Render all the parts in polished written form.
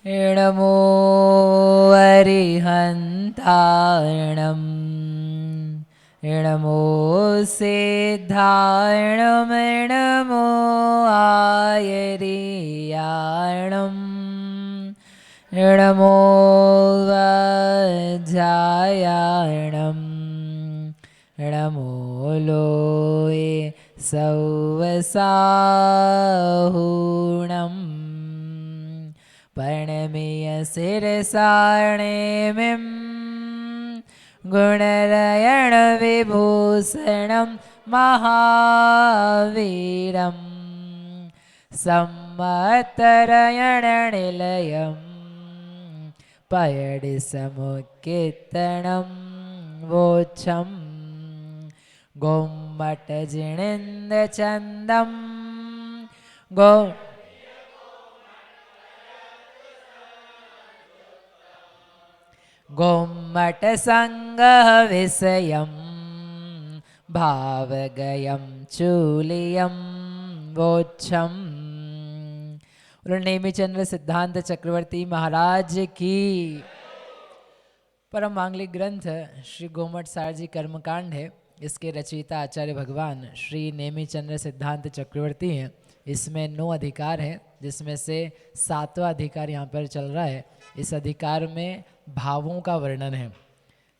नमो अरिहन्तार्णं नमो सिद्धार्णं नमो आयर्याणं नमो वज्रायाणं नमो लोये सौवसाहूणम् प्रणमीय शिरसाणेमिं गुणरयणविभूषणं महावीरं सम्मतरयणनिलयं पयडिसमुत्कीर्तनं वोच्छं गोमटजिणेन्द्रचन्दं गो गोमटसङ्गविषयं भावगयं चूलियं वोच्छम्। नेमिचंद्र सिद्धांत चक्रवर्ती महाराज की। परम मांगलिक ग्रंथ श्री गोमट सार जी कर्मकांड है। इसके रचयिता आचार्य भगवान श्री नेमिचंद्र सिद्धांत चक्रवर्ती हैं। इसमें 9 अधिकार हैं, जिसमें से 7वां अधिकार यहाँ पर चल रहा है। इस अधिकार में भावों का वर्णन है।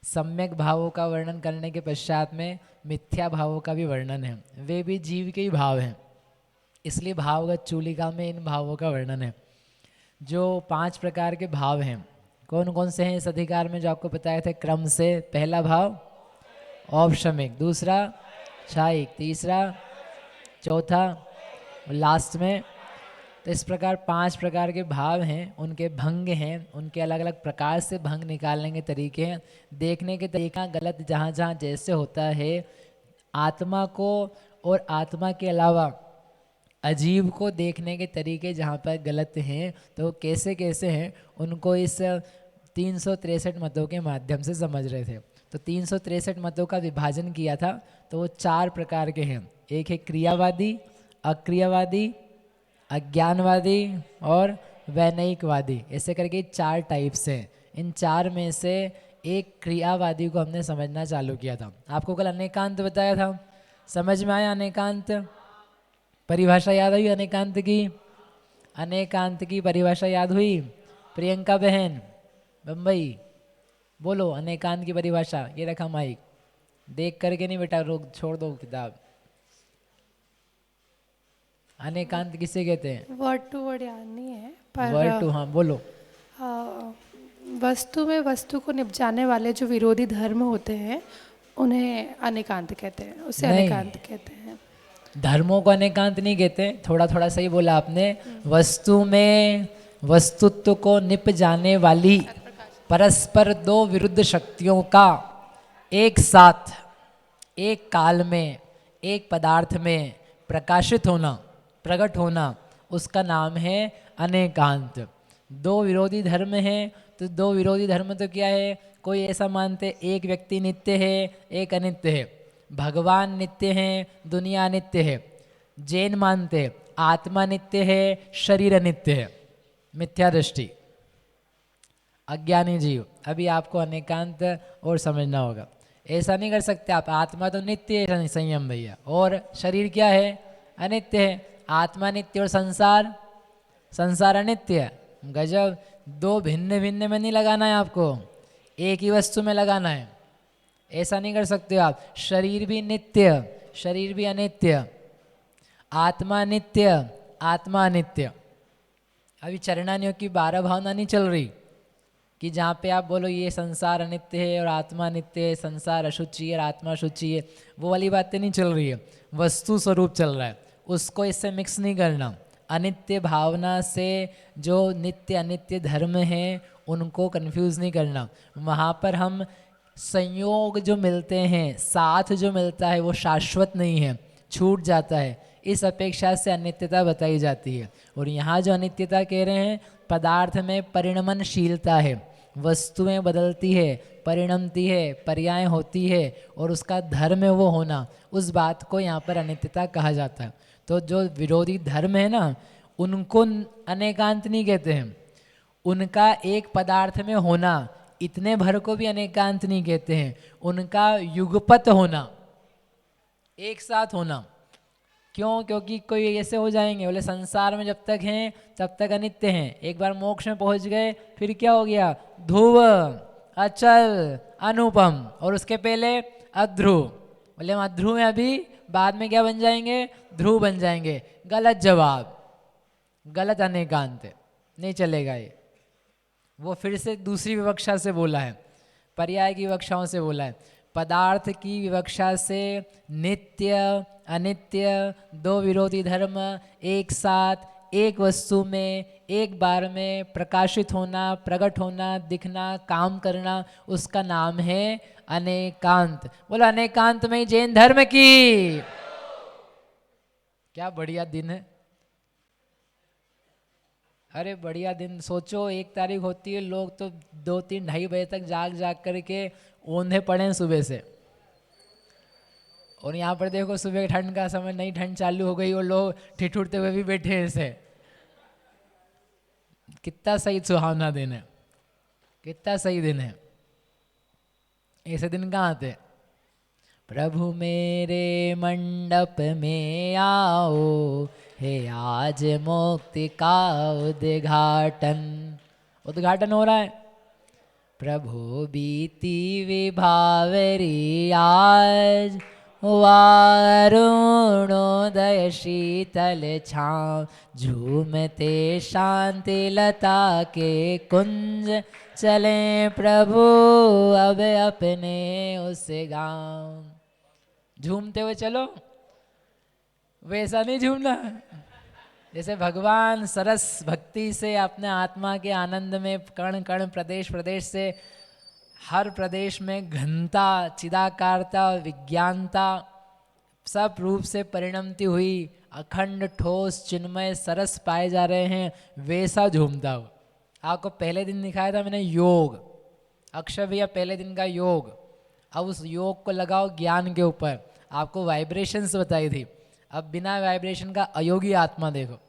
सम्यक भावों का वर्णन करने के पश्चात में मिथ्या भावों का भी वर्णन है। वे भी जीव के ही भाव हैं, इसलिए भावगत चूलिका में इन भावों का वर्णन है। जो 5 प्रकार के भाव हैं, कौन कौन से हैं इस अधिकार में, जो आपको बताए थे क्रम से। पहला भाव औपशमिक, दूसरा क्षायिक, तीसरा, चौथा, लास्ट में। तो इस प्रकार 5 प्रकार के भाव हैं, उनके भंग हैं, उनके अलग अलग प्रकार से भंग निकालने के तरीके हैं। देखने के तरीका गलत जहाँ जहाँ जैसे होता है, आत्मा को और आत्मा के अलावा अजीब को देखने के तरीके जहाँ पर गलत हैं, तो कैसे कैसे हैं उनको इस 363 मतों के माध्यम से समझ रहे थे। तो 363 मतों का विभाजन किया था, तो वो 4 प्रकार के हैं। एक है क्रियावादी, अक्रियावादी, अज्ञानवादी और वैनयिकवादी। ऐसे करके 4 टाइप्स हैं। इन 4 में से एक क्रियावादी को हमने समझना चालू किया था। आपको कल अनेकांत बताया था, समझ में आया अनेकांत? परिभाषा याद हुई अनेकांत की? अनेकांत की परिभाषा याद हुई? प्रियंका बहन बम्बई बोलो अनेकांत की परिभाषा। ये रखा माइक, देख करके नहीं बेटा, रोक छोड़ दो किताब। अनेकांत किसे कहते हैं? वर्ड टू वर्ड याद नहीं है पर वर्ड टू, हाँ बोलो। वस्तु में वस्तु को निपटाने वाले जो विरोधी धर्म होते हैं उन्हें अनेकांत कहते हैं, उसे अनेकांत कहते हैं। धर्मों को अनेकांत नहीं कहते, थोड़ा थोड़ा सही बोला आपने। वस्तु में वस्तुत्व को निप जाने वाली परस्पर 2 विरुद्ध शक्तियों का एक साथ, एक काल में, एक पदार्थ में प्रकाशित होना, प्रकट होना, उसका नाम है अनेकांत। 2 विरोधी धर्म हैं, तो 2 विरोधी धर्म तो क्या है? कोई ऐसा मानते एक व्यक्ति नित्य है, एक अनित्य है। भगवान नित्य हैं, दुनिया नित्य है। जैन मानते आत्मा नित्य है, शरीर अनित्य है। मिथ्या दृष्टि, अज्ञानी जीव। अभी आपको अनेकांत और समझना होगा। ऐसा नहीं कर सकते आप, आत्मा तो नित्य है संयम भैया, और शरीर क्या है? अनित्य है। आत्मा नित्य और संसार, संसार अनित्य है। गजब, 2 भिन्न भिन्न में नहीं लगाना है आपको, एक ही वस्तु में लगाना है। ऐसा नहीं कर सकते आप। शरीर भी नित्य, शरीर भी अनित्य। आत्मा नित्य, आत्मा अनित्य। अभी चरणानियों की 12 भावना नहीं चल रही कि जहाँ पे आप बोलो ये संसार अनित्य है और आत्मा नित्य है, संसार अशुचि है और आत्मा शुचि है, वो वाली बातें नहीं चल रही है। वस्तु स्वरूप चल रहा है, उसको इससे मिक्स नहीं करना। अनित्य भावना से जो नित्य अनित्य धर्म हैं उनको कंफ्यूज नहीं करना। वहाँ पर हम संयोग जो मिलते हैं, साथ जो मिलता है, वो शाश्वत नहीं है, छूट जाता है। इस अपेक्षा से अनित्यता बताई जाती है। और यहाँ जो अनित्यता कह रहे हैं, पदार्थ में परिणमनशीलता है, वस्तुएं बदलती है, परिणमती है, पर्याय होती है, और उसका धर्म वो होना, उस बात को यहाँ पर अनित्यता कहा जाता है। तो जो विरोधी धर्म है ना, उनको अनेकांत नहीं कहते हैं, उनका एक पदार्थ में होना, इतने भर को भी अनेकांत नहीं कहते हैं। उनका युगपत होना, एक साथ होना। क्यों? क्योंकि कोई ऐसे हो जाएंगे, बोले संसार में जब तक हैं तब तक अनित्य हैं, एक बार मोक्ष में पहुंच गए फिर क्या हो गया? ध्रुव, अचल, अनुपम, और उसके पहले अध्रुव। बोले हम अध्रुव में अभी, बाद में क्या बन जाएंगे? ध्रुव बन जाएंगे। गलत जवाब, गलत अनेकांत है, नहीं चलेगा ये। वो फिर से दूसरी विवक्षा से बोला है, पर्याय की विवक्षाओं से बोला है। पदार्थ की विवक्षा से नित्य अनित्य दो विरोधी धर्म एक साथ एक वस्तु में एक बार में प्रकाशित होना, प्रकट होना, दिखना, काम करना, उसका नाम है अनेकांत। बोलो अनेकांत में जैन धर्म की। क्या बढ़िया दिन है, अरे बढ़िया दिन। सोचो 1 तारीख होती है, लोग तो 2-3 ढाई बजे तक जाग जाग करके ओंधे पड़े हैं सुबह से। और यहाँ पर देखो सुबह ठंड का समय, नई ठंड चालू हो गई और लोग ठिठुरते हुए भी बैठे हैं ऐसे। कितना सही सुहावना दिन है, कितना सही दिन है। ऐसे दिन कहाँ आते? प्रभु मेरे मंडप में आओ, हे आज मुक्ति का उद्घाटन। उद्घाटन हो रहा है। प्रभु बीती विभावरी आज, वारुणोदय शीतल छाँव, झूमते शांति लता के कुंज, चले प्रभु अब अपने उस गाँव। झूमते हुए चलो, वैसा नहीं झूमना जैसे भगवान सरस भक्ति से अपने आत्मा के आनंद में कण कण प्रदेश प्रदेश से हर प्रदेश में घनता, चिदाकारता, विज्ञानता सब रूप से परिणमती हुई अखंड ठोस चिन्मय सरस पाए जा रहे हैं, वैसा झूमता हो। आपको पहले दिन दिखाया था मैंने योग, अक्षय भैया पहले दिन का योग। अब उस योग को लगाओ ज्ञान के ऊपर। आपको वाइब्रेशंस बताई थी, अब बिना वाइब्रेशन का अयोगी आत्मा देखो।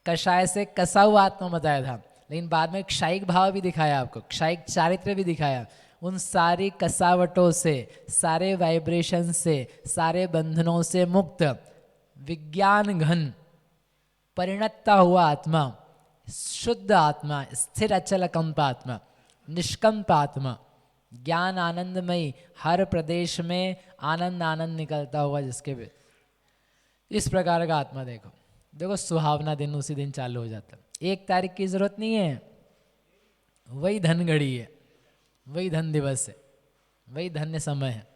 कषाय से कसा हुआ आत्मा बताया था, लेकिन बाद में क्षायिक भाव भी दिखाया आपको, क्षायिक चारित्र भी दिखाया। उन सारी कसावटों से, सारे वाइब्रेशन से, सारे बंधनों से मुक्त विज्ञान घन परिणतता हुआ आत्मा, शुद्ध आत्मा, स्थिर अचल अकंप आत्मा, निष्कंप आत्मा, ज्ञान आनंदमयी, हर प्रदेश में आनंद आनंद निकलता हुआ जिसके भी, इस प्रकार का आत्मा देखो। देखो सुहावना दिन उसी दिन चालू हो जाता है। 1 तारीख की जरूरत नहीं है, वही धन घड़ी है, वही धन दिवस है, वही धन्य समय है,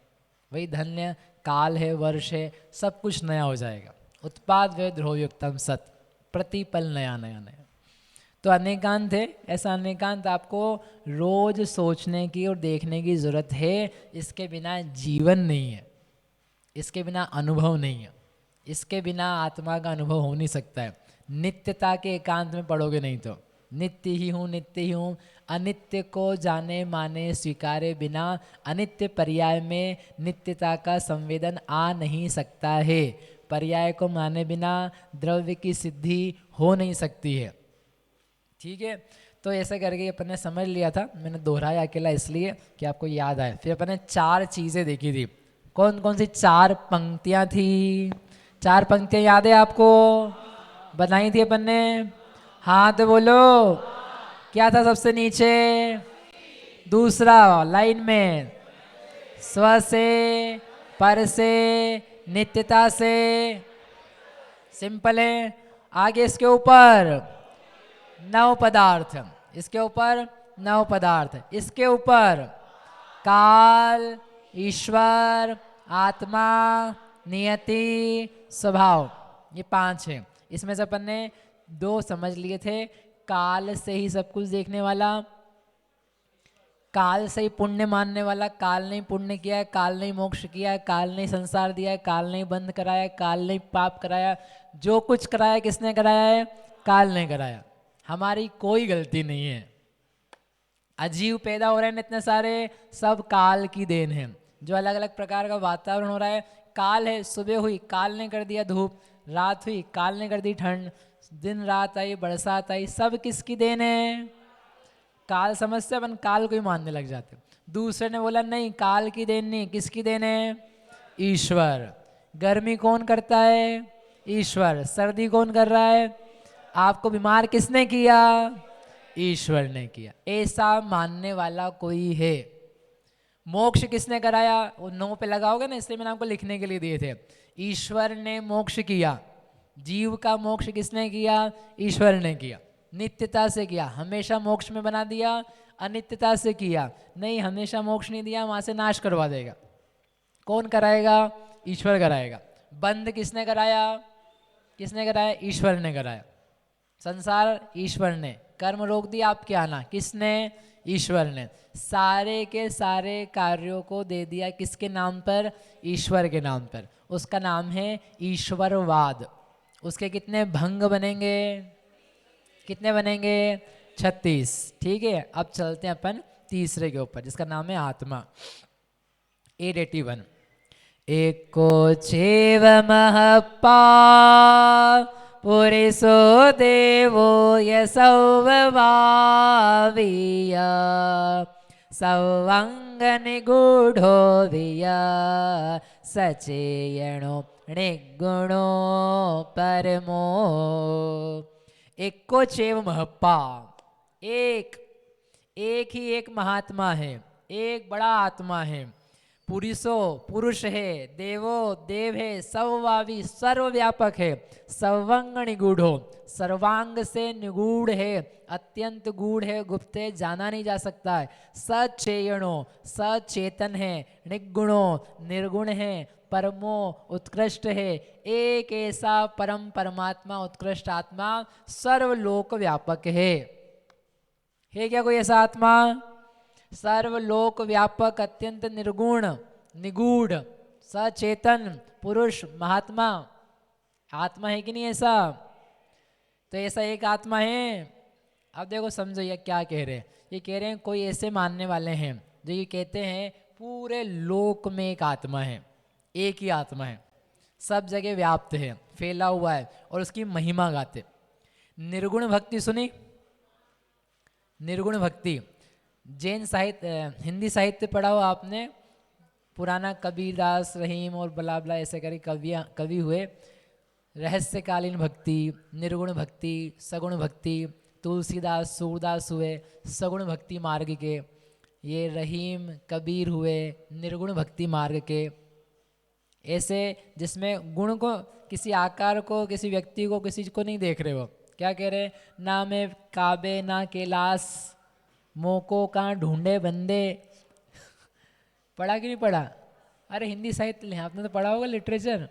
वही धन्य काल है, वर्ष है, सब कुछ नया हो जाएगा। उत्पाद वे ध्रुवयुक्तम सत, प्रतिपल नया नया नया। तो अनेकांत है, ऐसा अनेकांत आपको रोज सोचने की और देखने की जरूरत है। इसके बिना जीवन नहीं है, इसके बिना अनुभव नहीं है, इसके बिना आत्मा का अनुभव हो नहीं सकता है। नित्यता के एकांत में पढ़ोगे नहीं तो, नित्य ही हूँ, नित्य ही हूँ, अनित्य को जाने माने स्वीकारे बिना अनित्य पर्याय में नित्यता का संवेदन आ नहीं सकता है। पर्याय को माने बिना द्रव्य की सिद्धि हो नहीं सकती है। ठीक है, तो ऐसे करके अपन ने समझ लिया था। मैंने दोहराया अकेला इसलिए कि आपको याद आए। फिर अपन ने 4 चीज़ें देखी थी। कौन कौन सी 4 पंक्तियाँ थी? 4 पंक्तियाँ याद है आपको? बनाई थी अपन ने? हाँ तो बोलो, क्या था सबसे नीचे? दूसरा लाइन में, स्व से, पर से, नित्यता से, सिंपल है। आगे इसके ऊपर 9 पदार्थ, इसके ऊपर 9 पदार्थ, इसके ऊपर काल, ईश्वर, आत्मा, नियति, स्वभाव, ये 5 है। इसमें से अपन ने 2 समझ लिए थे। काल से ही सब कुछ देखने वाला, काल से ही पुण्य मानने वाला, काल ने पुण्य किया है, काल ने मोक्ष किया है, काल ने संसार दिया है, काल ने बंद कराया है, काल ने पाप कराया। जो कुछ कराया किसने कराया है? काल ने कराया, हमारी कोई गलती नहीं है। अजीव पैदा हो रहे हैं इतने सारे, सब काल की देन है। जो अलग अलग प्रकार का वातावरण हो रहा है, काल है। सुबह हुई, काल ने कर दिया धूप, रात हुई काल ने कर दी ठंड, दिन रात आई बरसात आई, सब किसकी देन है? काल समझते अपन काल को ही मानने लग जाते। दूसरे ने बोला नहीं काल की देन नहीं, किसकी देन है? ईश्वर। गर्मी कौन करता है? ईश्वर। सर्दी कौन कर रहा है? आपको बीमार किसने किया? ईश्वर ने किया। ऐसा मानने वाला कोई है? मोक्ष किसने कराया? वो नो पे लगाओगे ना, इसलिए मैंने आपको लिखने के लिए दिए थे। ईश्वर ने मोक्ष किया। जीव का मोक्ष किसने किया? ईश्वर ने किया। नित्यता से किया, हमेशा मोक्ष में बना दिया। अनित्यता से किया, नहीं हमेशा मोक्ष नहीं दिया, वहां से नाश करवा देगा। कौन कराएगा? ईश्वर कराएगा। बंद किसने कराया? किसने कराया? ईश्वर ने कराया। संसार ईश्वर ने, कर्म रोक दिया आपके आना, किसने? ईश्वर ने। सारे के सारे कार्यों को दे दिया किसके नाम पर? ईश्वर के नाम पर। उसका नाम है ईश्वरवाद। उसके कितने भंग बनेंगे? कितने बनेंगे? 36। ठीक है, अब चलते हैं अपन तीसरे के ऊपर, जिसका नाम है आत्मा। 881। एको चेव महपा पुरिसो देवो यसौवभावीय सौवंग निगूढ़ो विया सचेयणो निगुणो परमो। एको चेव महपा, एक ही एक महात्मा है, एक बड़ा आत्मा है। पुरुषो पुरुष है, देवो देव है, सर्ववावी सर्वव्यापक है, सर्वंग निगूढ़ो सर्वांग से निगूढ़ है, अत्यंत गूढ़ है, गुप्त है, जाना नहीं जा सकता है। सचेयणो सचेतन है, निगुणो निर्गुण है, परमो उत्कृष्ट है। एक ऐसा परम परमात्मा उत्कृष्ट आत्मा सर्वलोक व्यापक है क्या कोई ऐसा आत्मा? सर्वलोक व्यापक, अत्यंत निर्गुण, निगूढ़, सचेतन पुरुष महात्मा आत्मा है कि नहीं ऐसा? तो ऐसा एक आत्मा है। अब देखो समझो ये क्या कह रहे हैं। ये कह रहे हैं कोई ऐसे मानने वाले हैं जो ये कहते हैं पूरे लोक में एक आत्मा है, एक ही आत्मा है, सब जगह व्याप्त है, फैला हुआ है, और उसकी महिमा गाते। निर्गुण भक्ति सुनी? निर्गुण भक्ति जैन साहित्य, हिंदी साहित्य पढ़ा हो आपने? पुराना कबीरदास, रहीम और बला बला ऐसे करके कवि हुए। रहस्यकालीन भक्ति, निर्गुण भक्ति, सगुण भक्ति, तुलसीदास सूरदास हुए सगुण भक्ति मार्ग के, ये रहीम कबीर हुए निर्गुण भक्ति मार्ग के। ऐसे जिसमें गुण को, किसी आकार को, किसी व्यक्ति को, किसी को नहीं देख रहे हो। क्या कह रहे? ना मैं काबे ना कैलाश, मोको कहाँ ढूंढे बंदे। पढ़ा कि नहीं पढ़ा? अरे हिंदी साहित्य ले, आपने तो पढ़ा होगा लिटरेचर।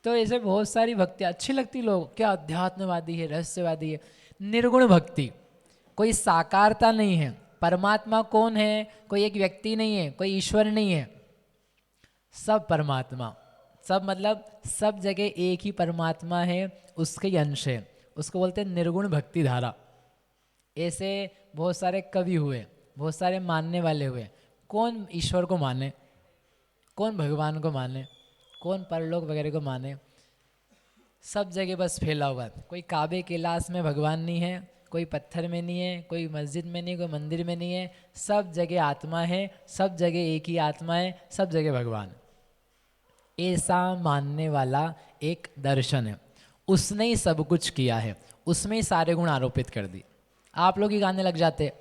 तो ऐसे बहुत सारी भक्तियाँ अच्छी लगती लोग, क्या अध्यात्मवादी है, रहस्यवादी है। निर्गुण भक्ति, कोई साकारता नहीं है। परमात्मा कौन है? कोई एक व्यक्ति नहीं है, कोई ईश्वर नहीं है, सब परमात्मा। सब मतलब सब जगह एक ही परमात्मा है, उसके ही अंश है, उसको बोलते हैं निर्गुण भक्ति धारा। ऐसे बहुत सारे कवि हुए, बहुत सारे मानने वाले हुए। कौन ईश्वर को माने, कौन भगवान को माने, कौन परलोक वगैरह को माने? सब जगह बस फैला हुआ है। कोई काबे कैलाश में भगवान नहीं है, कोई पत्थर में नहीं है, कोई मस्जिद में नहीं, कोई मंदिर में नहीं है, सब जगह आत्मा है, सब जगह एक ही आत्मा है, सब जगह भगवान। ऐसा मानने वाला एक दर्शन है, उसने ही सब कुछ किया है, उसमें ही सारे गुण आरोपित कर दिए। आप लोग ही गाने लग जाते,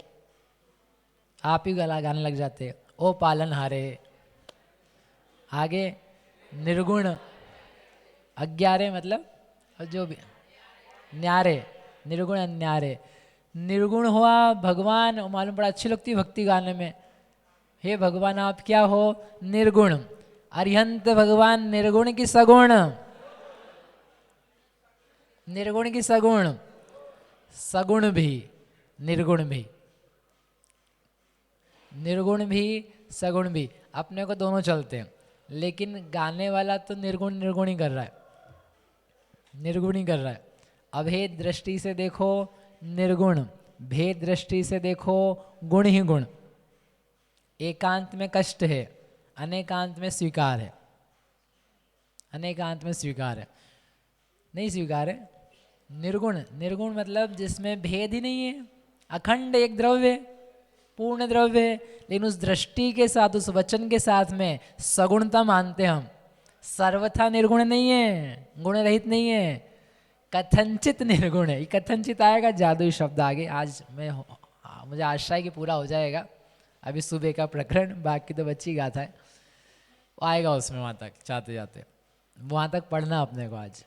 आप ही गाने लग जाते, ओ पालनहारे। आगे निर्गुण, अज्ञारे मतलब जो भी न्यारे, निर्गुण अन्यारे। निर्गुण हुआ भगवान, मालूम पड़ा अच्छी लगती है भक्ति गाने में। हे भगवान आप क्या हो? निर्गुण। अरिहंत भगवान निर्गुण की सगुण, निर्गुण की सगुण, सगुण भी निर्गुण भी, निर्गुण भी सगुण भी, अपने को दोनों चलते हैं। लेकिन गाने वाला तो निर्गुण निर्गुण ही कर रहा है, निर्गुण ही कर रहा है। अभेद दृष्टि से देखो निर्गुण, भेद दृष्टि से देखो गुण ही गुण। एकांत में कष्ट है, अनेकांत में स्वीकार है, अनेकांत में स्वीकार है। नहीं स्वीकार है। निर्गुण, निर्गुण मतलब जिसमें भेद ही नहीं है, अखंड एक द्रव्य, पूर्ण द्रव्य है, लेकिन उस दृष्टि के साथ, उस वचन के साथ में सगुणता मानते हैं हम। सर्वथा निर्गुण नहीं है, गुण रहित नहीं है, कथनचित निर्गुण है। ये कथनचित आएगा जादुई शब्द आगे, आज मैं मुझे आशा है कि पूरा हो जाएगा। अभी सुबह का प्रकरण, बाकी तो बच्ची गाथा है, वो आएगा उसमें वहाँ तक चाहते जाते, वहाँ तक पढ़ना अपने को आज।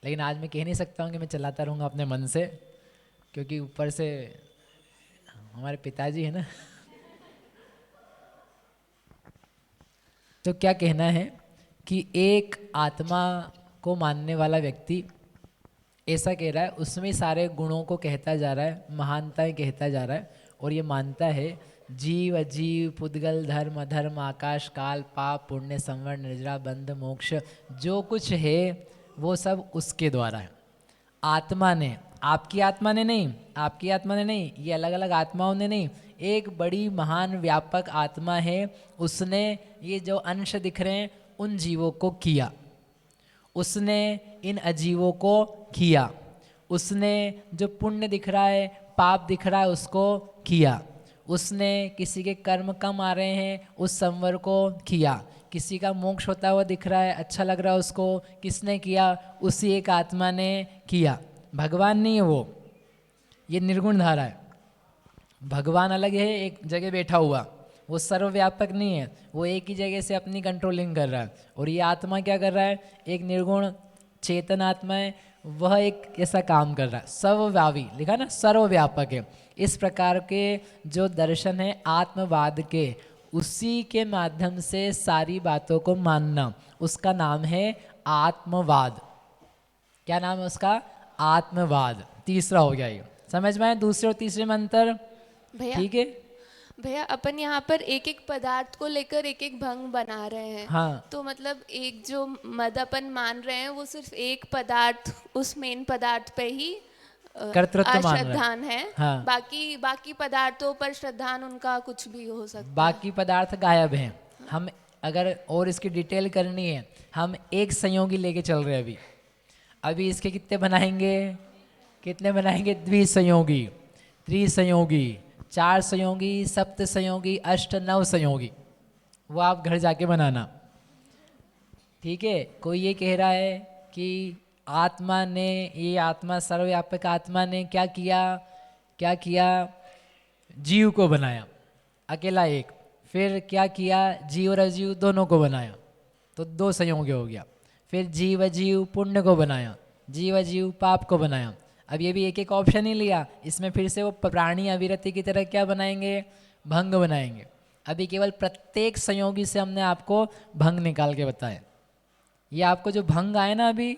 लेकिन आज मैं कह नहीं सकता हूँ कि मैं चलाता रहूँगा अपने मन से, क्योंकि ऊपर से हमारे पिताजी है ना। तो क्या कहना है कि एक आत्मा को मानने वाला व्यक्ति ऐसा कह रहा है, उसमें सारे गुणों को कहता जा रहा है, महानताएं कहता जा रहा है, और ये मानता है जीव अजीव पुद्गल धर्म अधर्म आकाश काल पाप पुण्य संवर निर्जरा बंध मोक्ष जो कुछ है वो सब उसके द्वारा है। आत्मा ने, आपकी आत्मा ने नहीं, आपकी आत्मा ने नहीं, ये अलग अलग आत्माओं ने नहीं, एक बड़ी महान व्यापक आत्मा है, उसने ये जो अंश दिख रहे हैं उन जीवों को किया, उसने इन अजीवों को किया, उसने जो पुण्य दिख रहा है पाप दिख रहा है उसको किया, उसने किसी के कर्म कम आ रहे हैं उस संवर को किया, किसी का मोक्ष होता हुआ दिख रहा है अच्छा लग रहा है उसको, किसने किया? उसी एक आत्मा ने किया। भगवान नहीं है वो, ये निर्गुण धारा है। भगवान अलग है, एक जगह बैठा हुआ, वो सर्वव्यापक नहीं है, वो एक ही जगह से अपनी कंट्रोलिंग कर रहा है। और ये आत्मा क्या कर रहा है? एक निर्गुण चेतन आत्मा है, वह एक ऐसा काम कर रहा है, सर्वव्यापी लिखा ना, सर्वव्यापक है। इस प्रकार के जो दर्शन है आत्मवाद के, उसी के माध्यम से सारी बातों को मानना, उसका नाम है आत्मवाद। क्या नाम है उसका? आत्मवाद। तीसरा हो गया ये, समझ में आया? दूसरे और तीसरे में अंतर भैया ठीक है? भैया अपन यहाँ पर एक एक पदार्थ को लेकर एक एक भंग बना रहे हैं। हाँ। तो मतलब एक जो मद अपन मान रहे हैं वो सिर्फ एक पदार्थ, उस मेन पदार्थ पे ही कर्तृत्व मान रहे हैं। अश्रद्धान है। हाँ। बाकी पदार्थों पर श्रद्धान उनका कुछ भी हो सकता बाकी पदार्थ गायब हैं। हम अगर और इसकी डिटेल करनी है, हम एक संयोगी लेके चल रहे हैं अभी इसके कितने बनाएंगे? कितने बनाएंगे? द्विसंयोगी, त्रिसंयोगी, चार संयोगी, सप्त संयोगी, अष्ट नव संयोगी। वो आप घर जाके बनाना, ठीक है? कोई ये कह रहा है कि आत्मा ने, ये आत्मा सर्वव्यापक आत्मा ने क्या किया? क्या किया? जीव को बनाया अकेला एक, फिर क्या किया? जीव और अजीव दोनों को बनाया, तो दो संयोग हो गया। फिर जीव अजीव पुण्य को बनाया, जीव अजीव पाप को बनाया। अब ये भी एक एक ऑप्शन ही लिया, इसमें फिर से वो प्राणी अविरति की तरह क्या बनाएंगे? भंग बनाएंगे। अभी केवल प्रत्येक संयोगी से हमने आपको भंग निकाल के बताया। ये आपको जो भंग आए ना, अभी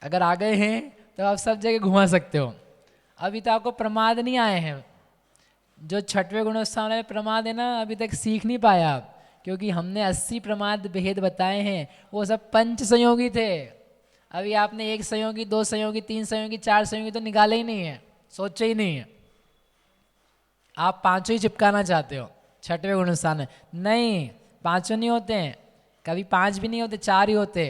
अगर आ गए हैं तो आप सब जगह घुमा सकते हो। अभी तो आपको प्रमाद नहीं आए हैं, जो छठवें गुणोत्थान में प्रमाद है ना, अभी तक सीख नहीं पाया आप, क्योंकि हमने 80 प्रमाद भेद बताए हैं, वो सब पंच संयोगी थे। अभी आपने एक संयोगी, दो संयोगी, तीन संयोगी, चार संयोगी तो निकाले ही नहीं है, सोचे ही नहीं है। आप पांचों ही चिपकाना चाहते हो छठवें गुणोत्थान में। नहीं, पांचों नहीं होते हैं, कभी पांच भी नहीं होते, चार ही होते,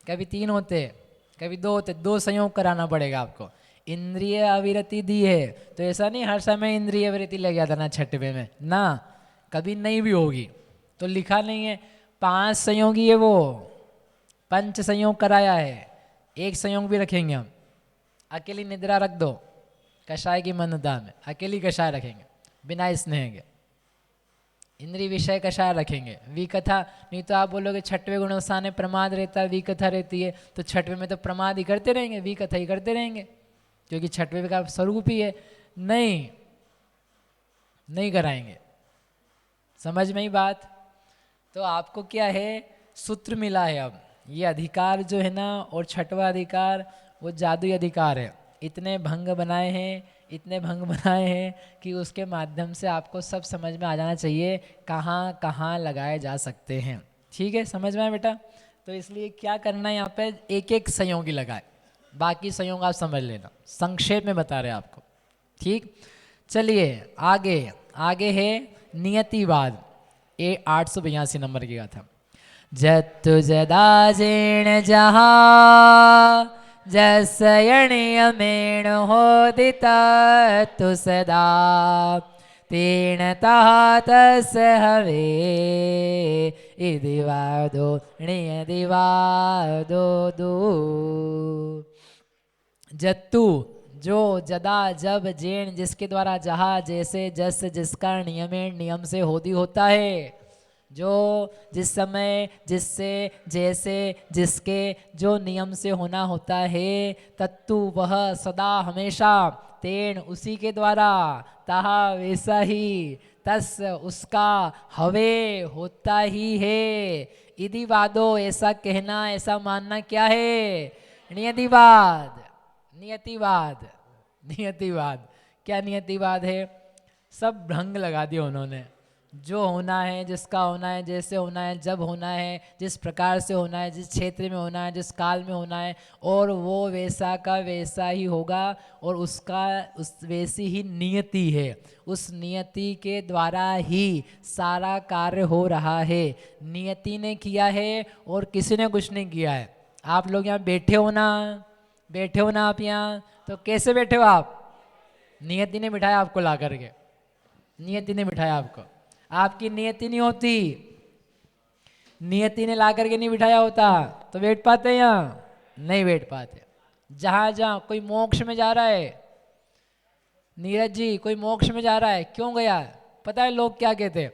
कभी तीन होते, कभी दो होते। दो संयोग कराना पड़ेगा आपको। इंद्रिय अविरति दी है तो ऐसा नहीं हर समय इंद्रिय अविरति लग गया था ना छठवें में ना, कभी नहीं भी होगी, तो लिखा नहीं है। पांच संयोगी है वो, पंच संयोग कराया है, एक संयोग भी रखेंगे हम। अकेली निद्रा रख दो कषाय की मनता में, अकेली कषाय रखेंगे बिना स्नेह के। इंद्रिय विषय कषाय रखेंगे। विकथा नहीं तो आप बोलोगे छठवें गुणोत्थान में प्रमाद रहता है, विकथा रहती है, तो छठवें में तो प्रमाद ही करते रहेंगे, विकथा ही करते रहेंगे, क्योंकि छठवें का स्वरूप ही है। नहीं, नहीं कराएंगे। समझ में ही बात? तो आपको क्या है? सूत्र मिला है अब। ये अधिकार जो है ना, और छठवां अधिकार वो जादुई अधिकार है। इतने भंग बनाए हैं, इतने भंग बनाए हैं कि उसके माध्यम से आपको सब समझ में आ जाना चाहिए कहाँ कहाँ लगाए जा सकते हैं। ठीक है, समझ में आया बेटा? तो इसलिए क्या करना है, यहाँ पे एक एक संयोगी लगाए, बाकी संयोग आप समझ लेना, संक्षेप में बता रहे हैं आपको। ठीक, चलिए आगे। आगे है नियतिवाद, 882 नंबर की था। जत्तु जदा जेण जहा जसयणियमेण होदिता तु सदा तेन तः तस्य हवे इति वादो नियतिवादो दो। जत्तु जो, जदा जब, जेण जिसके द्वारा, जहा जैसे, जस जिसका, नियमेण नियम से, होदी होता है, जो जिस समय, जिससे, जैसे, जिसके, जो नियम से होना होता है, तत्तु वह, सदा हमेशा, तेन उसी के द्वारा, तहा वैसा ही, तस उसका, हवे होता ही है, इति वादो ऐसा कहना, ऐसा मानना क्या है? नियतिवाद। नियतिवाद, नियतिवाद। क्या नियतिवाद है? सब भ्रंग लगा दिया उन्होंने। जो होना है, जिसका होना है, जैसे होना है, जब होना है, जिस प्रकार से होना है, जिस क्षेत्र में होना है, जिस काल में होना है, और वो वैसा का वैसा ही होगा, और उसका उस वैसी ही नियति है, उस नियति के द्वारा ही सारा कार्य हो रहा है। नियति ने किया है और किसी ने कुछ नहीं किया है। आप लोग यहाँ बैठे हो ना, बैठे हो ना आप यहाँ, तो कैसे बैठे हो आप? नियति ने बिठाया आपको ला करके, नियति ने बिठाया आपको। आपकी नियति नहीं होती, नियति ने ला करके नहीं बिठाया होता तो बैठ पाते यहाँ? नहीं बैठ पाते। जहाँ जहाँ कोई मोक्ष में जा रहा है, नीरज जी कोई मोक्ष में जा रहा है, क्यों गया? पता है लोग क्या कहते हैं?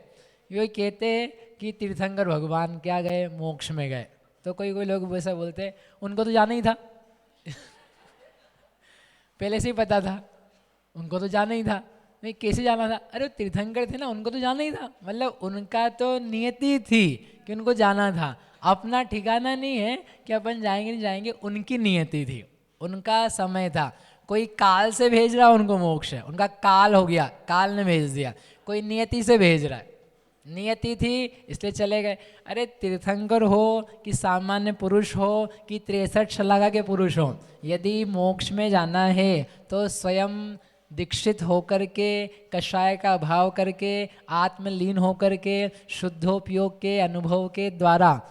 ये कहते हैं कि तीर्थंकर भगवान क्या गए, मोक्ष में गए। तो कोई कोई लोग वैसा बोलते हैं, उनको तो जाना ही था पहले से ही पता था, उनको तो जाना ही था। नहीं, कैसे जाना था? अरे तीर्थंकर थे ना, उनको तो जाना ही था। मतलब उनका तो नियति थी कि उनको जाना था। अपना ठिकाना नहीं है कि अपन जाएंगे नहीं जाएंगे, उनकी नियति थी, उनका समय था। कोई काल से भेज रहा है उनको मोक्ष है, उनका काल हो गया, काल ने भेज दिया। कोई नियति से भेज रहा है, नियति थी इसलिए चले गए। अरे तीर्थंकर हो कि सामान्य पुरुष हो कि 63 शलाका के पुरुष हो, यदि मोक्ष में जाना है तो स्वयं दीक्षित होकर के, कषाय का भाव करके, आत्मलीन होकर के, शुद्धोपयोग के अनुभव के द्वारा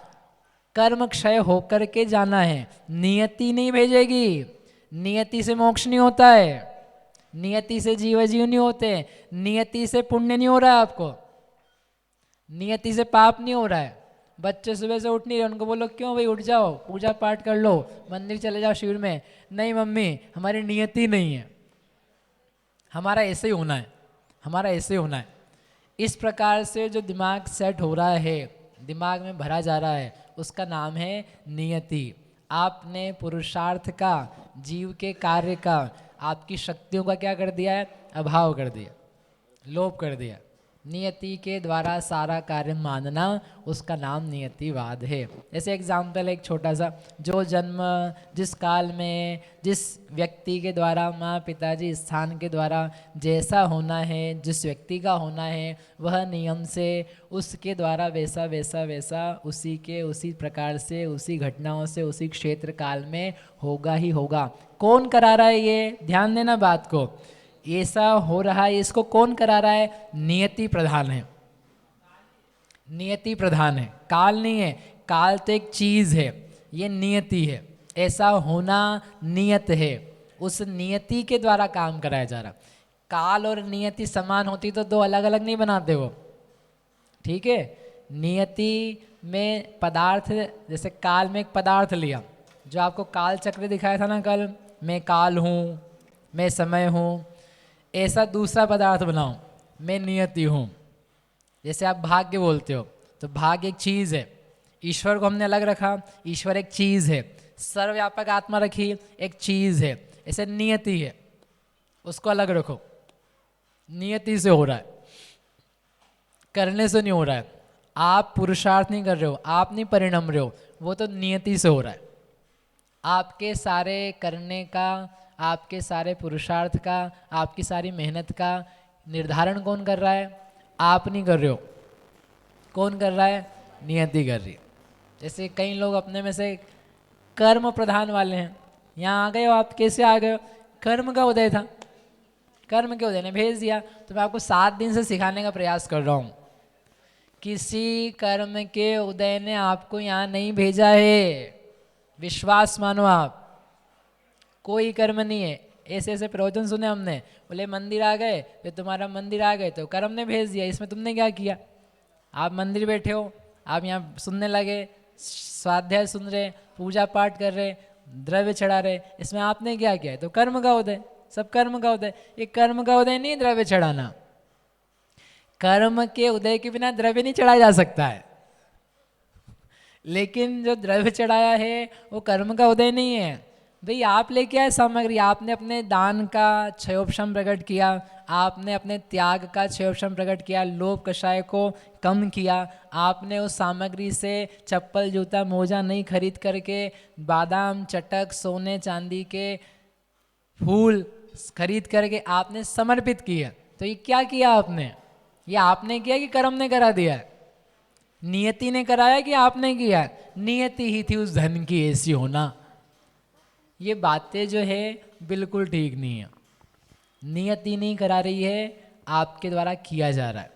कर्म क्षय होकर के जाना है। नियति नहीं भेजेगी। नियति से मोक्ष नहीं होता है, नियति से जीव नहीं होते, नियति से पुण्य नहीं हो रहा है आपको, नियति से पाप नहीं हो रहा है। बच्चे सुबह से उठ नहीं रहे, उनको बोलो क्यों भाई उठ जाओ, पूजा पाठ कर लो, मंदिर चले जाओ शिविर में। नहीं मम्मी, हमारी नियति नहीं है, हमारा ऐसे ही होना है, हमारा ऐसे ही होना है। इस प्रकार से जो दिमाग सेट हो रहा है, दिमाग में भरा जा रहा है, उसका नाम है नियति। आपने पुरुषार्थ का, जीव के कार्य का, आपकी शक्तियों का क्या कर दिया है? अभाव कर दिया, लोप कर दिया। नियति के द्वारा सारा कार्य मानना, उसका नाम नियतिवाद है। जैसे एग्जाम्पल एक छोटा सा, जो जन्म जिस काल में, जिस व्यक्ति के द्वारा, माँ पिताजी स्थान के द्वारा जैसा होना है, जिस व्यक्ति का होना है, वह नियम से उसके द्वारा वैसा वैसा वैसा उसी के उसी प्रकार से, उसी घटनाओं से, उसी क्षेत्र काल में होगा ही होगा। कौन करा रहा है ये? ध्यान देना बात को। ऐसा हो रहा है, इसको कौन करा रहा है? नियति प्रधान है, नियति प्रधान है, काल नहीं है। काल तो एक चीज है, ये नियति है। ऐसा होना नियत है, उस नियति के द्वारा काम कराया जा रहा। काल और नियति समान होती तो दो अलग अलग नहीं बनाते वो, ठीक है। नियति में पदार्थ, जैसे काल में एक पदार्थ लिया, जो आपको काल चक्र दिखाया था ना कल, मैं काल हूँ, मैं समय हूँ। ऐसा दूसरा पदार्थ बनाओ, मैं नियति हूँ। जैसे आप भाग्य बोलते हो, तो भाग्य एक चीज़ है, ईश्वर को हमने अलग रखा, ईश्वर एक चीज़ है। सर्वव्यापक आत्मा रखी, एक चीज़ है। ऐसे नियति है, उसको अलग रखो। नियति से हो रहा है, करने से नहीं हो रहा है। आप पुरुषार्थ नहीं कर रहे हो, आप नहीं परिणम रहे हो, वो तो नियति से हो रहा है। आपके सारे करने का, आपके सारे पुरुषार्थ का, आपकी सारी मेहनत का निर्धारण कौन कर रहा है? आप नहीं कर रहे हो। कौन कर रहा है? नियति कर रही है। जैसे कई लोग अपने में से कर्म प्रधान वाले हैं। यहाँ आ गए हो आप, कैसे आ गए हो? कर्म का उदय था, कर्म के उदय ने भेज दिया। तो मैं आपको 7 दिन से सिखाने का प्रयास कर रहा हूँ किसी कर्म के उदय ने आपको यहाँ नहीं भेजा है, विश्वास मानो आप। कोई कर्म नहीं है। ऐसे ऐसे प्रवचन सुने हमने, बोले मंदिर आ गए तो तुम्हारा मंदिर आ गए तो कर्म ने भेज दिया। इसमें तुमने क्या किया? आप मंदिर बैठे हो, आप यहाँ सुनने लगे, स्वाध्याय सुन रहे, पूजा पाठ कर रहे, द्रव्य चढ़ा रहे, इसमें आपने क्या किया है? तो कर्म का उदय, सब कर्म का उदय। ये कर्म का उदय नहीं द्रव्य चढ़ाना। कर्म के उदय के बिना द्रव्य नहीं चढ़ाया जा सकता है। लेकिन जो द्रव्य चढ़ाया है वो कर्म का उदय नहीं है। भाई आप लेके आए सामग्री, आपने अपने दान का क्षयोपशम प्रकट किया, आपने अपने त्याग का क्षयोपशम प्रकट किया, लोभ कषाय को कम किया, आपने उस सामग्री से चप्पल जूता मोजा नहीं खरीद करके बादाम चटक सोने चांदी के फूल खरीद करके आपने समर्पित किया। तो ये क्या किया आपने? ये आपने किया कि कर्म ने करा दिया है? नियति ने कराया कि आपने किया? नियति ही थी उस धन की ऐसी होना। ये बातें जो है बिल्कुल ठीक नहीं है। नियति नहीं करा रही है, आपके द्वारा किया जा रहा है।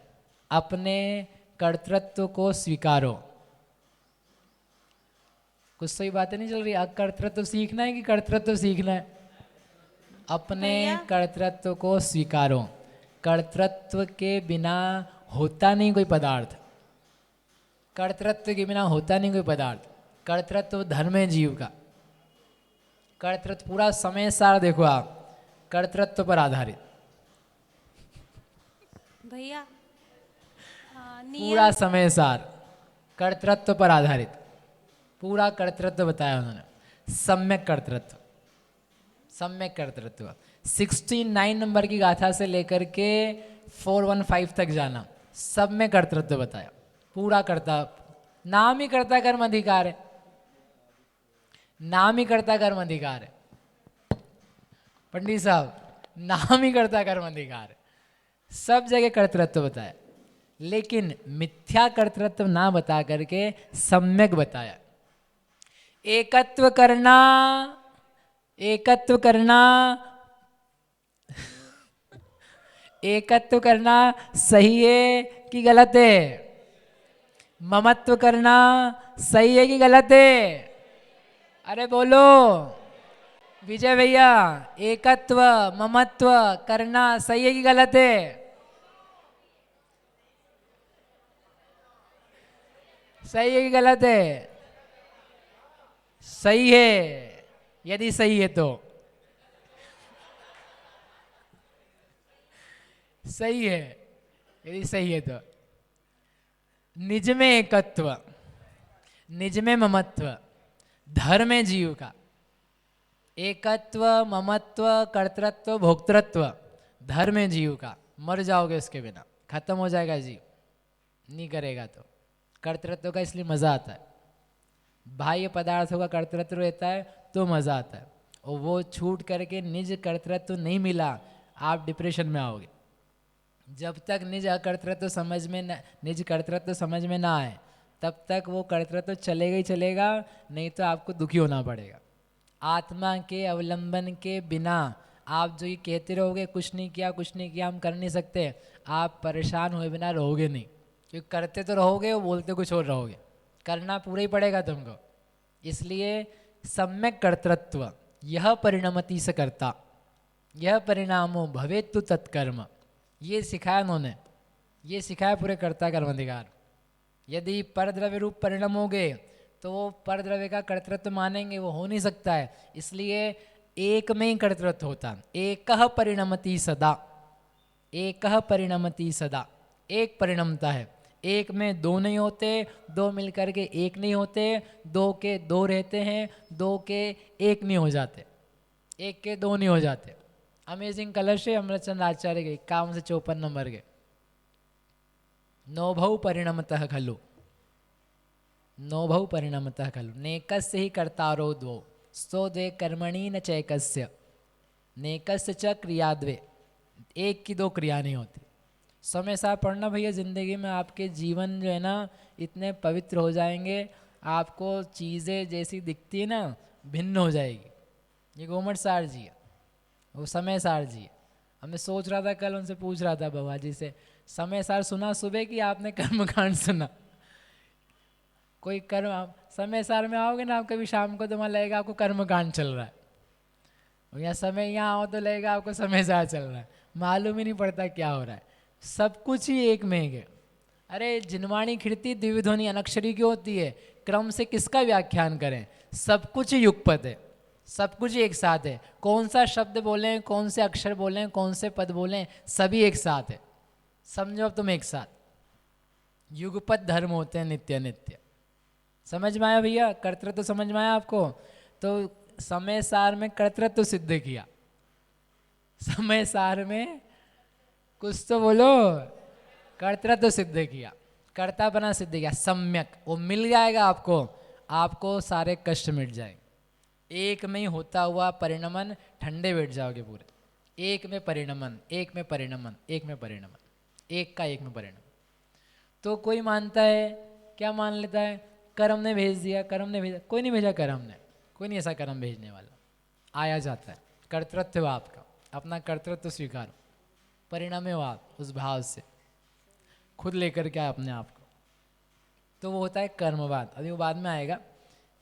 अपने कर्तृत्व को स्वीकारो। कुछ सही बातें नहीं चल रही। अकर्तृत्व सीखना है कि कर्तृत्व सीखना है? अपने कर्तृत्व को स्वीकारो। कर्तृत्व के बिना होता नहीं कोई पदार्थ। कर्तृत्व के बिना होता नहीं कोई पदार्थ। कर्तृत्व धर्म है जीव का। कर्तृत्व पूरा समय सार देखो आप, कर्तृत्व पर आधारित भैया। पूरा समय सार कर्तृत्व पर आधारित, पूरा कर्तृत्व बताया उन्होंने। सम्यक कर्तृत्व, सम्यक कर्तृत्व 69 नंबर की गाथा से लेकर के 415 तक जाना, सब में कर्तृत्व बताया। पूरा कर्ता, नाम ही कर्ता कर्म अधिकार है, नाम ही कर्ता कर्म अधिकार है। पंडित साहब, नाम ही कर्ता कर्म अधिकार है। सब जगह कर्तृत्व बताया, लेकिन मिथ्या कर्तृत्व ना बता करके सम्यक बताया। एकत्व करना, एकत्व करना एकत्व करना सही है कि गलत है? ममत्व करना सही है कि गलत है? अरे बोलो विजय भैया, एकत्व ममत्व करना सही है कि गलत है? सही है कि गलत है? सही है। यदि सही है तो सही है, यदि सही है तो निज में एकत्व, निज में ममत्व, धर्म है जीव का। एकत्व ममत्व कर्तृत्व भोक्तृत्व धर्म है जीव का। मर जाओगे उसके बिना, खत्म हो जाएगा जीव, नहीं करेगा तो। कर्तृत्व का इसलिए मजा आता है। बाह्य पदार्थों का कर्तृत्व रहता है तो मजा आता है, और वो छूट करके निज कर्तृत्व नहीं मिला, आप डिप्रेशन में आओगे। जब तक निज अकर्तृत्व समझ में न, निज कर्तृत्व समझ में ना आए, तब तक वो कर्तृत्व चलेगा ही चलेगा, नहीं तो आपको दुखी होना पड़ेगा। आत्मा के अवलंबन के बिना आप जो ये कहते रहोगे कुछ नहीं किया कुछ नहीं किया, हम कर नहीं सकते, आप परेशान हुए बिना रहोगे नहीं। क्योंकि करते तो रहोगे, वो बोलते कुछ और रहोगे। करना पूरा ही पड़ेगा तुमको। इसलिए सम्यक कर्तृत्व यह परिणमति से कर्ता, यह परिणामो भवेतु तत्कर्म, ये सिखाया उन्होंने, ये सिखाया पूरे कर्ता कर्म अधिकार। यदि परद्रव्य रूप परिणमोगे तो वो परद्रव्य का कर्तृत्व मानेंगे, वो हो नहीं सकता है। इसलिए एक में ही कर्तृत्व होता। एकः परिणमति सदा, एकः परिणमति सदा, एक परिणमता है। एक में दो नहीं होते, दो मिलकर के एक नहीं होते, दो के दो रहते हैं, दो के एक नहीं हो जाते, एक के दो नहीं हो जाते। अमेजिंग कलश है अमृतचंद्र आचार्य के 51 से 54 नंबर के। नोभौ परिणमतः खलु, नोभौ परिणमतः खलु, नेकस्य ही कर्तारो द्वौ, सो द्वे कर्मणि न चैकस्य, नेकस्य च क्रियाद्वे, एक की दो क्रिया नहीं होती। समय साहब पढ़ना भैया, जिंदगी में आपके जीवन जो है ना इतने पवित्र हो जाएंगे, आपको चीज़ें जैसी दिखती है ना भिन्न हो जाएगी। ये गोमट सार जी है, वो समय सार जी है। अब मैं सोच रहा था, कल उनसे पूछ रहा था बाबा जी से, समय सार सुना सुबह कि आपने कर्मकांड सुना? कोई कर्म आप समय सार में आओगे ना, आप कभी शाम को तो वहाँ लगेगा आपको कर्मकांड चल रहा है, या समय यहाँ आओ तो लगेगा आपको समय सार चल रहा है, मालूम ही नहीं पड़ता क्या हो रहा है। सब कुछ ही एक में है। अरे जिनवाणी खिड़ती द्विध्वनि अनक्षरी क्यों होती है? क्रम से किसका व्याख्यान करें? सब कुछ ही युगपत है, सब कुछ ही एक साथ है। कौन सा शब्द बोलें, कौन से अक्षर बोलें, कौन से पद बोलें, सभी एक साथ है। समझो अब तुम एक साथ, युगपत धर्म होते हैं नित्य नित्य। समझ में आया भैया? कर्तृत्व समझ में आया आपको? तो समय सार में कर्तृत्व सिद्ध किया, समय सार में कुछ तो बोलो, कर्तृत्व सिद्ध किया, कर्तापना सिद्ध किया, सम्यक। वो मिल जाएगा आपको, आपको सारे कष्ट मिट जाएंगे। एक में ही होता हुआ परिणमन, ठंडे बैठ जाओगे पूरे। एक में परिणमन, एक में परिणमन, एक में परिणमन, एक का एक में परिणमन। तो कोई मानता है, क्या मान लेता है? कर्म ने भेज दिया, कर्म ने भेजा। कोई नहीं भेजा कर्म ने, कोई नहीं ऐसा कर्म भेजने वाला, आया जाता है। कर्तृत्व हो आपका, अपना कर्तृत्व स्वीकारो, परिणमे हो आप उस भाव से, खुद लेकर के आए अपने आप को। तो वो होता है कर्मवाद, अभी वो बाद में आएगा।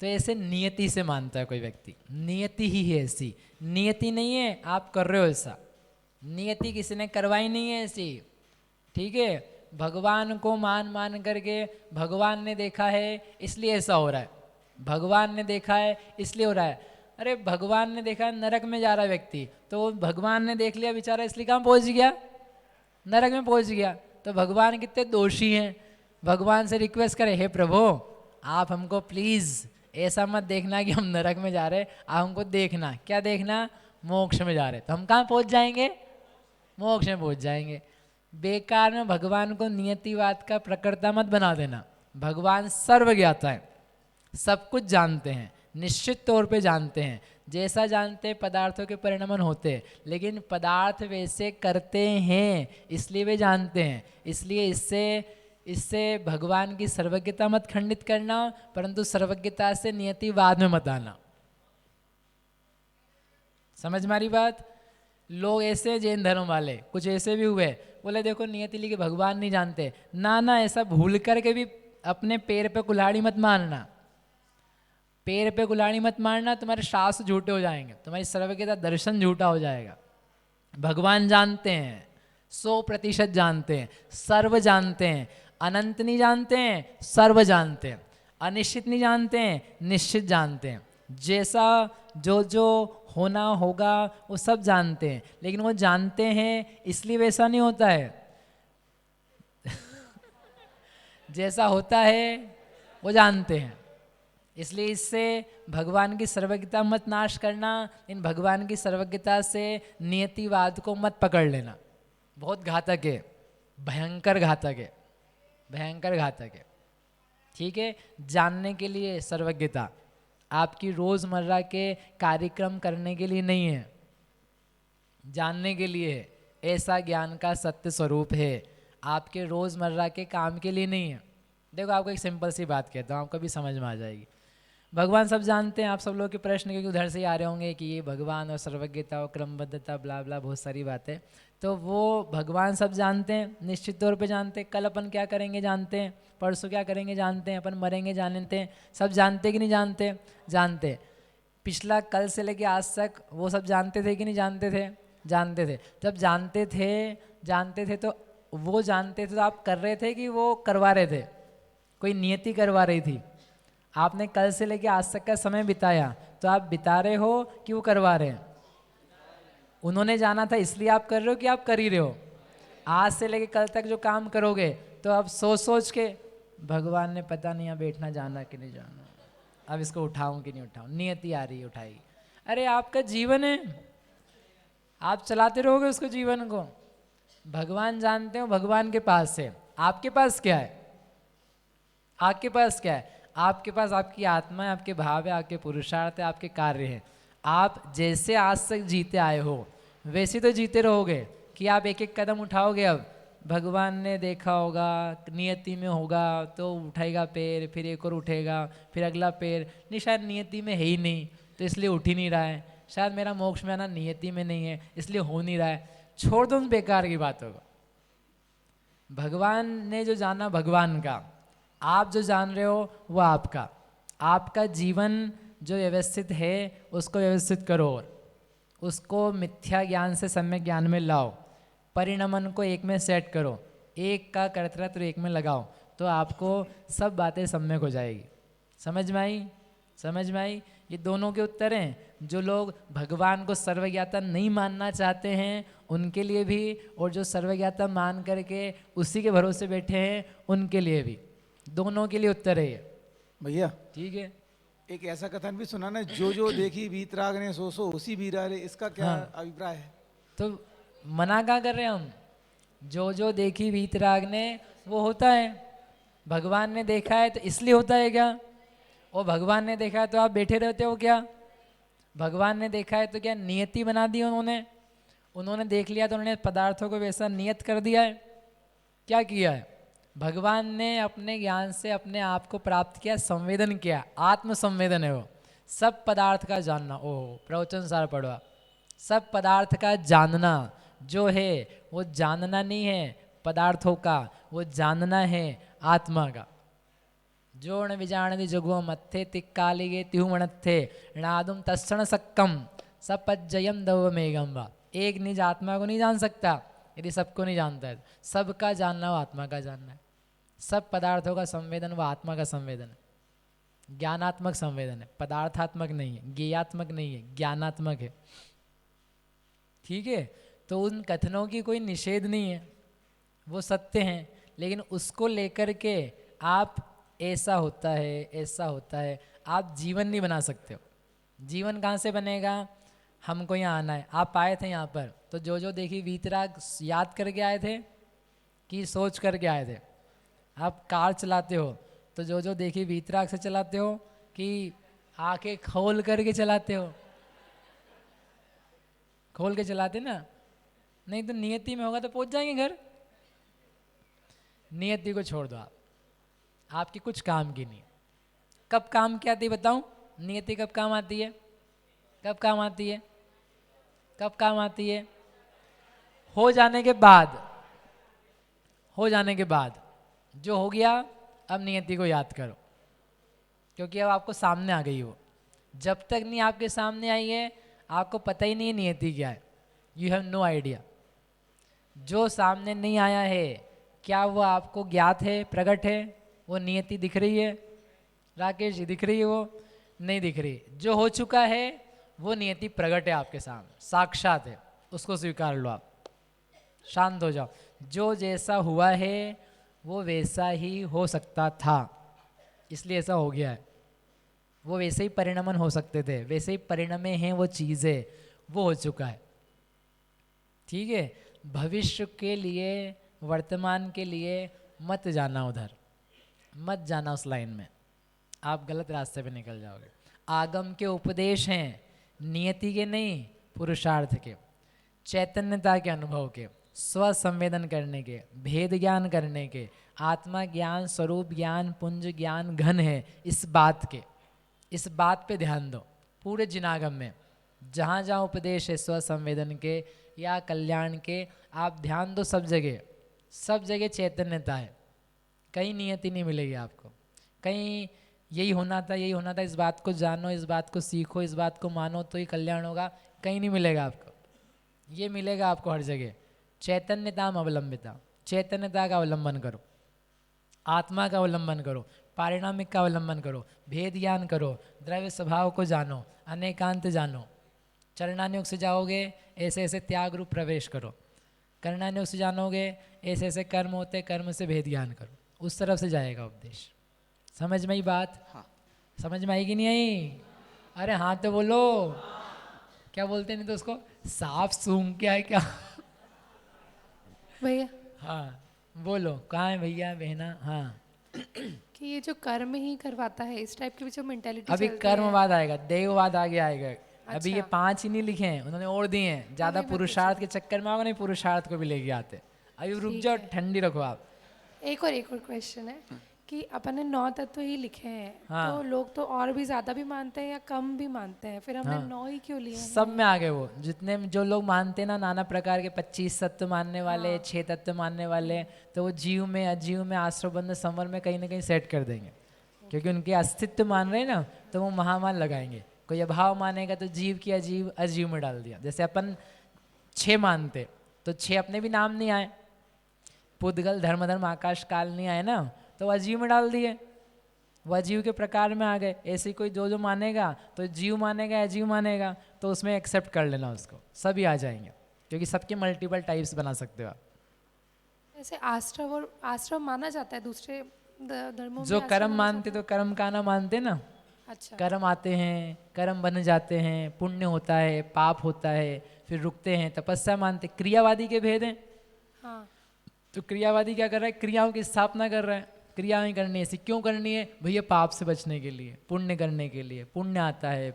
तो ऐसे नियति से मानता है कोई व्यक्ति, नियति ही है ऐसी। नियति नहीं है आप कर रहे हो ऐसा, नियति किसी ने करवाई नहीं है ऐसी, ठीक है? भगवान को मान मान करके, भगवान ने देखा है इसलिए ऐसा हो रहा है, भगवान ने देखा है इसलिए हो रहा है। अरे भगवान ने देखा है नरक में जा रहा है व्यक्ति, तो भगवान ने देख लिया बेचारा, इसलिए कहाँ पहुँच गया? नरक में पहुँच गया। तो भगवान कितने दोषी हैं? भगवान से रिक्वेस्ट करें, हे प्रभु आप हमको प्लीज़ ऐसा मत देखना कि हम नरक में जा रहे, आप हमको देखना, क्या देखना? मोक्ष में जा रहे। तो हम कहाँ पहुँच जाएंगे? मोक्ष में पहुँच जाएंगे। बेकार में भगवान को नियतिवाद का प्रकर्ता मत बना देना। भगवान सर्वज्ञाता है, सब कुछ जानते हैं, निश्चित तौर पे जानते हैं। जैसा जानते हैं पदार्थों के परिणमन होते हैं, लेकिन पदार्थ वैसे करते हैं इसलिए वे जानते हैं। इसलिए इससे भगवान की सर्वज्ञता मत खंडित करना, परंतु सर्वज्ञता से नियतिवाद में मत आना। समझ मारी बात? लोग ऐसे जैन धर्म वाले कुछ ऐसे भी हुए, बोले देखो नियति लिखी, भगवान नहीं जानते। ना ना, ऐसा भूल करके भी अपने पैर पे कुल्हाड़ी मत मारना, पैर पे कुल्हाड़ी मत मारना, तुम्हारे शास्त्र झूठे हो जाएंगे, तुम्हारी सर्वज्ञता दर्शन झूठा हो जाएगा। भगवान जानते हैं, 100% जानते हैं, सर्व जानते हैं। अनंत नहीं जानते हैं, सर्व जानते हैं। अनिश्चित नहीं जानते हैं, निश्चित जानते हैं। जैसा जो जो होना होगा वो सब जानते हैं, लेकिन वो जानते हैं इसलिए वैसा नहीं होता है। जैसा होता है वो जानते हैं, इसलिए इससे भगवान की सर्वज्ञता मत नाश करना। इन भगवान की सर्वज्ञता से नियतिवाद को मत पकड़ लेना, बहुत घातक है, भयंकर घातक है, भयंकर घातक है। ठीक है? जानने के लिए सर्वज्ञता, आपकी रोज़मर्रा के कार्यक्रम करने के लिए नहीं है, जानने के लिए है। ऐसा ज्ञान का सत्य स्वरूप है, आपके रोज़मर्रा के काम के लिए नहीं है। देखो आपको एक सिंपल सी बात कहता हूँ, आपको भी समझ में आ जाएगी। भगवान सब जानते हैं, आप सब लोग के प्रश्न क्योंकि उधर से ही आ रहे होंगे कि ये भगवान और सर्वज्ञता और क्रमबद्धता ब्ला ब्ला बहुत सारी बातें, तो वो भगवान सब जानते हैं, निश्चित तौर पे जानते हैं। कल अपन क्या करेंगे जानते हैं, परसों क्या करेंगे जानते हैं, अपन मरेंगे जानते हैं, सब जानते कि नहीं जानते? जानते। पिछला कल से लेके आज तक वो सब जानते थे कि नहीं जानते थे? जानते थे। जब जानते थे तो वो जानते थे तो आप कर रहे थे कि वो करवा रहे थे? कोई नियति करवा रही थी। आपने कल से लेके आज तक का समय बिताया, तो आप बिता रहे हो कि वो करवा रहे हैं? उन्होंने जाना था इसलिए आप कर रहे हो कि आप कर ही रहे हो? आज से लेके कल तक जो काम करोगे तो अब सोच सोच के भगवान ने पता नहीं यहाँ बैठना जाना कि नहीं जाना, अब इसको उठाऊं कि नहीं उठाऊं, नियति आ रही है उठाएगी। अरे आपका जीवन है, आप चलाते रहोगे उसको, जीवन को। भगवान जानते हो, भगवान के पास है। आपके पास क्या है? आपके पास क्या है? आपके पास आपकी आत्मा है, आपके भाव है, आपके पुरुषार्थ है, आपके कार्य है। आप जैसे आज तक जीते आए हो वैसे तो जीते रहोगे कि आप एक एक कदम उठाओगे। अब भगवान ने देखा होगा, नियति में होगा तो उठाएगा पैर, फिर एक और उठेगा, फिर अगला पैर। नहीं, शायद नियति में है ही नहीं तो इसलिए उठ ही नहीं रहा है। शायद मेरा मोक्ष में आना नियति में नहीं है इसलिए हो नहीं रहा है। छोड़ दो उन बेकार की बातों को। भगवान ने जो जाना भगवान का, आप जो जान रहे हो वो आपका। आपका जीवन जो व्यवस्थित है उसको व्यवस्थित करो और उसको मिथ्या ज्ञान से सम्यक ज्ञान में लाओ। परिणमन को एक में सेट करो, एक का कर्तृत्व एक में लगाओ, तो आपको सब बातें सम्यक हो जाएगी। समझ में आई? समझ में आई? ये दोनों के उत्तर हैं। जो लोग भगवान को सर्वज्ञाता नहीं मानना चाहते हैं उनके लिए भी, और जो सर्वज्ञाता मान करके उसी के भरोसे बैठे हैं उनके लिए भी, दोनों के लिए उत्तर है ये। भैया ठीक है। एक ऐसा कथन भी सुना ना, जो देखी वीतराग ने सो सो उसी बीरारे, इसका क्या हाँ। अभिप्राय है? तो मना क्या कर रहे हैं हम? जो देखी वीतराग ने वो होता है। भगवान ने देखा है तो इसलिए होता है क्या? और भगवान ने देखा है तो आप बैठे रहते हो क्या? भगवान ने देखा है तो क्या नियति बना दी उन्होंने देख लिया तो उन्होंने पदार्थों को वैसा नियत कर दिया है? क्या किया है? भगवान ने अपने ज्ञान से अपने आप को प्राप्त किया, संवेदन किया, आत्म संवेदन है वो। सब पदार्थ का जानना, ओह प्रवचन सार पढ़वा। सब पदार्थ का जानना जो है वो जानना नहीं है पदार्थों का, वो जानना है आत्मा का। जोण विजाणति जगुआ मत्थे तिक्कालिगे तिहुमणत्थे णादुम तत्सण सक्कम सपज्जयम दव मेघम वा। एक निज आत्मा को नहीं जान सकता यदि सबको नहीं जानता है। सबका जानना वो आत्मा का जानना है। सब पदार्थों का संवेदन वो आत्मा का संवेदन है। ज्ञानात्मक संवेदन है, पदार्थात्मक नहीं है, ज्ञेयात्मक नहीं है, ज्ञानात्मक है। ठीक है। तो उन कथनों की कोई निषेध नहीं है, वो सत्य हैं, लेकिन उसको लेकर के आप ऐसा होता है ऐसा होता है, आप जीवन नहीं बना सकते हो। जीवन कहाँ से बनेगा? हमको यहाँ आना है। आप आए थे यहाँ पर तो जो देखी वीतराग याद करके आए थे कि सोच करके आए थे? आप कार चलाते हो तो जो देखी वीतराग से चलाते हो कि आंखें खोल करके चलाते हो? खोल के चलाते ना, नहीं तो नियति में होगा तो पहुंच जाएंगे घर। नियति को छोड़ दो आप, आपकी कुछ काम की नहीं। कब काम की आती है बताऊं? नियति कब काम आती है? कब काम आती है? कब काम आती है? हो जाने के बाद। हो जाने के बाद जो हो गया, अब नियति को याद करो, क्योंकि अब आपको सामने आ गई वो। जब तक नहीं आपके सामने आई है आपको पता ही नहीं है नियति क्या है। You have no idea. जो सामने नहीं आया है क्या वो आपको ज्ञात है, प्रकट है? वो नियति दिख रही है? राकेश जी दिख रही है? वो नहीं दिख रही। जो हो चुका है वो नियति प्रकट है आपके सामने, साक्षात है, उसको स्वीकार लो। आप शांत हो जाओ। जो जैसा हुआ है वो वैसा ही हो सकता था, इसलिए ऐसा हो गया है। वो वैसे ही परिणमन हो सकते थे, वैसे ही परिणमे हैं वो चीज़ें, वो हो चुका है। ठीक है। भविष्य के लिए, वर्तमान के लिए मत जाना उधर, मत जाना उस लाइन में, आप गलत रास्ते पे निकल जाओगे। आगम के उपदेश हैं, नियति के नहीं, पुरुषार्थ के, चैतन्यता के अनुभव के, स्व संवेदन करने के, भेद ज्ञान करने के, आत्मा ज्ञान, स्वरूप ज्ञान, पुंज ज्ञान घन है इस बात के। इस बात पे ध्यान दो। पूरे जिनागम में जहाँ जहाँ उपदेश है स्व संवेदन के या कल्याण के, आप ध्यान दो। सब जगह, सब जगह चैतन्यता है। कहीं नियति नहीं मिलेगी आपको, कहीं यही होना था, यही होना था, इस बात को जानो, इस बात को सीखो, इस बात को मानो तो ही कल्याण होगा, कहीं नहीं मिलेगा आपको। ये मिलेगा आपको हर जगह। चैतन्यताम अवलंबिता, चैतन्यता का अवलंबन करो, आत्मा का अवलंबन करो, पारिणामिक का अवलंबन करो, भेद ज्ञान करो, द्रव्य स्वभाव को जानो, अनेकांत जानो। चरणानुयोग से जाओगे ऐसे ऐसे त्याग रूप प्रवेश करो, कर्णानुयोग से जानोगे ऐसे ऐसे कर्म होते, कर्म से भेद ज्ञान करो, उस तरफ से जाएगा उपदेश। समझ में आई बात? हाँ। समझ में आई कि नहीं आई? अरे हाँ तो बोलो। क्या बोलते नहीं तो उसको साफ सूंघ क्या है क्या? भैया हाँ बोलो, कहाँ है भैया बहना? हाँ कि ये जो कर्म ही करवाता है, इस टाइप की भी जो मेंटेलिटी अभी कर्मवाद आएगा, देववाद आगे आएगा। अभी ये अच्छा। 5 ही नहीं लिखे हैं, उन्होंने और दिए हैं। ज़्यादा मैं पुरुषार्थ के चक्कर में आओगे नहीं, पुरुषार्थ को भी लेके आते। अभी रुक ठीक जाओ, है। ठंडी रखो आप। एक और क्वेश्चन है कि अपन ने 9 तत्व ही लिखे हैं, हाँ। तो लोग तो और भी ज्यादा भी मानते हैं या कम भी मानते हैं, फिर हमने हाँ। 9 ही क्यों लिए हैं? सब में आ गए वो, जितने जो लोग मानते हैं ना नाना प्रकार के 25 तत्व मानने वाले, 6 तत्व मानने वाले, तो वो जीव में अजीव में आश्रवबंध संवर में कहीं ना कहीं सेट कर देंगे, क्योंकि उनके अस्तित्व मान रहे हैं ना, तो वो महामान लगाएंगे। कोई अभाव मानेगा तो जीव की अजीव अजीव में डाल दिया। जैसे अपन 6 मानते तो 6 अपने भी नाम नहीं आए, पुद्गल धर्म धर्म आकाश काल नहीं आए ना, तो अजीव में डाल दिए, वो अजीव के प्रकार में आ गए। ऐसे ही कोई जो मानेगा तो जीव मानेगा अजीव मानेगा, तो उसमें एक्सेप्ट कर लेना उसको, सभी आ जाएंगे, क्योंकि सबके मल्टीपल टाइप्स बना सकते हो आप। ऐसे आश्रव और आश्रम माना जाता है दूसरे धर्मों में? जो आश्रम कर्म माना मानते जाता तो कर्म का ना मानते ना, है? अच्छा। कर्म आते हैं, कर्म बन जाते हैं, पुण्य होता है, पाप होता है, फिर रुकते हैं, तपस्या मानते। क्रियावादी के भेद हैं, हाँ। तो क्रियावादी क्या कर रहा है, क्रियाओं की स्थापना कर रहा है, क्रियाएं करनी है। ऐसी क्यों करनी है भैया? पाप से बचने के लिए, पुण्य करने के लिए। पुण्य आता है,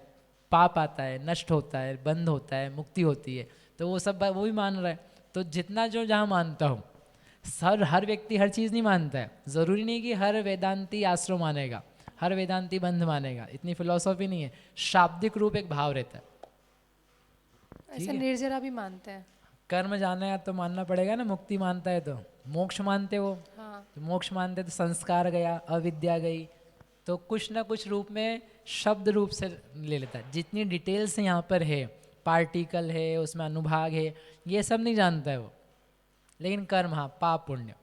पाप आता है, नष्ट होता है, बंद होता है, मुक्ति होती है, तो वो सब वो भी मान रहा है। तो जितना जो जहाँ मानता हूँ, हर व्यक्ति हर चीज़ नहीं मानता है। ज़रूरी नहीं कि हर वेदांती आश्रम मानेगा, हर वेदांती बंध मानेगा, इतनी फिलॉसफी नहीं है। शाब्दिक रूप एक भाव रहता है। ऐसे निर्जरा भी मानते हैं? कर्म जाना है तो मानना पड़ेगा ना, मुक्ति मानता है तो। मोक्ष मानते हो हाँ। तो मोक्ष मानते तो संस्कार गया, अविद्या गई, तो कुछ ना कुछ रूप में शब्द रूप से ले लेता है। जितनी डिटेल्स यहाँ पर है, पार्टिकल है, उसमें अनुभाग है, ये सब नहीं जानता है वो। लेकिन कर्म, हाँ, पाप पुण्य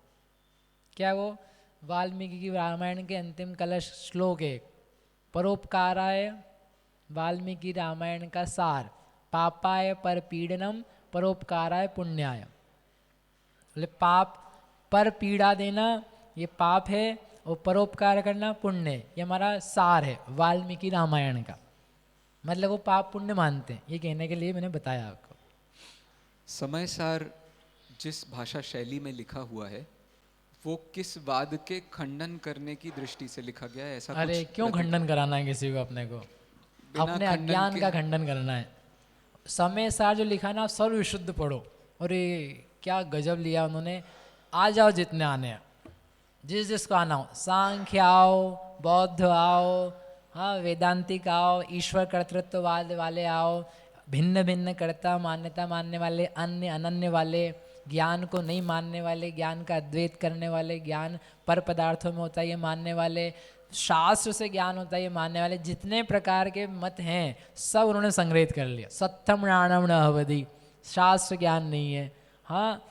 क्या वो वाल्मीकि की रामायण के अंतिम कलश श्लोक है, परोपकाराय, वाल्मीकि रामायण का सार, पापाय पर पीड़नम परोपकाराय पुण्याय। बोले पाप पर पीड़ा देना ये पाप है, और परोपकार करना पुण्य है। ये हमारा सार है वाल्मीकि रामायण का। मतलब वो पाप पुण्य मानते हैं, ये कहने के लिए मैंने बताया आपको। समय सार जिस भाषा शैली में लिखा हुआ है वो किस वाद के खंडन करने की दृष्टि से लिखा गया है? ऐसा अरे कुछ क्यों खंडन कराना है किसी को? अपने को अपने अज्ञान का खंडन करना है। समय सार जो लिखा है ना, आप सर्व विशुद्ध पढ़ो। अरे क्या गजब लिया उन्होंने। आ जाओ जितने आने हैं, जिस जिसको आना हो, सांख्य आओ, बौद्ध आओ, हाँ, वेदांतिक आओ, ईश्वर कर्तृत्ववाद वाले आओ, भिन्न भिन्न कर्ता मान्यता मानने वाले, अन्य अनन्य वाले, ज्ञान को नहीं मानने वाले, ज्ञान का अद्वैत करने वाले, ज्ञान पर पदार्थों में होता है ये मानने वाले, शास्त्र से ज्ञान होता है ये मानने वाले, जितने प्रकार के मत हैं सब उन्होंने संग्रहित कर लिया। सत्यम राणम न अवधि, शास्त्र ज्ञान नहीं है, हाँ,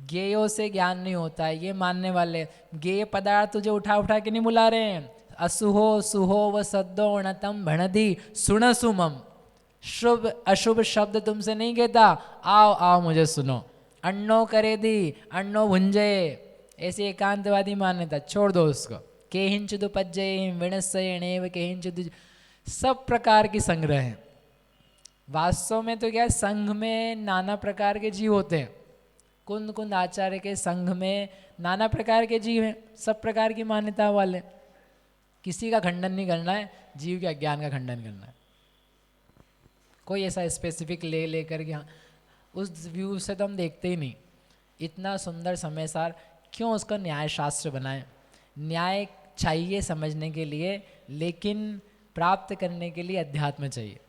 ज्ञेयों से ज्ञान नहीं होता है ये मानने वाले। ज्ञेय पदार्थ तुझे उठा उठा के नहीं बुला रहे हैं। असुहो सुहो व सद्दो अणतम भणधि सुन सुमम, शुभ अशुभ शब्द तुमसे नहीं कहता, आओ आओ मुझे सुनो। अन्नो करे दी अन्नो भुंजे, ऐसी एकांतवादी मान्यता छोड़ दो उसको। केहिंचिदु पज्जय विणस्यणेव केहिंचिदु, सब प्रकार की संग्रह है। वास्तव में तो क्या है, संघ में नाना प्रकार के जीव होते हैं। कुंद कुंद आचार्य के संघ में नाना प्रकार के जीव हैं, सब प्रकार की मान्यता वाले। किसी का खंडन नहीं करना है, जीव के अज्ञान का खंडन करना है। कोई ऐसा स्पेसिफिक ले लेकर के, हाँ, उस व्यू से तो हम देखते ही नहीं। इतना सुंदर समय सार क्यों उसका न्याय शास्त्र बनाए? न्याय चाहिए समझने के लिए, लेकिन प्राप्त करने के लिए अध्यात्म चाहिए,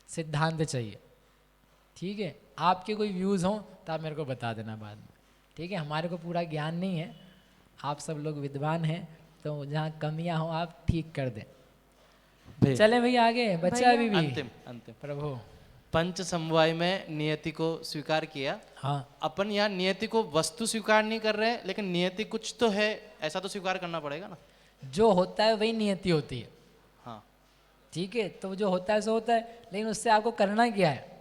सिद्धांत चाहिए। ठीक है, आपके कोई व्यूज़ हों तो आप मेरे को बता देना बाद में। ठीक है, हमारे को पूरा ज्ञान नहीं है, आप सब लोग विद्वान हैं, तो जहाँ कमियां हो आप ठीक कर दें। चले भैया आगे, बच्चा अभी भी अंतिम प्रभु पंच समवाय में नियति को स्वीकार किया। हाँ, अपन यहाँ नियति को वस्तु स्वीकार नहीं कर रहे हैं, लेकिन नियति कुछ तो है, ऐसा तो स्वीकार करना पड़ेगा ना। जो होता है वही नियति होती है। हाँ, ठीक है, तो जो होता है सो होता है, लेकिन उससे आपको करना क्या है?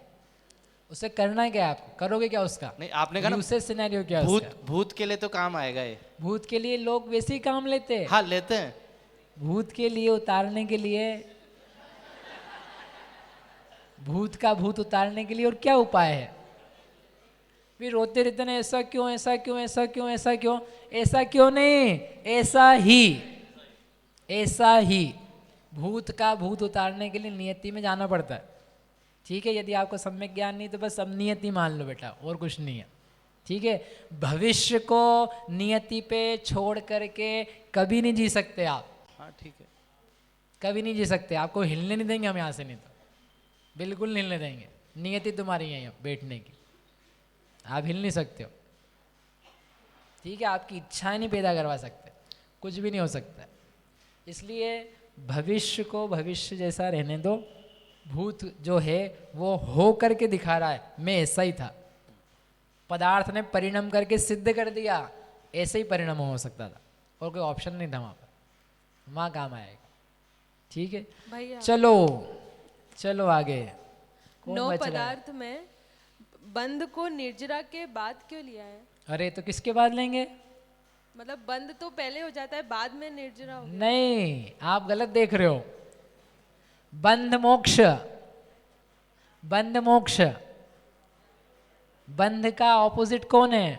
उससे करना क्या है? आपको करोगे क्या उसका? नहीं, आपने कहा ना यूसेज सिनेरियो क्या है भूत उसका? भूत के लिए तो काम आएगा ये। भूत के लिए लोग वैसे ही काम लेते हैं। हाँ, लेते हैं। भूत के लिए उतारने के लिए, भूत का भूत उतारने के लिए और क्या उपाय है? फिर रोते रहते ना, ऐसा क्यों, ऐसा क्यों, ऐसा क्यों, ऐसा क्यों? ऐसा क्यों नहीं, ऐसा ही भूत का भूत उतारने के लिए नियति में जाना पड़ता है। ठीक है, यदि आपको सम्यक ज्ञान नहीं तो बस सब नियति मान लो बेटा, और कुछ नहीं है। ठीक है, भविष्य को नियति पे छोड़ करके कभी नहीं जी सकते आप, हाँ ठीक है। कभी नहीं जी सकते। आपको हिलने नहीं देंगे हम यहाँ से, नहीं तो बिल्कुल नहीं हिलने देंगे। नियति तुम्हारी है यहाँ बैठने की, आप हिल नहीं सकते हो। ठीक है, आपकी इच्छाएं नहीं पैदा करवा सकते, कुछ भी नहीं हो सकता है। इसलिए भविष्य को भविष्य जैसा रहने दो। भूत जो है वो हो करके दिखा रहा है, मैं ऐसा ही था। पदार्थ ने परिणाम करके सिद्ध कर दिया, ऐसे ही परिणाम हो सकता था, और कोई ऑप्शन नहीं था वहाँ पर, वहाँ काम आएगा। ठीक है, भैया चलो चलो आगे। कौन नौ बच रहा है? पदार्थ में बंद को निर्जरा के बाद क्यों लिया है? अरे तो किसके बाद लेंगे? मतलब बंद तो पहले हो जाता है, बाद में निर्जरा हो गया। नहीं, आप गलत देख रहे हो। बंध मोक्ष, बंध मोक्ष, बंध का ऑपोजिट कौन है?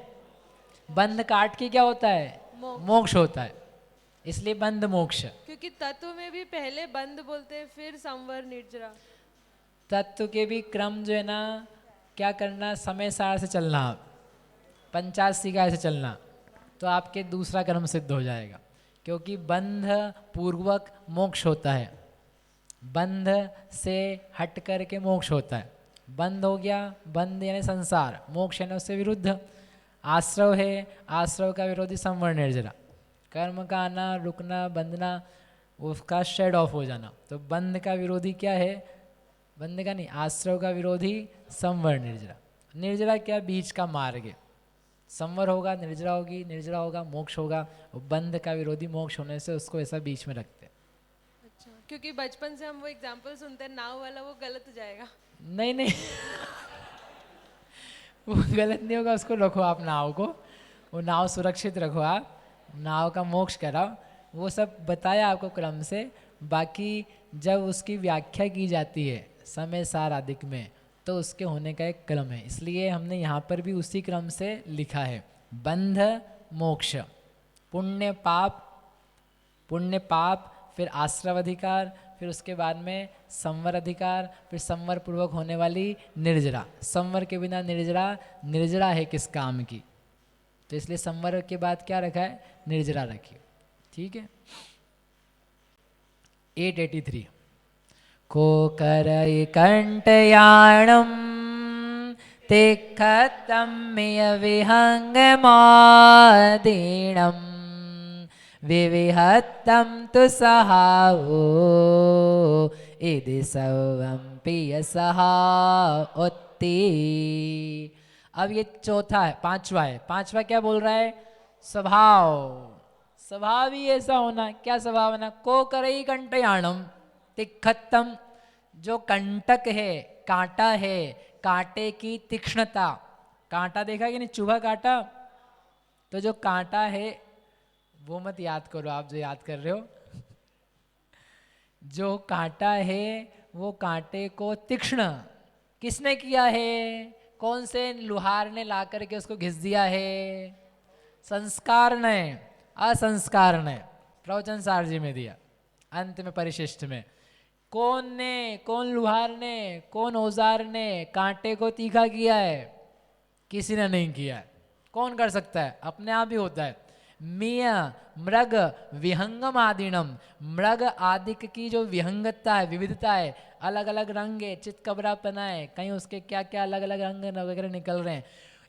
बंध काट के क्या होता है? मोक्ष होता है, इसलिए बंध मोक्ष। क्योंकि तत्व में भी पहले बंद बोलते हैं, फिर संवर निर्जरा। तत्व के भी क्रम जो है ना, क्या करना, समय सार से चलना, पंचाशिका से चलना, तो आपके दूसरा कर्म सिद्ध हो जाएगा। क्योंकि बंध पूर्वक मोक्ष होता है, बंध से हट करके मोक्ष होता है। बंध हो गया, बंध यानी संसार, मोक्ष यानी उससे विरुद्ध। आश्रव है, आश्रव का विरोधी संवर निर्जरा, कर्म का आना रुकना बंधना, उसका शेड ऑफ हो जाना। तो बंध का विरोधी क्या है? बंध का नहीं, आश्रव का विरोधी संवर निर्जरा। निर्जरा क्या? बीच का मार्ग है। संवर होगा निर्जरा होगी, निर्जरा होगा मोक्ष होगा, और बंध का विरोधी मोक्ष होने से उसको ऐसा बीच में रखते हैं। अच्छा, क्योंकि बचपन से हम वो एग्जाम्पल सुनते हैं, नाव वाला, वो गलत हो जाएगा। नहीं नहीं वो गलत नहीं होगा, उसको रखो आप नाव को, वो नाव सुरक्षित रखो आप, नाव का मोक्ष कराओ, वो सब बताया आपको क्रम से। बाकी जब उसकी व्याख्या की जाती है समय सार आदि में, तो उसके होने का एक क्रम है, इसलिए हमने यहाँ पर भी उसी क्रम से लिखा है। बंध मोक्ष, पुण्य पाप, पुण्य पाप, फिर आश्रव अधिकार, फिर उसके बाद में संवर अधिकार, फिर संवर पूर्वक होने वाली निर्जरा। संवर के बिना निर्जरा, निर्जरा है किस काम की, तो इसलिए संवर के बाद क्या रखा है? निर्जरा रखी। ठीक है, 883 को करई कंटयाणम तिखतम्य विहंगमादीणम विविहत्तम तु सहावो इति सर्वं पिय सहाओत्ति। अब ये चौथा है, पांचवा है। पांचवा क्या बोल रहा है? स्वभाव, स्वभाव ही ऐसा होना। क्या स्वभाव होना? को करई कंटयाणम तिखत्तम, जो कंटक है, कांटा है, कांटे की तीक्ष्णता। कांटा देखा कि नहीं, चूहा काटा, तो जो कांटा है वो मत याद करो आप जो याद कर रहे हो। जो कांटा है वो कांटे को तीक्ष्ण किसने किया है? कौन से लुहार ने ला करके उसको घिस दिया है? संस्कार ने, असंस्कार ने। प्रवचन सार जी में दिया अंत में परिशिष्ट में। कौन ने, कौन लुहार ने, कौन औजार ने कांटे को तीखा किया है? किसी ने नहीं किया है। कौन कर सकता है? अपने आप ही होता है। मिय मृग विहंगम आदिनम, मृग आदिक की जो विहंगता है, विविधता है, अलग अलग रंग है, चितकबरापना है, कहीं उसके क्या क्या अलग अलग रंग वगैरह निकल रहे हैं,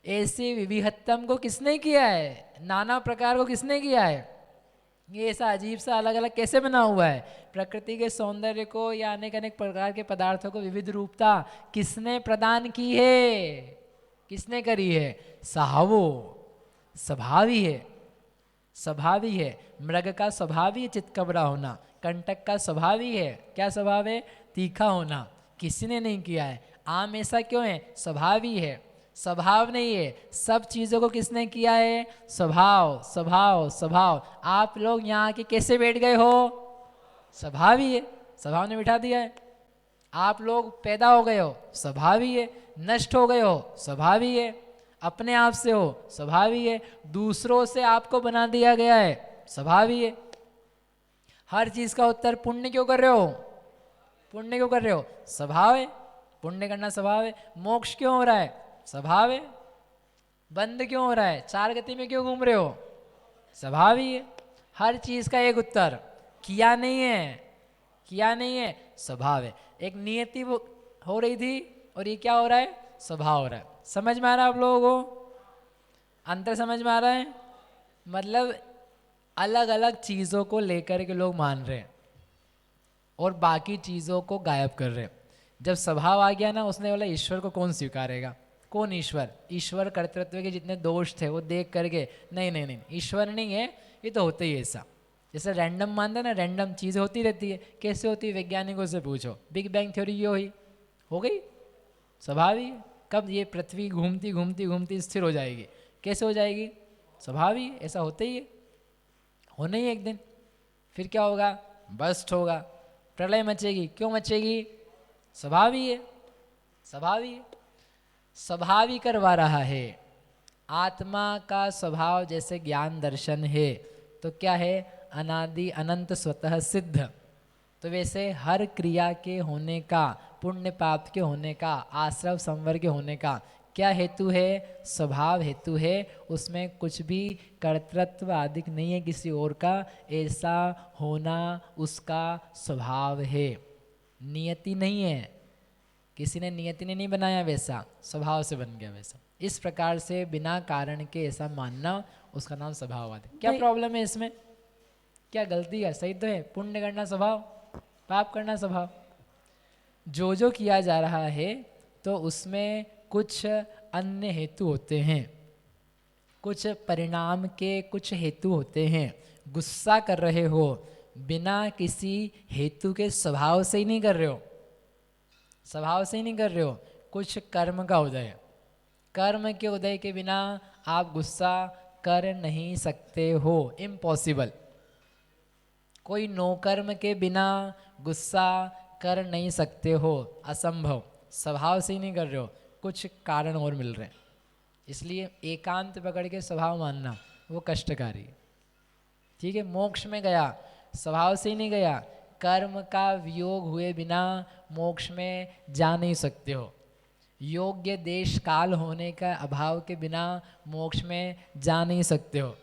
ऐसे विविहत्तम को किसने किया है? नाना प्रकार को किसने किया है? ये ऐसा अजीब सा अलग अलग कैसे बना हुआ है? प्रकृति के सौंदर्य को या अनेक अनेक प्रकार के पदार्थों को विविध रूपता किसने प्रदान की है? किसने करी है? सहावो, स्वभावी है, स्वभावी है। मृग का स्वभावी है चितकबरा होना, कंटक का स्वभावी है, क्या स्वभाव है? तीखा होना। किसी ने नहीं किया है। आम ऐसा क्यों है? स्वभावी है, स्वभाव नहीं है। सब चीज़ों को किसने किया है? स्वभाव, स्वभाव, स्वभाव। आप लोग यहाँ के कैसे बैठ गए हो? स्वभावी है, स्वभाव ने बिठा दिया है। आप लोग पैदा हो गए हो, स्वभावी है। नष्ट हो गए हो, स्वभावी है। अपने आप से हो, स्वभावी है। दूसरों से आपको बना दिया गया है, स्वभावी है। हर चीज का उत्तर पुण्य क्यों कर रहे हो? पुण्य क्यों कर रहे हो? स्वभाव है, पुण्य करना स्वभाव है। मोक्ष क्यों हो रहा है? स्वभाव है। बंद क्यों हो रहा है, चार गति में क्यों घूम रहे हो, स्वभाव ही है। हर चीज का एक उत्तर, किया नहीं है, किया नहीं है, स्वभाव है। एक नियति वो हो रही थी और ये क्या हो रहा है, स्वभाव हो रहा है। समझ में आ रहा है आप लोगों को, अंतर समझ में आ रहा है? मतलब अलग अलग चीज़ों को लेकर के लोग मान रहे हैं और बाकी चीज़ों को गायब कर रहे हैं। जब स्वभाव आ गया ना, उसने बोला ईश्वर को कौन स्वीकारेगा, कौन ईश्वर, ईश्वर कर्तृत्व के जितने दोष थे वो देख करके नहीं नहीं नहीं, ईश्वर नहीं है, ये तो होता ही है ऐसा। जैसे रैंडम मानते हैं ना, रैंडम चीज़ें होती रहती है। कैसे होती है, वैज्ञानिकों से पूछो, बिग बैंग थ्योरी ये हुई, हो गई, स्वभाव ही है। कब ये पृथ्वी घूमती घूमती घूमती स्थिर हो जाएगी, कैसे हो जाएगी, स्वभाव ही है, ऐसा होता ही है, होना ही एक दिन। फिर क्या होगा, बस्ट होगा, प्रलय मचेगी, क्यों मचेगी, स्वभाव ही है, स्वभाव ही है, स्वभाव ही करवा रहा है। आत्मा का स्वभाव जैसे ज्ञान दर्शन है तो क्या है, अनादि अनंत स्वतः सिद्ध। तो वैसे हर क्रिया के होने का, पुण्य पाप के होने का, आश्रव संवर के होने का क्या हेतु है, स्वभाव हेतु है। उसमें कुछ भी कर्तृत्व आदि नहीं है किसी और का, ऐसा होना उसका स्वभाव है, नियति नहीं है। किसी ने नियति ने नहीं बनाया, वैसा स्वभाव से बन गया वैसा। इस प्रकार से बिना कारण के ऐसा मानना, उसका नाम स्वभाववाद है। क्या प्रॉब्लम है इसमें, क्या गलती है, सही तो है, पुण्य करना स्वभाव, पाप करना स्वभाव। जो जो किया जा रहा है तो उसमें कुछ अन्य हेतु होते हैं, कुछ परिणाम के कुछ हेतु होते हैं। गुस्सा कर रहे हो बिना किसी हेतु के, स्वभाव से ही नहीं कर रहे हो, स्वभाव से ही नहीं कर रहे हो, कुछ कर्म का उदय है। कर्म के उदय के बिना आप गुस्सा कर नहीं सकते हो, इम्पॉसिबल। कोई नो कर्म के बिना गुस्सा कर नहीं सकते हो, असंभव। स्वभाव से ही नहीं कर रहे हो, कुछ कारण और मिल रहे हैं। इसलिए एकांत पकड़ के स्वभाव मानना वो कष्टकारी है। ठीक है, मोक्ष में गया, स्वभाव से ही नहीं गया, कर्म का वियोग हुए बिना मोक्ष में जा नहीं सकते हो। योग्य देश काल होने का अभाव के बिना मोक्ष में जा नहीं सकते हो।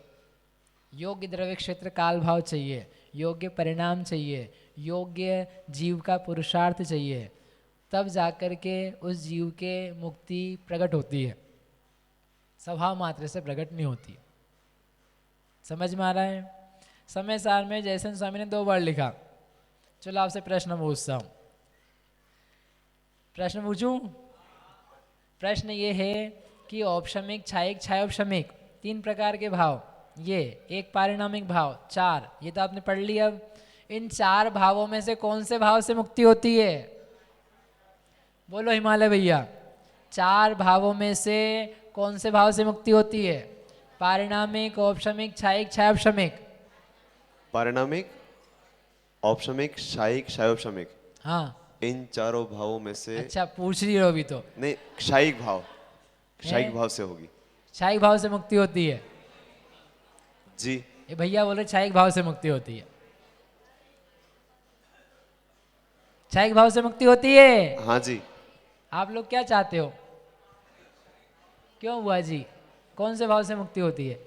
योग्य द्रव्य क्षेत्र काल भाव चाहिए, योग्य परिणाम चाहिए, योग्य जीव का पुरुषार्थ चाहिए, तब जाकर के उस जीव के मुक्ति प्रकट होती है, स्वभाव मात्र से प्रकट नहीं होती। समझ में आ रहा है? समय सार में जयसेन स्वामी ने 2 बार लिखा। चलो आपसे प्रश्न पूछता हूँ, प्रश्न पूछूं? प्रश्न ये है कि औपशमिक, छायिक, छायोपशमिक 3 प्रकार के भाव, ये एक पारिणामिक भाव, 4 ये तो आपने पढ़ लिया। अब इन 4 भावों में से कौन से भाव से मुक्ति होती है? बोलो हिमालय भैया, 4 भावों में से कौन से भाव से मुक्ति होती है? पारिणामिक, औपशमिक, छायिक, छायोपशमिक। पारिणामिक, औपशमिक, क्षायिक, क्षायोपशमिक, हाँ, इन चारों भावों में से। अच्छा पूछ रही हो अभी तो? नहीं, क्षायिक भाव, क्षायिक भाव से होगी। क्षायिक भाव से मुक्ति होती है जी। ये भैया बोले क्षायिक भाव से मुक्ति होती है, क्षायिक भाव से मुक्ति होती है। हाँ जी। आप लोग क्या चाहते हो? क्यों बुआ जी, कौन से भाव से मुक्ति होती है?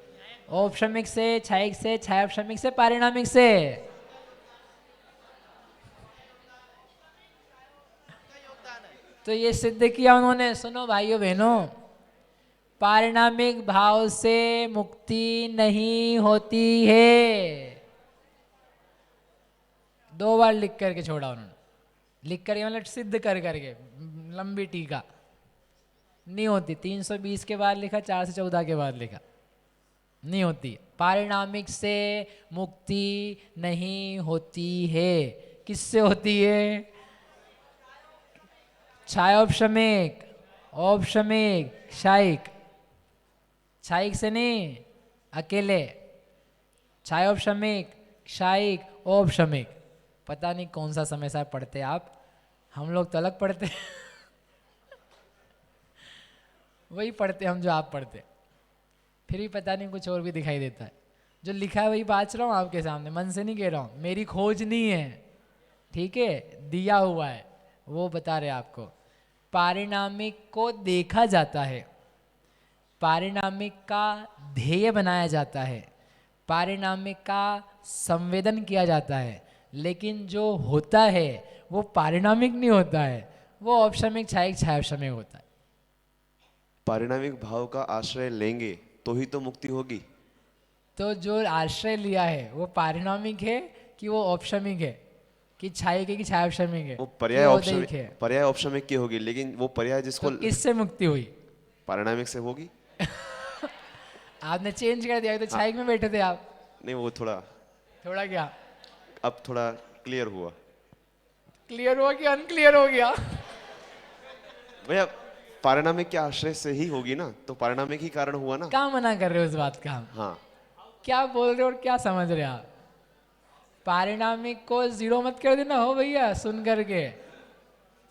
औपशमिक से, छायिक से, छायोपशमिक से, पारिणामिक से। तो ये सिद्ध किया उन्होंने। सुनो भाइयों बहनों, पारिणामिक भाव से मुक्ति नहीं होती है। 2 बार लिख करके छोड़ा उन्होंने, लिख करके मतलब सिद्ध कर करके, लंबी टीका। नहीं होती, 320 के बाद लिखा, 4 से 14 के बाद लिखा, नहीं होती। पारिणामिक से मुक्ति नहीं होती है। किससे होती है? छायोपशमिक, औपशमिक, क्षायिक। क्षायिक से नहीं, अकेले छायोपशमिक, क्षायिक, औपशमिक। पता नहीं कौन सा समय साहब पढ़ते आप, हम लोग तो अलग पढ़ते वही पढ़ते हम जो आप पढ़ते, फिर भी पता नहीं कुछ और भी दिखाई देता है। जो लिखा है वही बात रहा हूँ आपके सामने, मन से नहीं कह रहा हूँ, मेरी खोज नहीं है, ठीक है, दिया हुआ है वो बता रहे आपको। पारिणामिक को देखा जाता है, पारिणामिक का ध्येय बनाया जाता है, पारिणामिक का संवेदन किया जाता है, लेकिन जो होता है वो पारिणामिक नहीं होता है, वो औपशमिक छायिक छायोपशमिक होता है। पारिणामिक भाव का आश्रय लेंगे तो ही तो मुक्ति होगी। तो जो आश्रय लिया है वो पारिणामिक है कि वो औपशमिक है, कि छायिक है कि छायोपशमिक है, वो कि पर्याय औदैहिक औपशमिक, है? पर्याय औपशमिक की होगी, लेकिन वो पर्याय जिसको तो किससे मुक्ति हुई? पारिणामिक से होगी। आपने चेंज कर दिया, तो छायिक में बैठे थे आप। नहीं, वो थोड़ा थोड़ा क्या अब थोड़ा क्लियर हुआ। क्लियर हुआ कि अनक्लियर हो गया? भैया पारिणामिक के आश्रय से ही होगी ना, तो पारिणामिक ही कारण हुआ ना। क्या मना कर रहे हो इस बात का? हाँ, क्या बोल रहे हो और क्या समझ रहे हो आप? पारिणामिक को जीरो मत कर देना हो भैया सुन करके।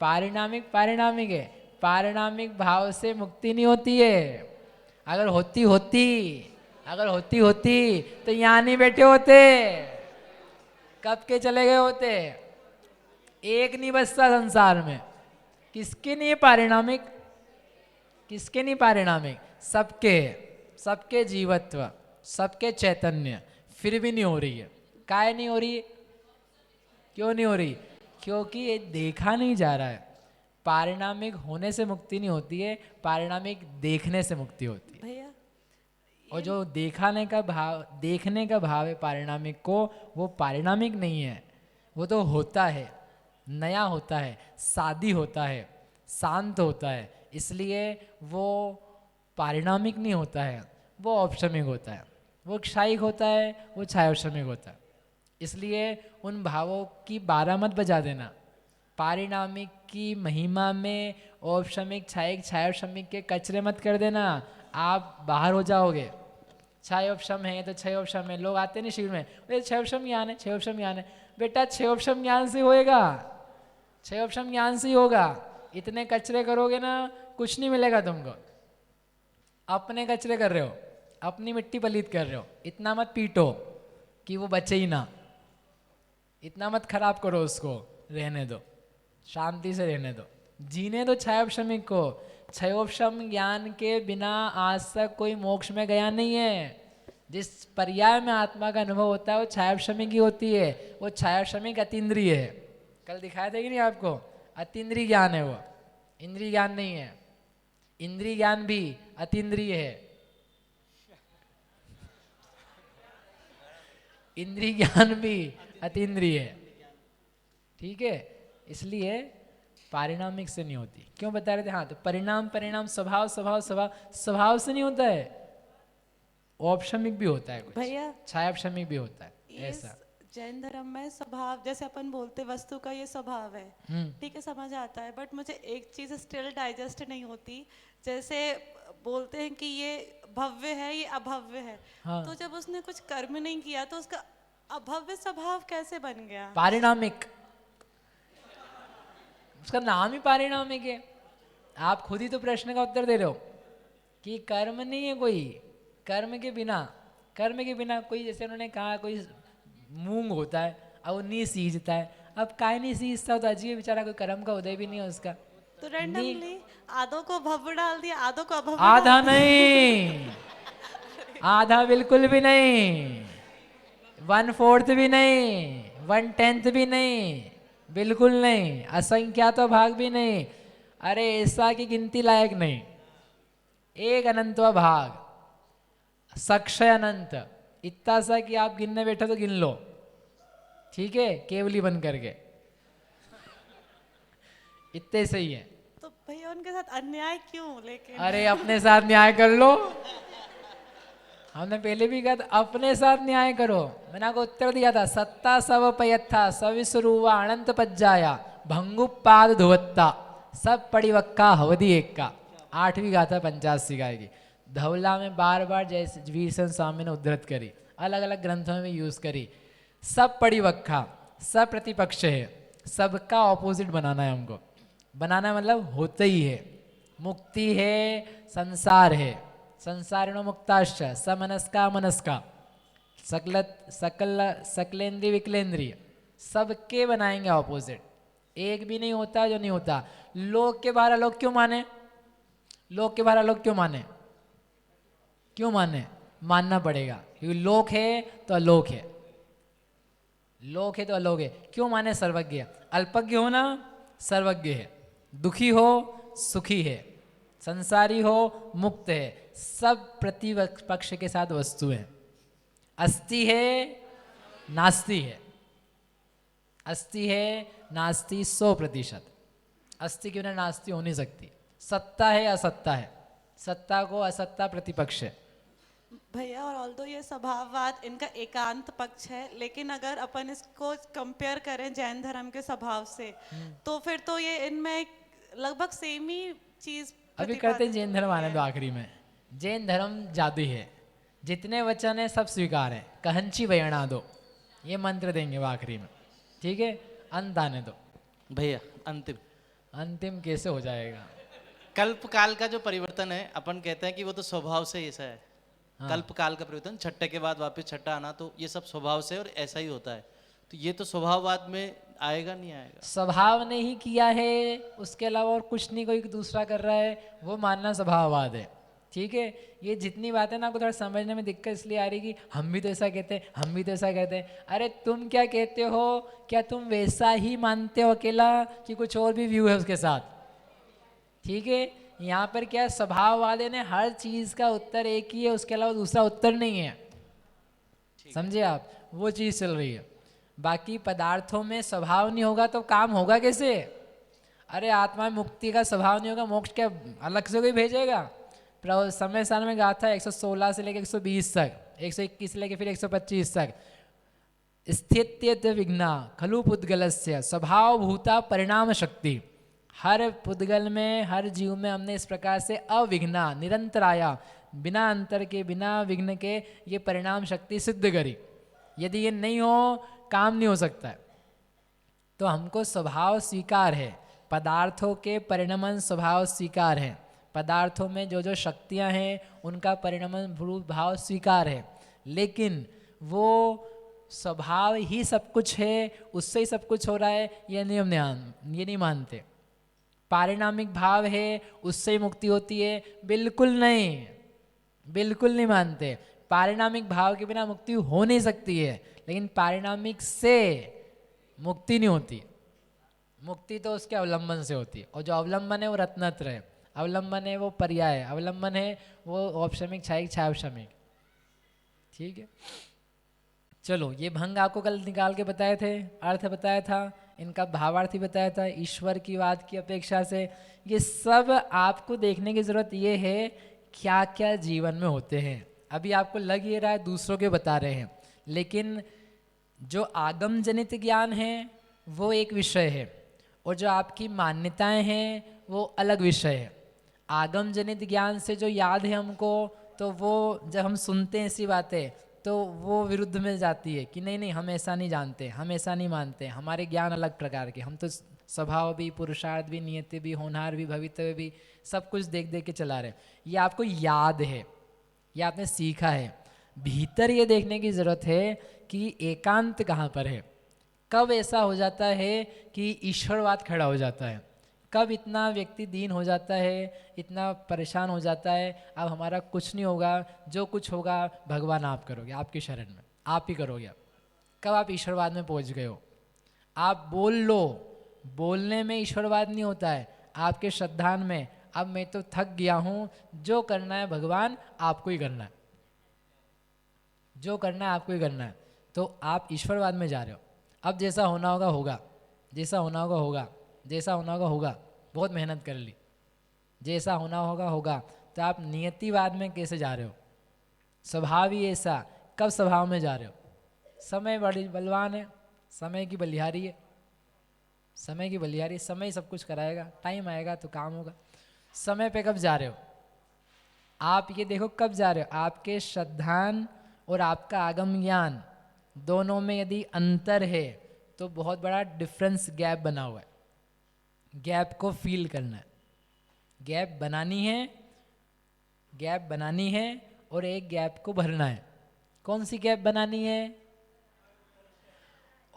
पारिणामिक पारिणामिक है, पारिणामिक भाव से मुक्ति नहीं होती है। अगर होती होती तो यहाँ नहीं बैठे होते, कब के चले गए होते। एक नहीं बचता संसार में। किसके नहीं पारिणामिक, किसके नहीं पारिणामिक? सबके जीवत्व, सबके चैतन्य, फिर भी नहीं हो रही है। काहे नहीं हो रही है? क्यों नहीं हो रही? क्योंकि ये देखा नहीं जा रहा है। पारिणामिक होने से मुक्ति नहीं होती है, पारिणामिक देखने से मुक्ति होती है। भैया और जो देखने का भाव है पारिणामिक को, वो पारिणामिक नहीं है, वो तो होता है, नया होता है, सादी होता है, शांत होता है, इसलिए वो पारिणामिक नहीं होता है, वो औपशमिक होता है। वो क्षायिक होता है, वो छायोपशमिक होता है। इसलिए उन भावों की 12 मत बजा देना। पारिणामिक की महिमा में औपशमिक छायिक छायोपशमिक के कचरे मत कर देना, आप बाहर हो जाओगे। छायोपशम है तो छयोपशम है, लोग आते नहीं शिविर में, अरे छयोपशम ज्ञान है, छयोपशम ज्ञान है। बेटा छयोपशम ज्ञान से होएगा, छयोपशम ज्ञान से ही होगा। इतने कचरे करोगे ना, कुछ नहीं मिलेगा तुमको। अपने कचरे कर रहे हो, अपनी मिट्टी पलीत कर रहे हो। इतना मत पीटो कि वो बचे ही ना, इतना मत खराब करो उसको, रहने दो, शांति से रहने दो, जीने दो छायोपशमिक को। छयोपशम ज्ञान के बिना आज तक कोई मोक्ष में गया नहीं है। जिस पर्याय में आत्मा का अनुभव होता है वो छायोपशमिक ही होती है। वो छायोपशमिक अतीन्द्रिय है। कल दिखाया था कि नहीं आपको? अतीन्द्रिय ज्ञान है वो, इंद्रिय ज्ञान नहीं है। इंद्रिय ज्ञान भी अतीन्द्रिय है, इंद्रिय ज्ञान भी अतीन्द्रिय है। ठीक है, इसलिए पारिणामिक से नहीं होती। क्यों बता रहे थे? हाँ, तो परिणाम स्वभाव से नहीं होता है, औपशमिक भी होता है कुछ, भैया छायोपशमिक भी होता है। ये ऐसा जैन धर्म में स्वभाव, जैसे अपन बोलते वस्तु का ये स्वभाव है, ठीक है, समझ आता है, बट मुझे एक चीज स्टिल डाइजेस्ट नहीं होती। जैसे बोलते हैं कि ये भव्य है, ये अभव्य है, हाँ। तो जब उसने कुछ कर्म नहीं किया तो उसका अभव्य स्वभाव कैसे बन गया? पारिणामिक, उसका नाम ही पारिणामिक है। आप खुद ही तो प्रश्न का उत्तर दे रहे हो कि कर्म नहीं है कोई, कर्म के बिना कोई, जैसे उन्होंने कहा कोई मूंग होता है और वो नहीं सींचता है। अब काय नहीं सींचता हो तो अजीब बेचारा, कोई कर्म का उदय भी नहीं है उसका। तो रैंडमली आधों को भव्य डाल दिया, आधों को अभव्य आधा नहीं, आधा बिल्कुल भी नहीं, 1/4 भी नहीं, 1/10 भी नहीं, बिल्कुल नहीं, असंख्यात भाग भी नहीं। अरे ऐसा की गिनती लायक नहीं, एक अनंतवा भाग, सक्षय अनंत, इतना सा कि आप गिनने बैठो तो गिन लो, ठीक है, केवली बन करके, इतने सही है। तो भैया उनके साथ अन्याय क्यों? लेकिन अरे अपने साथ न्याय कर लो। हमने पहले भी कहा था अपने साथ न्याय करो। मैंने आपको उत्तर दिया था, सत्ता सब पयत्था सविस्वरूवा अनंत पज्जाया भंगुपाद धुवत्ता सब पड़िवक्का हवदी एक का। 8वीं गाथा 85 गाय की। धवला में बार बार जैसे वीरसन स्वामी ने उद्धृत करी, अलग अलग ग्रंथों में यूज करी। सब पड़िवक्खा, सब प्रतिपक्ष है, सबका ऑपोजिट बनाना है हमको। बनाना मतलब होते ही है। मुक्ति है, संसार है, संसारिणो मुक्ताश्च समनस्का मनस्का सकलेंद्रिय विकलेंद्रिय, सबके बनाएंगे ऑपोजिट। एक भी नहीं होता जो नहीं होता। लोक के बाहर लोग क्यों माने? लोक के बाहर लोग क्यों माने? क्यों माने? मानना पड़ेगा क्योंकि लोक है तो अलोक है, लोक है तो अलोक है। क्यों माने? सर्वज्ञ। अल्पज्ञ हो ना, सर्वज्ञ है। दुखी हो, सुखी है। संसारी हो, मुक्त है। सब प्रतिपक्ष के साथ वस्तु है। अस्ति है, नास्ति है। अस्ति है, नास्ति 100%। अस्ति के बिना नास्ति हो नहीं सकती। सत्ता है, असत्ता है। सत्ता को असत्ता प्रतिपक्ष है। भैया, और ऑल्दो ये स्वभाववाद इनका एकांत पक्ष है, लेकिन अगर अपन इसको कंपेयर करें जैन धर्म के स्वभाव से, तो फिर तो ये इनमें लगभग सेम ही चीज अभी करते हैं जैन धर्म आने दो आखिरी में। जैन धर्म जादू है, जितने वचन है सब स्वीकार है। कहंची बयाना दो, ये मंत्र देंगे वो आखिरी में, ठीक है? अंत आने दो भैया। अंतिम अंतिम कैसे हो जाएगा? कल्प काल का जो परिवर्तन है, अपन कहते हैं कि वो तो स्वभाव से ऐसा है। हाँ। कल्प काल का परिवर्तन, छठे के बाद वापस छठा आना, तो ये सब स्वभाव से और ऐसा ही होता है। तो ये तो स्वभाववाद में आएगा नहीं आएगा? स्वभाव ने ही किया है, उसके अलावा और कुछ नहीं कोई दूसरा कर रहा है, वो मानना स्वभाववाद है, ठीक है? ये जितनी बातें ना आपको थोड़ा समझने में दिक्कत इसलिए आ रही कि हम भी तो ऐसा कहते हैं, हम भी तो ऐसा कहते हैं। अरे तुम क्या कहते हो? क्या तुम वैसा ही मानते हो अकेला, कि कुछ और भी व्यू है उसके साथ? ठीक है, यहाँ पर क्या स्वभाव वाले ने हर चीज का उत्तर एक ही है, उसके अलावा दूसरा उत्तर नहीं है। समझे आप? वो चीज चल रही है। बाकी पदार्थों में स्वभाव नहीं होगा तो काम होगा कैसे? अरे आत्मा में मुक्ति का स्वभाव नहीं होगा, मोक्ष क्या अलग से कोई भेजेगा? समय साल में गाथा 116 से लेकर 120 तक, 121 से लेकर फिर 125 तक। स्थित्यत विघ्ना खलु पुद्गलस्य स्वभाव भूता परिणाम शक्ति। हर पुद्गल में, हर जीव में हमने इस प्रकार से अविघ्ना, निरंतर आया, बिना अंतर के, बिना विघ्न के ये परिणाम शक्ति सिद्ध करी। यदि ये नहीं हो, काम नहीं हो सकता है। तो हमको स्वभाव स्वीकार है, पदार्थों के परिणमन स्वभाव स्वीकार है, पदार्थों में जो जो शक्तियां हैं उनका परिणमन भाव स्वीकार है, लेकिन वो स्वभाव ही सब कुछ है, उससे ही सब कुछ हो रहा है, ये नहीं मानते। पारिणामिक भाव है, उससे ही मुक्ति होती है, बिल्कुल नहीं, बिल्कुल नहीं मानते। पारिणामिक भाव के बिना मुक्ति हो नहीं सकती है, लेकिन पारिणामिक से मुक्ति नहीं होती। मुक्ति तो उसके अवलंबन से होती है, और जो अवलंबन है वो रत्नत्र है, अवलंबन है वो पर्याय है, अवलंबन है वो औपशमिक, छायिक, छायापशमिक। ठीक है, चलो ये भंग आपको कल निकाल के बताए थे, अर्थ बताया था, इनका भावार्थ ही बताया था ईश्वर की बात की अपेक्षा से। ये सब आपको देखने की जरूरत ये है क्या क्या जीवन में होते हैं। अभी आपको लग ये रहा है दूसरों के बता रहे हैं, लेकिन जो आगम जनित ज्ञान है वो एक विषय है, और जो आपकी मान्यताएं हैं वो अलग विषय है। आगम जनित ज्ञान से जो याद है हमको, तो वो जब हम सुनते हैं ऐसी बातें तो वो विरुद्ध में जाती है कि नहीं नहीं हम ऐसा नहीं जानते, हम ऐसा नहीं मानते, हमारे ज्ञान अलग प्रकार के, हम तो स्वभाव भी, पुरुषार्थ भी, नियति भी, होनहार भी, भवितव्य भी, सब कुछ देख देख के चला रहे हैं। ये आपको याद है, ये आपने सीखा है। भीतर ये देखने की ज़रूरत है कि एकांत कहाँ पर है। कब ऐसा हो जाता है कि ईश्वरवाद खड़ा हो जाता है, कब इतना व्यक्ति दीन हो जाता है, इतना परेशान हो जाता है, अब हमारा कुछ नहीं होगा, जो कुछ होगा भगवान आप करोगे, आपकी शरण में आप ही करोगे। कब आप ईश्वरवाद में पहुंच गए हो। आप बोल लो, बोलने में ईश्वरवाद नहीं होता है, आपके श्रद्धान में अब मैं तो थक गया हूँ, जो करना है भगवान आपको ही करना है, जो करना है आपको ही करना है, तो आप ईश्वरवाद में जा रहे हो। अब जैसा होना होगा होगा, जैसा होना होगा होगा, जैसा होना होगा होगा, बहुत मेहनत कर ली, जैसा होना होगा होगा। तो आप नियतिवाद में कैसे जा रहे हो, स्वभाव ही ऐसा, कब स्वभाव में जा रहे हो। समय बड़ी बलवान है, समय की बलिहारी है, समय की बलिहारी, समय सब कुछ कराएगा, टाइम आएगा तो काम होगा। समय पे कब जा रहे हो आप, ये देखो कब जा रहे हो। आपके श्रद्धान और आपका आगम ज्ञान दोनों में यदि अंतर है तो बहुत बड़ा डिफरेंस, गैप बना हुआ है। गैप को फील करना है, गैप बनानी है, गैप बनानी है, और एक गैप को भरना है। कौन सी गैप बनानी है?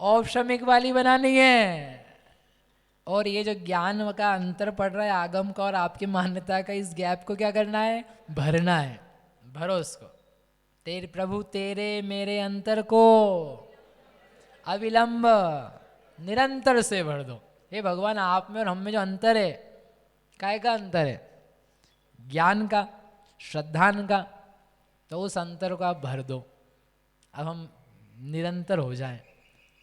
औपशमिक वाली बनानी है। और ये जो ज्ञान का अंतर पड़ रहा है आगम का और आपकी मान्यता का, इस गैप को क्या करना है? भरना है, भरो उसको। तेरे प्रभु तेरे मेरे अंतर को अविलंब निरंतर से भर दो। हे भगवान, आप में और हम में जो अंतर है, काय का अंतर है? ज्ञान का, श्रद्धान का। तो उस अंतर को आप भर दो। अब हम निरंतर हो जाएं।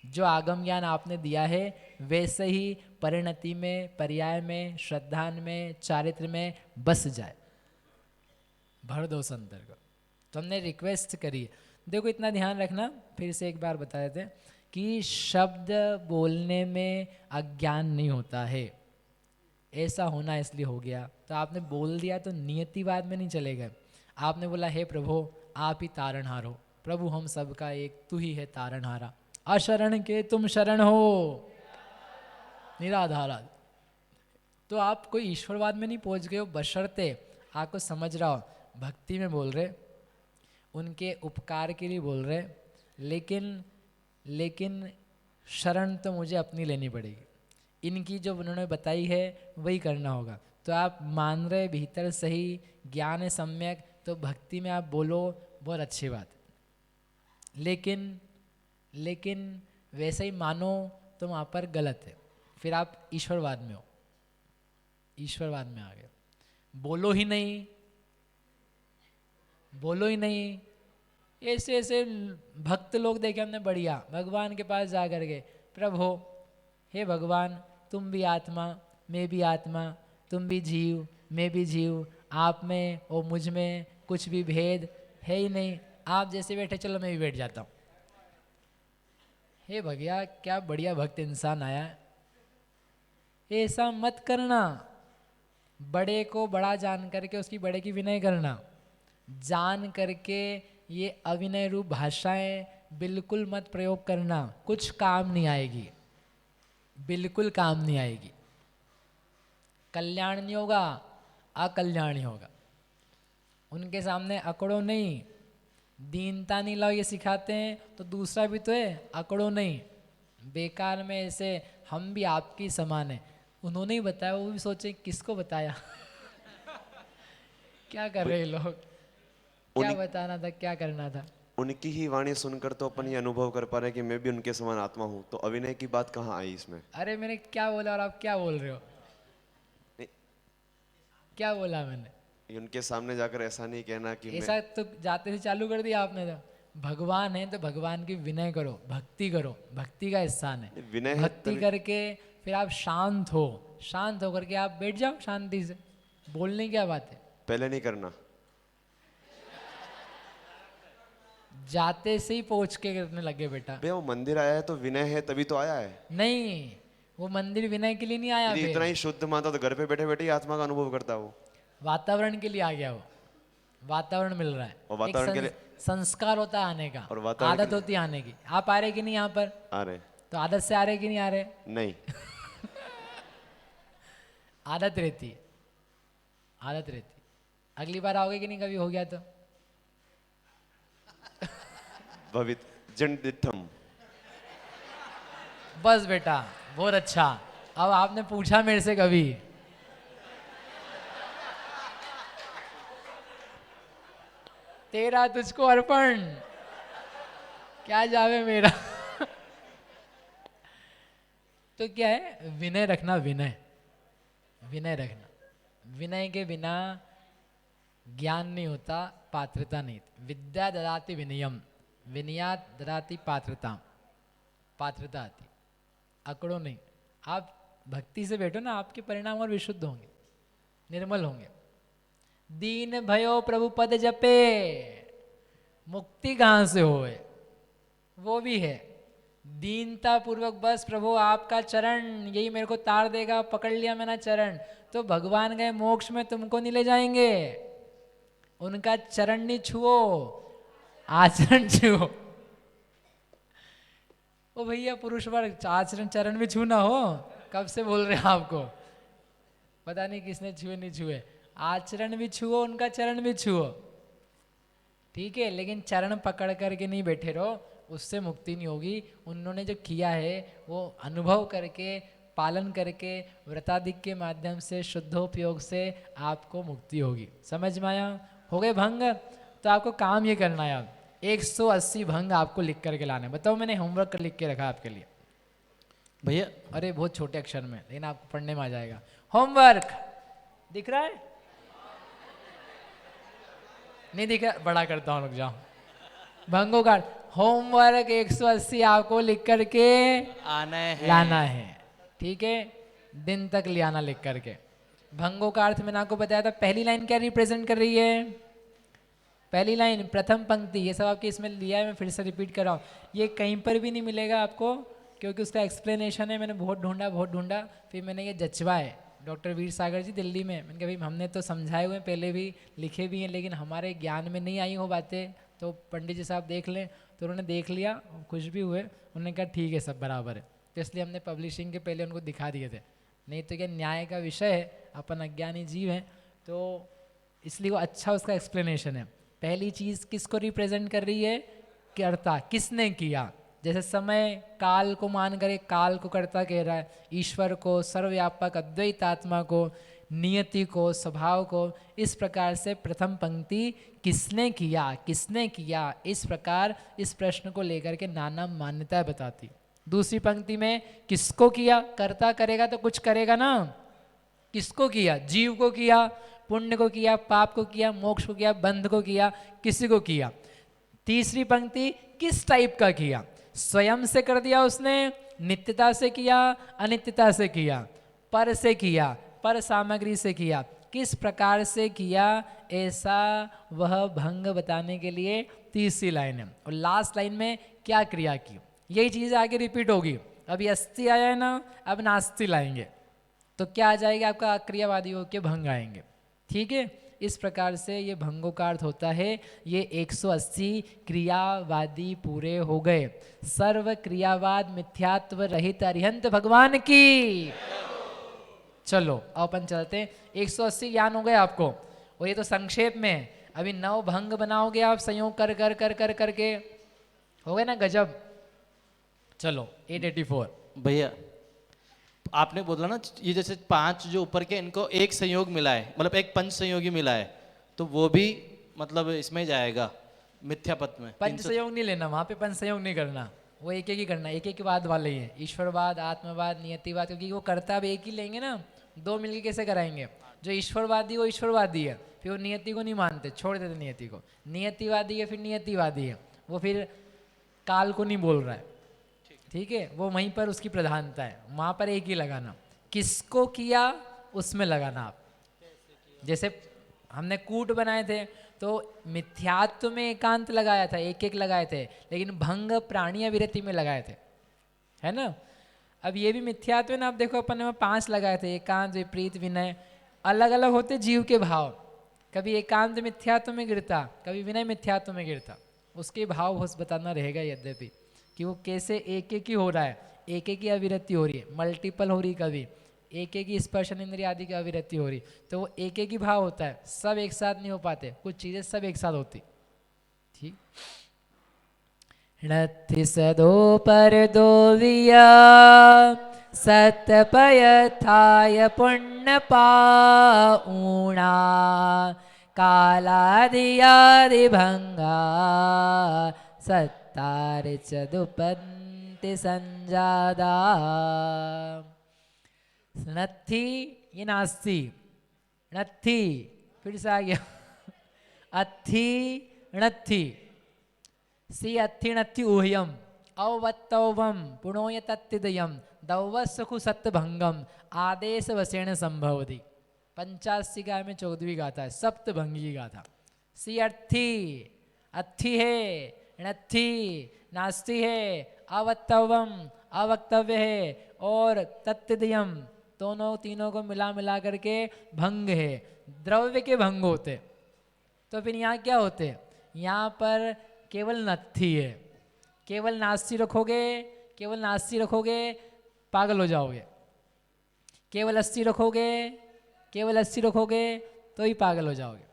जो आगम ज्ञान आपने दिया है वैसे ही परिणति में, पर्याय में, श्रद्धान में, चारित्र में बस जाए। भर दो उस अंतर को। तो हमने रिक्वेस्ट करी। देखो इतना ध्यान रखना, फिर से एक बार बता देते हैं कि शब्द बोलने में अज्ञान नहीं होता है। ऐसा होना इसलिए हो गया, तो आपने बोल दिया तो नियतिवाद में नहीं चलेगा। आपने बोला हे प्रभु आप ही तारणहार हो, प्रभु हम सबका एक तू ही है तारणहारा, अशरण के तुम शरण हो निराधारा। तो आप कोई ईश्वरवाद में नहीं पहुंच गए हो, बशर्ते आपको समझ रहा हो भक्ति में बोल रहे, उनके उपकार के लिए बोल रहे, लेकिन शरण तो मुझे अपनी लेनी पड़ेगी। इनकी जो उन्होंने बताई है वही करना होगा। तो आप मान रहे भीतर सही, ज्ञान है सम्यक, तो भक्ति में आप बोलो, बहुत अच्छी बात है। लेकिन वैसे ही मानो तो वहाँ पर गलत है, फिर आप ईश्वरवाद में हो, ईश्वरवाद में आ गए। बोलो ही नहीं, बोलो ही नहीं। ऐसे ऐसे भक्त लोग देखे हमने, बढ़िया भगवान के पास जा कर के, प्रभु हे भगवान तुम भी आत्मा मैं भी आत्मा, तुम भी जीव मैं भी जीव, आप में और मुझ में कुछ भी भेद है ही नहीं, आप जैसे बैठे चलो मैं भी बैठ जाता हूँ। हे भैया क्या बढ़िया भक्त इंसान आया है। ऐसा मत करना। बड़े को बड़ा जान करके उसकी बड़े की विनय करना, जान करके ये अविनय रूप भाषाएं बिल्कुल मत प्रयोग करना, कुछ काम नहीं आएगी, बिल्कुल काम नहीं आएगी। कल्याण नहीं होगा, अकल्याण ही होगा। उनके सामने अकड़ो नहीं, दीनता नहीं लाओ ये सिखाते हैं, तो दूसरा भी तो है अकड़ो नहीं। बेकार में ऐसे हम भी आपकी समान है, उन्होंने ही बताया, वो भी सोचे किसको बताया क्या कर रहे लोग, क्या बताना था, क्या करना था। उनकी ही वाणी सुनकर तो अपन ये अनुभव कर पा रहे हैं कि मैं भी उनके समान आत्मा हूँ, तो अभिनय की बात कहाँ आई इसमें? अरे मैंने क्या बोला और आप क्या बोल रहे हो? नहीं। क्या बोला मैंने? उनके सामने जाकर ऐसा नहीं कहना कि ऐसा तो जाते से चालू कर दिया आपने। तो भगवान है तो भगवान की विनय करो, भक्ति करो, भक्ति का स्थान है। विनय है भक्ति करके फिर आप शांत हो, शांत होकर के आप बैठ जाओ शांति से, बोलने की क्या बात है। पहले नहीं करना, जाते से ही पहुंच के करने लगे बेटा। भैया वो मंदिर आया है तो विनय है तभी तो आया है। नहीं, वो मंदिर विनय के लिए नहीं आया। यदि इतना ही शुद्ध मानता तो घर पे बैठे बैठे ही आत्मा का अनुभव करता वो। वातावरण के लिए आ गया वो, वातावरण मिल रहा है, और वातावरण एक के लिए संस्कार होता है आने का, और वातावरण आदत होती है आने की। आप आ रहे कि नहीं यहाँ पर? आ रहे। तो आदत से आ रहे कि नहीं आ रहे? नहीं आदत रहती है, आदत रहती है। अगली बार आओगे कि नहीं कभी हो गया तो? भवित जंडितम। बस बेटा बहुत अच्छा। अब आपने पूछा मेरे से कभी, तेरा तुझको अर्पण, क्या जावे मेरा तो क्या है, विनय रखना, विनय विनय रखना। विनय के बिना ज्ञान नहीं होता, पात्रता नहीं। विद्या ददाति विनयम, विनयात ददाति पात्रता, पात्रता आती। अकड़ो नहीं, आप भक्ति से बैठो ना, आपके परिणाम और विशुद्ध होंगे, निर्मल होंगे। दीन भयो प्रभु पद जपे, मुक्ति कहाँ से होए? वो भी है दीनता पूर्वक, बस प्रभु आपका चरण यही मेरे को तार देगा, पकड़ लिया मैंने चरण, तो भगवान गए मोक्ष में, तुमको नहीं ले जाएंगे। उनका चरण नहीं छुओ, आचरण छुओ। ओ भैया पुरुष वर्ग, आचरण चरण भी छूना हो, कब से बोल रहे हैं आपको, पता नहीं किसने छुए नहीं छुए। आचरण भी छुओ, उनका चरण भी छुओ, ठीक है, लेकिन चरण पकड़ करके नहीं बैठे रहो, उससे मुक्ति नहीं होगी। उन्होंने जो किया है वो अनुभव करके, पालन करके, व्रताधिक के माध्यम से, शुद्धोपयोग से आपको मुक्ति होगी। समझ में आया? हो गए भंग? तो तो आपको काम ये करना है, अब 180 भंग आपको लिख करके लाने। बताओ, मैंने होमवर्क लिख के रखा आपके लिए भैया। अरे बहुत छोटे अक्षर में, लेकिन आपको पढ़ने में आ जाएगा। होमवर्क दिख रहा है? नहीं दिख रहा? बड़ा करता हूँ, रुक जाओ। भंगो कार्ड होमवर्क 180 आपको लिख करके लाना है, ठीक है? दिन तक ले आना लिख करके। भंगो का अर्थ मैंने आपको बताया था। पहली लाइन क्या रिप्रेजेंट कर रही है? पहली लाइन प्रथम पंक्ति, ये सब आपके इसमें लिया है, मैं फिर से रिपीट कर रहा हूँ। ये कहीं पर भी नहीं मिलेगा आपको, क्योंकि उसका एक्सप्लेनेशन है। मैंने बहुत ढूंढा, फिर मैंने ये जचवा है डॉक्टर वीर सागर जी दिल्ली में। मैंने कहा भाई हमने तो समझाए हुए हैं, पहले भी लिखे भी हैं, लेकिन हमारे ज्ञान में नहीं आई हो बातें, तो पंडित जी साहब देख लें। तो उन्होंने देख लिया, खुश भी हुए, उन्होंने कहा ठीक है सब बराबर है। तो इसलिए हमने पब्लिशिंग के पहले उनको दिखा दिए थे, नहीं तो क्या न्याय का विषय है, अपन अज्ञानी जीव हैं, तो इसलिए वो अच्छा उसका एक्सप्लेनेशन है। पहली चीज़ किसको रिप्रेजेंट कर रही है? कर्ता, किसने किया। जैसे समय काल को मान कर काल को कर्ता कह रहा है, ईश्वर को, सर्वव्यापक अद्वैत आत्मा को, नियति को, स्वभाव को। इस प्रकार से प्रथम पंक्ति किसने किया, किसने किया, इस प्रकार इस प्रश्न को लेकर के नाना मान्यताएं बताती। दूसरी पंक्ति में किसको किया, कर्ता करेगा तो कुछ करेगा ना। किसको किया? जीव को किया, पुण्य को किया, पाप को किया, मोक्ष को किया, बंध को किया, किसी को किया। तीसरी पंक्ति किस टाइप का किया? स्वयं से कर दिया उसने, नित्यता से किया, अनित्यता से किया, पर से किया, पर सामग्री से किया, किस प्रकार से किया, ऐसा वह भंग बताने के लिए तीसरी लाइन है। और लास्ट लाइन में क्या क्रिया की, यही चीज़ आगे रिपीट होगी। अभी अस्थि आया है ना, अब नास्ति लाएंगे, तो क्या आ जाएगा आपका? अक्रियावादी होकर भंग आएंगे, ठीक है? इस प्रकार से ये भंगों का अर्थ होता है। ये 180 क्रियावादी पूरे हो गए। सर्व क्रियावाद मिथ्यात्व रहित अरिहंत भगवान की। चलो अब अपन चलते हैं। 180 ज्ञान हो गए आपको, और ये तो संक्षेप में। अभी 9 भंग बनाओगे आप संयोग कर कर कर कर करके, हो गए ना गजब। चलो 884 भैया आपने बोला ना, ये जैसे 5 जो ऊपर के, इनको एक संयोग मिला है, मतलब एक पंच संयोगी मिला है, तो वो भी मतलब इसमें जाएगा मिथ्यापद में। पंच संयोग नहीं लेना, वहाँ पे पंच संयोग नहीं करना, वो एक एक ही करना, एक एक वाद वाले ही है। ईश्वरवाद, आत्मवाद, नियतिवाद, क्योंकि वो करता अब एक ही लेंगे ना, 2 मिलके कैसे कराएंगे? जो ईश्वरवादी वो ईश्वरवादी है, फिर वो नियति को नहीं मानते, छोड़ देते नियति को। नियतिवादी है फिर नियतिवादी है, वो फिर काल को नहीं बोल रहा है, ठीक है? वो वहीं पर उसकी प्रधानता है, वहाँ पर एक ही लगाना। किसको किया उसमें लगाना आप। जैसे हमने कूट बनाए थे तो मिथ्यात्व में एकांत लगाया था, एक एक लगाए थे, लेकिन भंग प्राणीय विरति में लगाए थे, है ना? अब ये भी मिथ्यात्व है ना। आप देखो अपन ने 5 लगाए थे, एकांत, विपरीत, विनय। अलग अलग होते जीव के भाव, कभी एकांत मिथ्यात्व में गिरता, कभी विनय मिथ्यात्व में गिरता। उसके भाव होश बताना रहेगा यद्यपि, कि वो कैसे एक एक ही हो रहा है, एक एक ही अविरति हो रही है, मल्टीपल हो रही, कभी एक एक ही स्पर्शन इंद्रिय आदि की अविरति हो रही, तो वो एक एक ही भाव होता है, सब एक साथ नहीं हो पाते, कुछ चीजें सब एक साथ होती, ठीक। णत्थि सदो पर दो विया सतपयथाय पुण्य पाऊणा कालादियादि भंगा सत्तारिच दुपन्ति संजादा। नत्थि ये नास्ति, नत्थि फिर से आ गया, अत्थि नत्थि, सी अत्थि नत्थि ऊह्यम अवत्तवम पुणोय तत्तिदयम दौवसखु सप्तभंगम आदेश वसेण संभवति। 85 गाय में 14वीं गाथा है, सप्तभंगी गाथा। सी अर्थी, अत्थि है, नत्थि नास्ति है, अवत्तवम अवक्तव्य है, और तत्तिदयम दोनों तीनों को मिला मिला करके भंग है। द्रव्य के भंग होते, तो फिर यहाँ क्या होते? यहाँ पर केवल नत्थि है। केवल नास्ति रखोगे, केवल नास्ति रखोगे पागल हो जाओगे। केवल अस्थि रखोगे, केवल अस्थि रखोगे तो ही पागल हो जाओगे।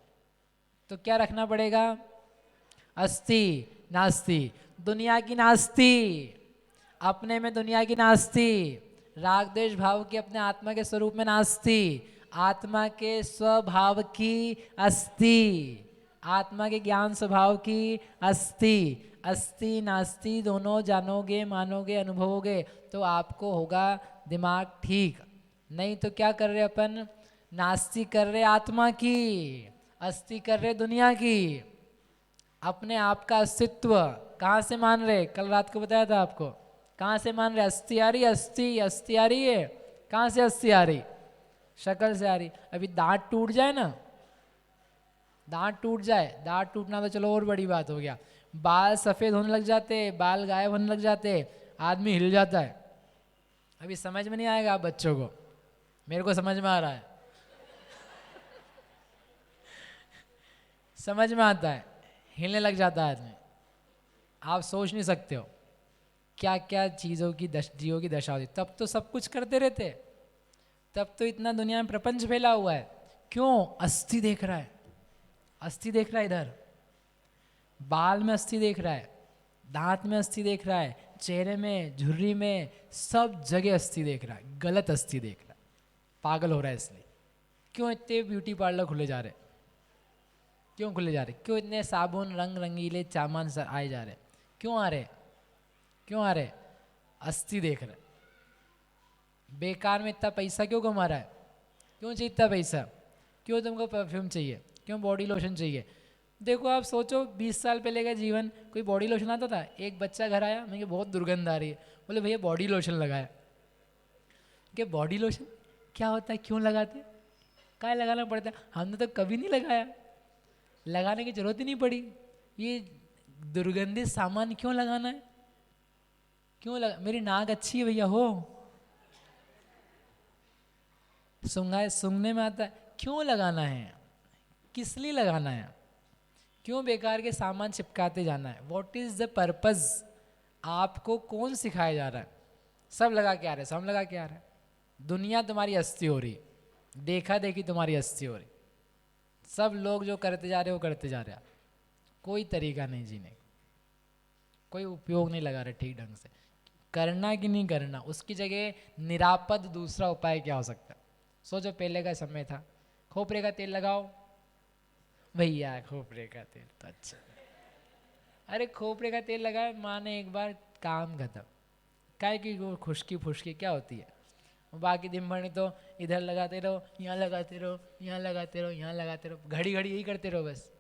तो क्या रखना पड़ेगा? अस्थि नास्ति, दुनिया की नास्ति, अपने में दुनिया की नास्ति, राग द्वेष भाव की अपने आत्मा के स्वरूप में नास्ति, आत्मा के स्वभाव की अस्थि, आत्मा के ज्ञान स्वभाव की अस्ति, अस्ति नास्ति दोनों जानोगे, मानोगे, अनुभवोगे तो आपको होगा दिमाग ठीक। नहीं तो क्या कर रहे अपन, नास्ति कर रहे आत्मा की, अस्ति कर रहे दुनिया की। अपने आप का अस्तित्व कहाँ से मान रहे, कल रात को बताया था आपको, कहाँ से मान रहे, अस्थि आ रही, अस्थि अस्थि आ रही है, कहाँ से अस्थि आ रही, शक्ल से आ रही। अभी दांत टूट जाए ना, दांत टूट जाए, दांत टूटना तो चलो और बड़ी बात हो गया, बाल सफ़ेद होने लग जाते, बाल गायब होने लग जाते, आदमी हिल जाता है। अभी समझ में नहीं आएगा आप बच्चों को, मेरे को समझ में आ रहा है समझ में आता है, हिलने लग जाता है आदमी। आप सोच नहीं सकते हो क्या क्या चीज़ों की जीवों की दशा होती। तब तो सब कुछ करते रहते, तब तो इतना दुनिया में प्रपंच फैला हुआ है। क्यों, अस्थि देख रहा है, अस्थि देख रहा है, इधर बाल में अस्थि देख रहा है, दांत में अस्थि देख रहा है, चेहरे में, झुर्री में, सब जगह अस्थि देख रहा है, गलत अस्थि देख रहा है, पागल हो रहा है। इसलिए क्यों इतने ब्यूटी पार्लर खुले जा रहे, क्यों खुले जा रहे, क्यों इतने साबुन रंग रंगीले सामान आए जा रहे, क्यों आ रहे, क्यों आ रहे, अस्थि देख रहे। बेकार में इतना पैसा क्यों कमा रहा है, क्यों चाहिए इतना पैसा, क्यों तुमको परफ्यूम चाहिए, क्यों बॉडी लोशन चाहिए। देखो आप सोचो 20 साल पहले का जीवन, कोई बॉडी लोशन आता था, एक बच्चा घर आया, मैं बहुत दुर्गंध आ रही है, बोले भैया बॉडी लोशन लगाया। कि बॉडी लोशन क्या होता है, क्यों लगाते, क्या लगाना पड़ता है, हमने तो कभी नहीं लगाया, लगाने की जरूरत ही नहीं पड़ी, ये दुर्गंधित सामान क्यों लगाना है, क्यों लगा, मेरी नाक अच्छी है भैया, हो सूंघने में आता है, क्यों लगाना है, किस लिए लगाना है, क्यों बेकार के सामान चिपकाते जाना है, व्हाट इज द पर्पज। आपको कौन सिखाया जा रहा है, सब लगा के आ रहे हैं, सब लगा के आ रहे हैं। दुनिया तुम्हारी अस्थि हो रही, देखा देखी तुम्हारी अस्थि हो रही, सब लोग जो करते जा रहे हो करते जा रहे हैं, कोई तरीका नहीं जीने का, कोई उपयोग नहीं लगा रहे ठीक ढंग से। करना कि नहीं करना, उसकी जगह निरापद दूसरा उपाय क्या हो सकता है। सोचो पहले का समय था, खोपरे का तेल लगाओ भैया, खोपरे का तेल तो अच्छा, अरे खोपरे का तेल लगाए माने एक बार, काम खत्म। काहे की वो खुशकी फुशकी क्या होती है, बाकी दिन भर तो इधर लगाते रहो, यहाँ लगाते रहो, यहाँ लगाते रहो, यहाँ लगाते रहो, घड़ी घड़ी यही करते रहो, बस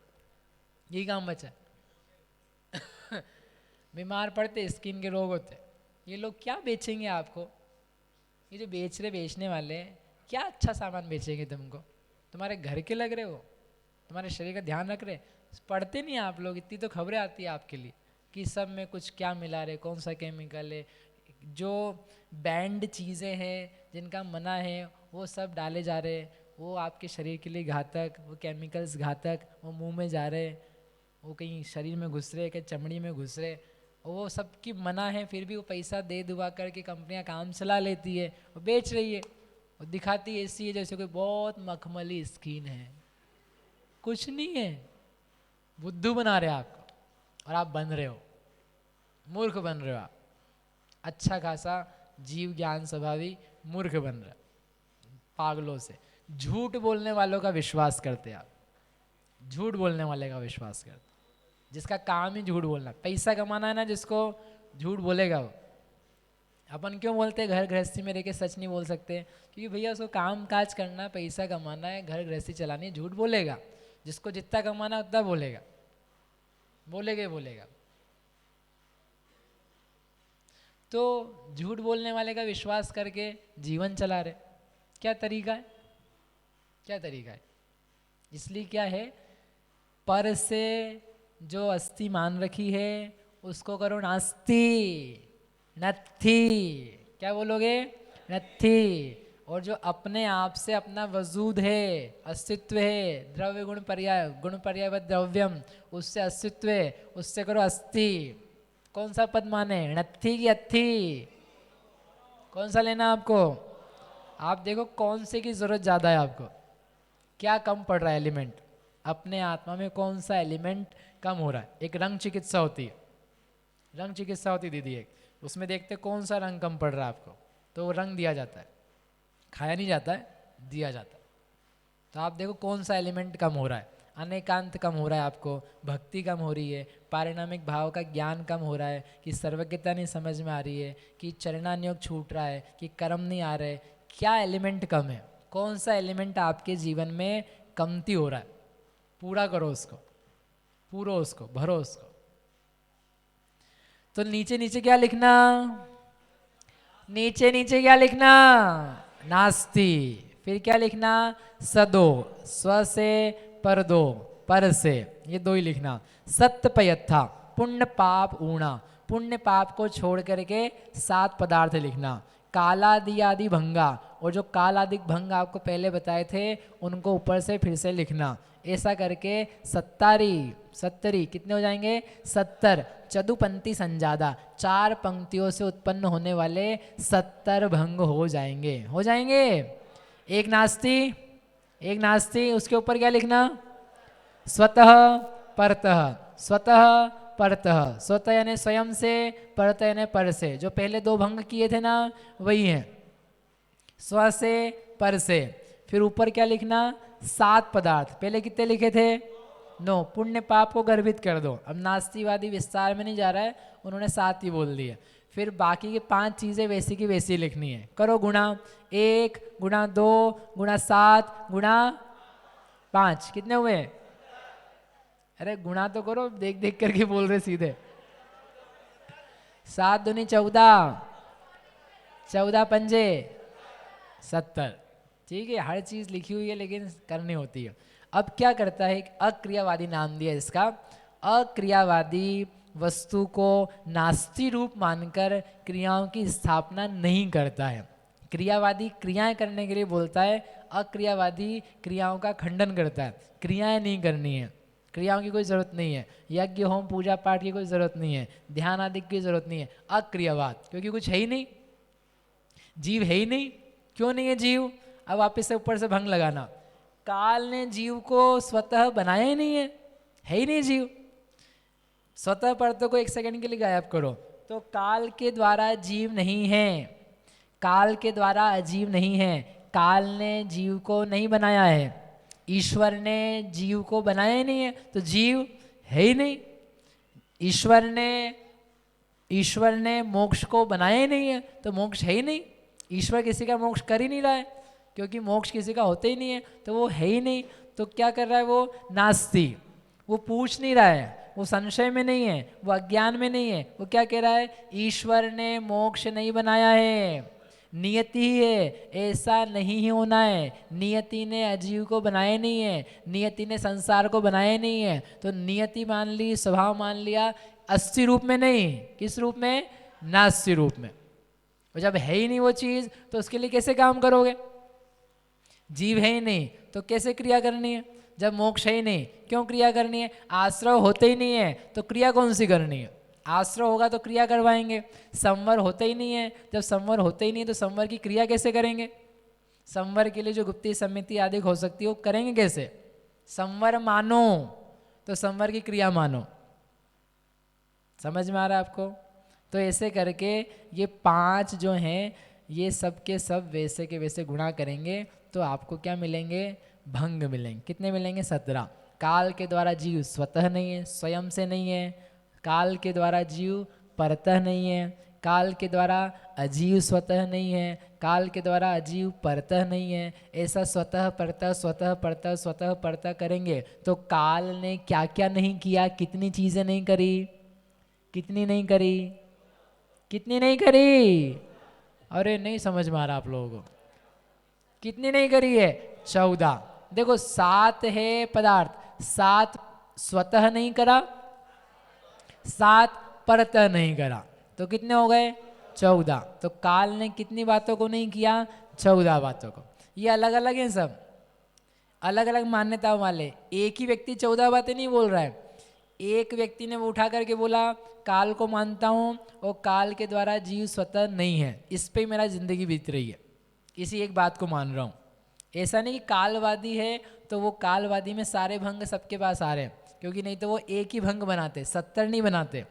यही काम बचा बीमार पड़ते, स्किन के रोग होते। ये लोग क्या बेचेंगे आपको, ये जो बेचने वाले क्या अच्छा सामान बेचेंगे तुमको, तुम्हारे घर के लग रहे हो, तुम्हारे शरीर का ध्यान रख रहे, पढ़ते नहीं आप लोग, इतनी तो खबरें आती है आपके लिए कि सब में कुछ क्या मिला रहे, कौन सा केमिकल है, जो बैंड चीज़ें हैं जिनका मना है वो सब डाले जा रहे हैं, वो आपके शरीर के लिए घातक, वो केमिकल्स घातक, वो मुंह में जा रहे, वो कहीं शरीर में घुस रहे, कहीं चमड़ी में घुस रहे, वो सब की मना है, फिर भी वो पैसा दे दुबा करके कंपनियां काम चला लेती है, वो बेच रही है, वो दिखाती है ऐसी है जैसे कोई बहुत मखमली स्किन है, कुछ नहीं है, बुद्धू बना रहे आपको और आप बन रहे हो, मूर्ख बन रहे हो आप, अच्छा खासा जीव ज्ञान स्वभावी मूर्ख बन रहा, पागलों से। झूठ बोलने वालों का विश्वास करते आप, झूठ बोलने वाले का विश्वास करते, जिसका काम ही झूठ बोलना, पैसा कमाना है ना जिसको, झूठ बोलेगा वो। अपन क्यों बोलते हैं घर गृहस्थी में रह के सच नहीं बोल सकते, क्योंकि भैया उसको काम काज करना, पैसा कमाना है, घर गृहस्थी चलानी है, झूठ बोलेगा, जिसको जितना कमाना उतना बोलेगा, बोलेगा ही बोलेगा। तो झूठ बोलने वाले का विश्वास करके जीवन चला रहे, क्या तरीका है, क्या तरीका है। इसलिए क्या है, पर से जो अस्थि मान रखी है उसको करो नास्ति, नथी, क्या बोलोगे, नथी। और जो अपने आप से अपना वजूद है, अस्तित्व है, द्रव्य गुण पर्याय द्रव्यम, उससे अस्तित्व है, उससे करो अस्थि। कौन सा पद माने, नथी की अथी, कौन सा लेना आपको। आप देखो कौन से की जरूरत ज़्यादा है आपको, क्या कम पड़ रहा है एलिमेंट, अपने आत्मा में कौन सा एलिमेंट कम हो रहा है। एक रंग चिकित्सा होती है, रंग चिकित्सा होती दीदी एक, उसमें देखते कौन सा रंग कम पड़ रहा है आपको, तो वो रंग दिया जाता है, खाया नहीं जाता है, दिया जाता है। तो आप देखो कौन सा एलिमेंट कम हो रहा है, अनेकांत कम हो रहा है, आपको भक्ति कम हो रही है, पारिणामिक भाव का ज्ञान कम हो रहा है, कि सर्वज्ञता नहीं समझ में आ रही है, कि चरणानुयोग छूट रहा है, कि कर्म नहीं आ रहे, क्या एलिमेंट कम है? कौन सा एलिमेंट आपके जीवन में कमती हो रहा है? पूरा करो उसको, पूरो उसको, भरो उसको। तो नीचे नीचे क्या लिखना? नीचे नीचे क्या लिखना? नास्ति। फिर क्या लिखना? सदो, स्व से पर दो, पर से, ये दो ही लिखना। सत्य पयत्था, पुण्य पाप ऊणा, पुण्य पाप को छोड़ करके 7 पदार्थ लिखना। कालादि आदि भंगा, और जो कालादि भंग आपको पहले बताए थे उनको ऊपर से फिर से लिखना। ऐसा करके 70 कितने हो जाएंगे? 70 चतुपंथी संजादा, 4 पंक्तियों से उत्पन्न होने वाले 70 भंग हो जाएंगे। हो जाएंगे। एक नास्ति, उसके ऊपर क्या लिखना? स्वतः परतः, स्वतः परतः, स्वतः यानी स्वयं से, परतः यानी पर से। जो पहले 2 भंग किए थे ना वही हैं, स्व से पर से। फिर ऊपर क्या लिखना? 7 पदार्थ। पहले कितने लिखे थे? 9। पुण्य पाप को गर्भित कर दो। अब नास्तिवादी विस्तार में नहीं जा रहा है, उन्होंने 7 ही बोल दिए। फिर बाकी की 5 चीज़ें वैसी की वैसी लिखनी है। करो गुणा। 1 गुणा 2 गुणा 7 गुणा 5, कितने हुए? अरे गुणा तो करो, देख देख करके बोल रहे सीधे। 7 दूनी 14, 14 पंजे 70। ठीक है, हर चीज़ लिखी हुई है लेकिन करनी होती है। अब क्या करता है? एक अक्रियावादी नाम दिया इसका। अक्रियावादी वस्तु को नास्ति रूप मानकर क्रियाओं की स्थापना नहीं करता है। क्रियावादी क्रियाएं करने के लिए बोलता है, अक्रियावादी क्रियाओं का खंडन करता है। क्रियाएं नहीं करनी है, क्रियाओं की कोई ज़रूरत नहीं है, यज्ञ होम पूजा पाठ की कोई ज़रूरत नहीं है, ध्यान आदि की ज़रूरत नहीं है। अक्रियावाद, क्योंकि कुछ है ही नहीं, जीव है ही नहीं। क्यों नहीं है जीव? अब वापस से ऊपर से भंग लगाना। काल ने जीव को स्वतः बनाया ही नहीं है ही नहीं जीव। स्वतः परतों को 1 सेकंड के लिए गायब करो, तो काल के द्वारा जीव नहीं है, काल के द्वारा अजीव नहीं है। काल ने जीव को नहीं बनाया है, ईश्वर ने जीव को बनाया ही नहीं है, तो जीव है ही नहीं। ईश्वर ने मोक्ष को बनाया ही नहीं है, तो मोक्ष है ही नहीं। ईश्वर किसी का मोक्ष कर ही नहीं रहा है, क्योंकि मोक्ष किसी का होता ही नहीं है, तो वो है ही नहीं। तो क्या कर रहा है वो? नास्ति। वो पूछ नहीं रहा है, वो संशय में नहीं है, वो अज्ञान में नहीं है। वो क्या कह रहा है? ईश्वर ने मोक्ष नहीं बनाया है, नियति ही है, ऐसा नहीं ही होना है। नियति ने अजीव को बनाया नहीं है, नियति ने संसार को बनाया नहीं है। तो नियति मान ली, स्वभाव मान लिया, अस्थि रूप में नहीं। किस रूप में? नास्ति रूप में। और जब है ही नहीं वो चीज़, तो उसके लिए कैसे काम करोगे? जीव है ही नहीं तो कैसे क्रिया करनी है? जब मोक्ष है ही नहीं, क्यों क्रिया करनी है? आश्रय होते ही नहीं है, तो क्रिया कौन सी करनी है? आश्रय होगा तो क्रिया करवाएंगे। संवर होते ही नहीं है, जब संवर होते ही नहीं तो संवर की क्रिया कैसे करेंगे? संवर के लिए जो गुप्ती समिति आदि हो सकती है वो करेंगे कैसे? संवर मानो तो संवर की क्रिया मानो। समझ में आ रहा है आपको? तो ऐसे करके ये 5 जो हैं ये सब के सब वैसे के वैसे गुणा करेंगे तो आपको क्या मिलेंगे? भंग मिलेंगे। कितने मिलेंगे? 17। काल के द्वारा जीव स्वतः नहीं है, स्वयं से नहीं है। काल के द्वारा जीव परतः नहीं है, काल के द्वारा अजीव स्वतः नहीं है, काल के द्वारा अजीव परतः नहीं है। ऐसा स्वतः परतः स्वतः परतः स्वतः परतः करेंगे तो काल ने क्या क्या नहीं किया? कितनी चीज़ें नहीं करी? कितनी नहीं करी? कितनी नहीं करी? अरे नहीं समझ में आ रहा आप लोगों को। कितनी नहीं करी है? 14। देखो 7 है पदार्थ, 7 स्वतः नहीं करा, 7 परतः नहीं करा, तो कितने हो गए? 14। तो काल ने कितनी बातों को नहीं किया? 14 बातों को। ये अलग अलग हैं, सब अलग अलग मान्यताओं वाले। एक ही व्यक्ति 14 बातें नहीं बोल रहा है। एक व्यक्ति ने वो उठा करके बोला काल को मानता हूँ और काल के द्वारा जीव स्वतः नहीं है, इस पे मेरा जिंदगी बीत रही है, इसी एक बात को मान रहा हूँ। ऐसा नहीं कि कालवादी है तो वो कालवादी में सारे भंग सबके पास आ रहे हैं, क्योंकि नहीं तो वो एक ही भंग बनाते, 70 नहीं बनाते।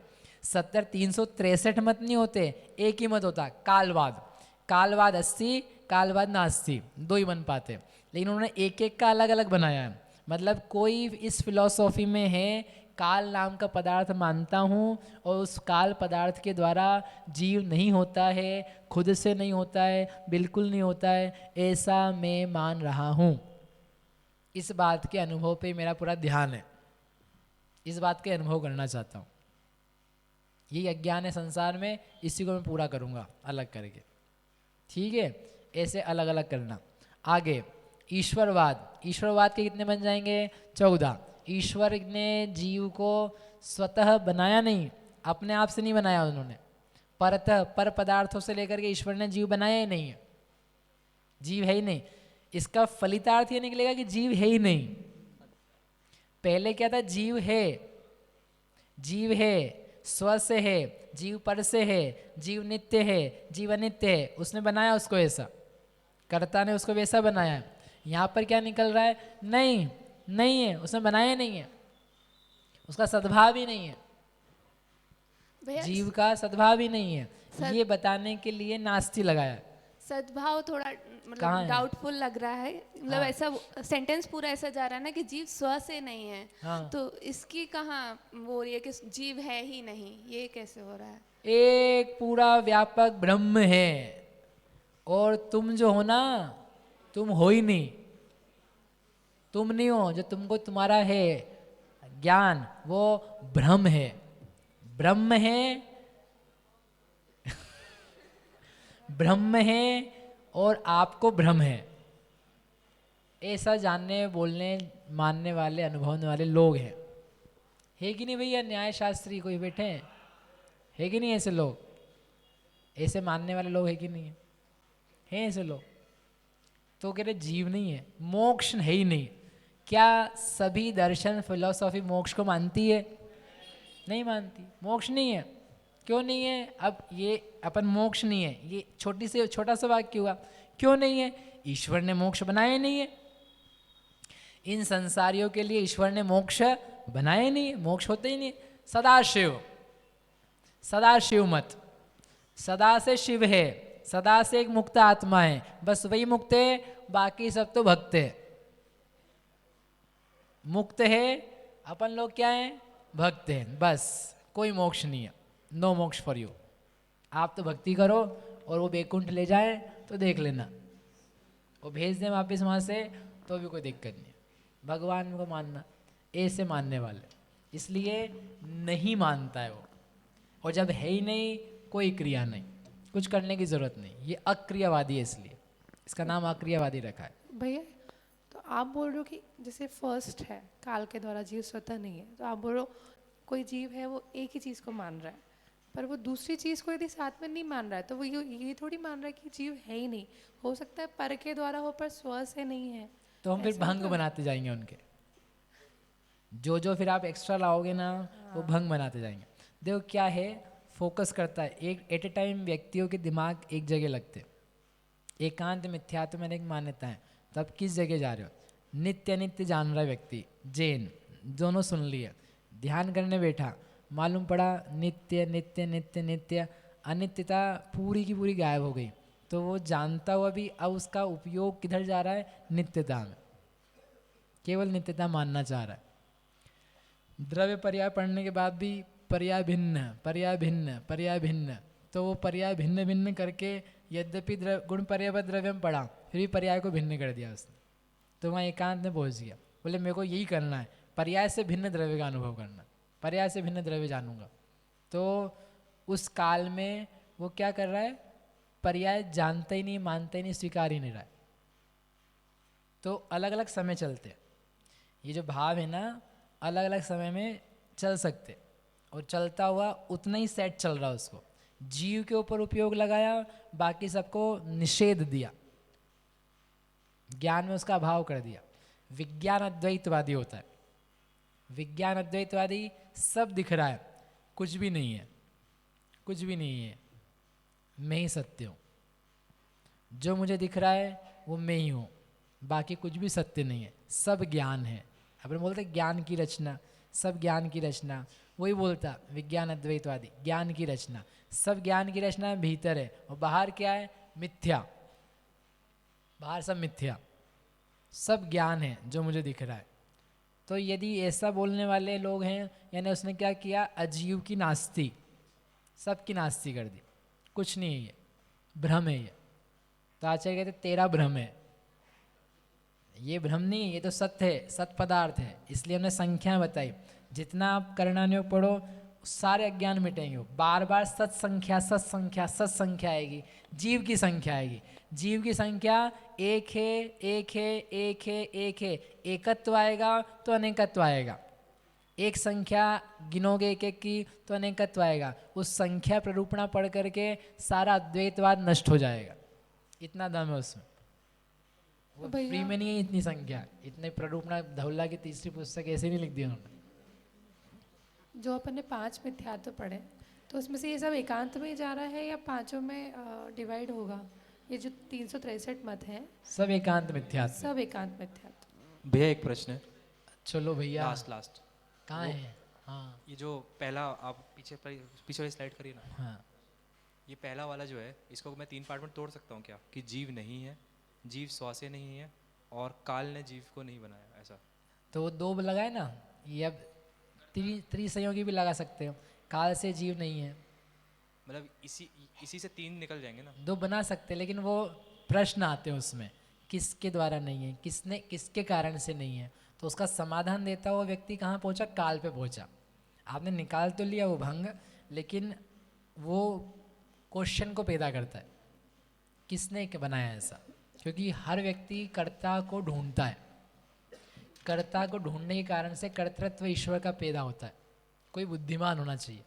70 363 मत नहीं होते, एक ही मत होता कालवाद। कालवाद 80, कालवाद नास्ति, 2 ही बन पाते। लेकिन उन्होंने एक एक का अलग अलग बनाया है। मतलब कोई इस फिलॉसफी में है काल नाम का पदार्थ मानता हूँ और उस काल पदार्थ के द्वारा जीव नहीं होता है, खुद से नहीं होता है, बिल्कुल नहीं होता है, ऐसा मैं मान रहा हूँ। इस बात के अनुभव पे मेरा पूरा ध्यान है, इस बात के अनुभव करना चाहता हूँ। ये अज्ञान है संसार में, इसी को मैं पूरा करूँगा अलग करके, ठीक है। ऐसे अलग अलग करना। आगे ईश्वरवाद, ईश्वरवाद के कितने बन जाएंगे? 14। ईश्वर ने जीव को स्वतः बनाया नहीं, अपने आप से नहीं बनाया उन्होंने, परतः पर पदार्थों से लेकर के ईश्वर ने जीव बनाया ही नहीं है, जीव है ही नहीं। इसका फलितार्थ ये निकलेगा कि जीव है ही नहीं। पहले क्या था? जीव है, जीव है, स्व से है, जीव पर से है, जीव नित्य है, जीव अनित्य है, उसने बनाया उसको ऐसा, कर्ता ने उसको वैसा बनाया है। यहाँ पर क्या निकल रहा है? नहीं, नहीं है, उसने बनाया नहीं है, उसका सद्भाव ही नहीं है, भैया जीव का सद्भाव ही नहीं है। ये बताने के लिए नास्ति लगाया है। सद्भाव थोड़ा कहाँ मतलब है? डाउटफुल लग रहा है, मतलब हाँ। ऐसा सेंटेंस पूरा ऐसा जा रहा है ना कि जीव स्व से नहीं है, हाँ। तो इसकी कहाँ वो हो रही है कि जीव है ही नहीं, ये कैसे हो रहा है? एक पूरा व्यापक ब्रह्म है और तुम जो हो ना, तुम हो ही नहीं, तुम नहीं हो। जो तुमको तुम्हारा है ज्ञान, वो ब्रह्म है, ब्रह्म है ब्रह्म है और आपको ब्रह्म है। ऐसा जानने, बोलने, मानने वाले, अनुभवने वाले लोग हैं, है कि नहीं भैया? न्याय शास्त्री कोई बैठे हैं, है कि नहीं? ऐसे लोग, ऐसे मानने वाले लोग है कि नहीं है? ऐसे लोग तो कह रहे जीव नहीं है, मोक्ष है ही नहीं। क्या सभी दर्शन, फिलॉसफी मोक्ष को मानती है? नहीं मानती, मोक्ष नहीं है। क्यों नहीं है? अब ये अपन मोक्ष नहीं है, ये छोटा सा वाक्य हुआ। क्यों नहीं है? ईश्वर ने मोक्ष बनाया नहीं है। इन संसारियों के लिए ईश्वर ने मोक्ष बनाया नहीं है, मोक्ष होते ही नहीं। सदाशिव, सदाशिव मत, सदा से शिव है, सदा से एक मुक्त आत्मा है, बस वही मुक्त है, बाकी सब तो भक्त है। मुक्त है, अपन लोग क्या है? भक्त हैं, बस कोई मोक्ष नहीं है। नो मोक्ष फॉर यू। आप तो भक्ति करो और वो बैकुंठ ले जाए तो देख लेना, वो भेज दें वापस वहाँ से तो भी कोई दिक्कत नहीं है। भगवान को मानना, ऐसे मानने वाले, इसलिए नहीं मानता है वो। और जब है ही नहीं, कोई क्रिया नहीं, कुछ करने की ज़रूरत नहीं, ये अक्रियावादी है, इसलिए इसका नाम अक्रियावादी रखा है। भैया तो आप बोल रहे हो कि जैसे फर्स्ट है काल के द्वारा जीव स्वतः नहीं है, तो आप बोल रहे हो कोई जीव है वो एक ही चीज़ को मान रहा है, पर वो दूसरी चीज़ को यदि साथ में नहीं मान रहा है तो वो ये थोड़ी मान रहा है कि जीव है ही नहीं। हो सकता है पर के द्वारा हो पर स्व से नहीं है। तो हम फिर भंग बनाते जाएंगे उनके, जो फिर आप एक्स्ट्रा लाओगे ना, वो भंग बनाते जाएंगे। देखो क्या है, फोकस करता है एक एट ए टाइम, व्यक्तियों के दिमाग एक जगह लगते। एकांत मिथ्यात्व में एक मान्यता है, तो आप किस जगह जा रहे हो? नित्य अनित्य जान रहा है व्यक्ति, जैन दोनों सुन लिए, ध्यान करने बैठा, मालूम पड़ा नित्य नित्य नित्य नित्य, अनित्यता पूरी की पूरी गायब हो गई। तो वो जानता हुआ भी अब उसका उपयोग किधर जा रहा है? नित्यता में, केवल नित्यता मानना चाह रहा है। द्रव्य पर्याय पढ़ने के बाद भी पर्याय भिन्न, पर्याय भिन्न, पर्याय भिन्न, तो वो पर्याय भिन्न भिन्न करके, यद्यपि गुण पर्याय द्रव्यम पढ़ा, फिर भी पर्याय को भिन्न कर दिया उसने, तो वहाँ एकांत में पहुँच गया। बोले मेरे को यही करना है, पर्याय से भिन्न द्रव्य का अनुभव करना, पर्याय से भिन्न द्रव्य जानूंगा। तो उस काल में वो क्या कर रहा है? पर्याय जानता ही नहीं, मानता ही नहीं, स्वीकार ही नहीं रहा है। तो अलग अलग समय चलते हैं, ये जो भाव है ना, अलग अलग समय में चल सकते, और चलता हुआ उतना ही सेट चल रहा है। उसको जीव के ऊपर उपयोग लगाया, बाकी सबको निषेध दिया, ज्ञान में उसका अभाव कर दिया। विज्ञान अद्वैतवादी होता है। विज्ञान अद्वैतवादी सब दिख रहा है, कुछ भी नहीं है, कुछ भी नहीं है, मैं ही सत्य हूँ, जो मुझे दिख रहा है वो मैं ही हूँ, बाकी कुछ भी सत्य नहीं है, सब ज्ञान है। अपन बोलते ज्ञान की रचना, सब ज्ञान की रचना, वही बोलता विज्ञान अद्वैतवादी, ज्ञान की रचना, सब ज्ञान की रचना भीतर है, और बाहर क्या है? मिथ्या, बाहर सब मिथ्या, सब ज्ञान है जो मुझे दिख रहा है। तो यदि ऐसा बोलने वाले लोग हैं, यानी उसने क्या किया, अजीव की नास्ती, सबकी नास्ती कर दी, कुछ नहीं है ये, भ्रम है ये। तो आचार्य कहते तेरा भ्रम है, ये भ्रम नहीं है, ये तो सत्य है, सत पदार्थ है। इसलिए हमने संख्या बताई, जितना आप करणानुयोग पढ़ो सारे अज्ञान मिटेंगे। बार बार सत्संख्या सत्संख्या सत्संख्या आएगी, जीव की संख्या आएगी। जीव की संख्या एक है, एक है, एक है, एक है, एकत्व आएगा तो अनेकत्व आएगा। एक संख्या गिनोगे एक एक की तो अनेकत्व आएगा। उस संख्या प्ररूपणा पढ़ करके सारा अद्वैतवाद नष्ट हो जाएगा, इतना दम है उसमें। वो भैया- फ्री में नहीं है इतनी संख्या, इतने प्ररूपणा धौला की तीसरी पुस्तक ऐसे नहीं लिख दी उन्होंने। जो अपन ने 5 मिथ्यात्व पढ़े, तो उसमें से ये सब एकांत में ही जा रहा है या पांचों में डिवाइड होगा? ये जो 363 मत हैं सब एकांत मिथ्यात्व। सब एकांत मिथ्यात्व। भैया एक प्रश्न है, चलो भैया, लास्ट कहाँ है? हाँ ये जो पहला आप पीछे वाली स्लाइड करिए ना, हाँ, ये पहला वाला जो है, इसको मैं 3 पार्ट में तोड़ सकता हूँ क्या? कि जीव नहीं है, जीव स्व से नहीं है, और काल ने जीव को नहीं बनाया, ऐसा? तो वो 2 लगाए ना, ये अब त्रिसंयोगी भी लगा सकते हो। काल से जीव नहीं है, मतलब इसी से 3 निकल जाएंगे ना? 2 बना सकते, लेकिन वो प्रश्न आते हैं उसमें, किसके द्वारा नहीं है, किसने, किसके कारण से नहीं है। तो उसका समाधान देता हुआ व्यक्ति कहाँ पहुँचा? काल पे पहुँचा। आपने निकाल तो लिया वो भंग, लेकिन वो क्वेश्चन को पैदा करता है, किसने बनाया ऐसा? क्योंकि हर व्यक्ति कर्ता को ढूंढता है, कर्ता को ढूंढने के कारण से कर्तृत्व ईश्वर का पैदा होता है। कोई बुद्धिमान होना चाहिए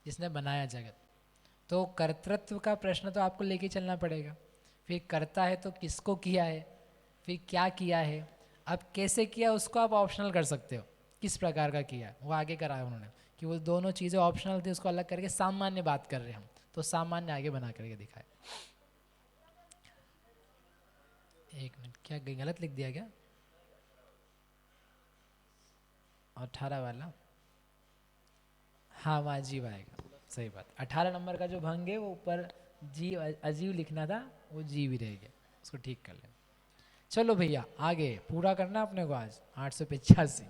जिसने बनाया जगत। तो कर्तृत्व का प्रश्न तो आपको लेके चलना पड़ेगा। फिर कर्ता है तो किसको किया है, फिर क्या किया है, अब कैसे किया उसको आप ऑप्शनल कर सकते हो, किस प्रकार का किया है वो आगे कराया उन्होंने। कि वो दोनों चीज़ें ऑप्शनल थी, उसको अलग करके सामान्य बात कर रहे हैं हम, तो सामान्य आगे बना करके दिखाए। एक मिनट, क्या गलत लिख दिया क्या? 18 वाला, हाँ वहाँ जीव आएगा, सही बात। 18 नंबर का जो भंग है वो ऊपर जीव अजीव लिखना था, वो जीव ही रह गया, उसको ठीक कर लें। चलो भैया आगे पूरा करना अपने को आज 885।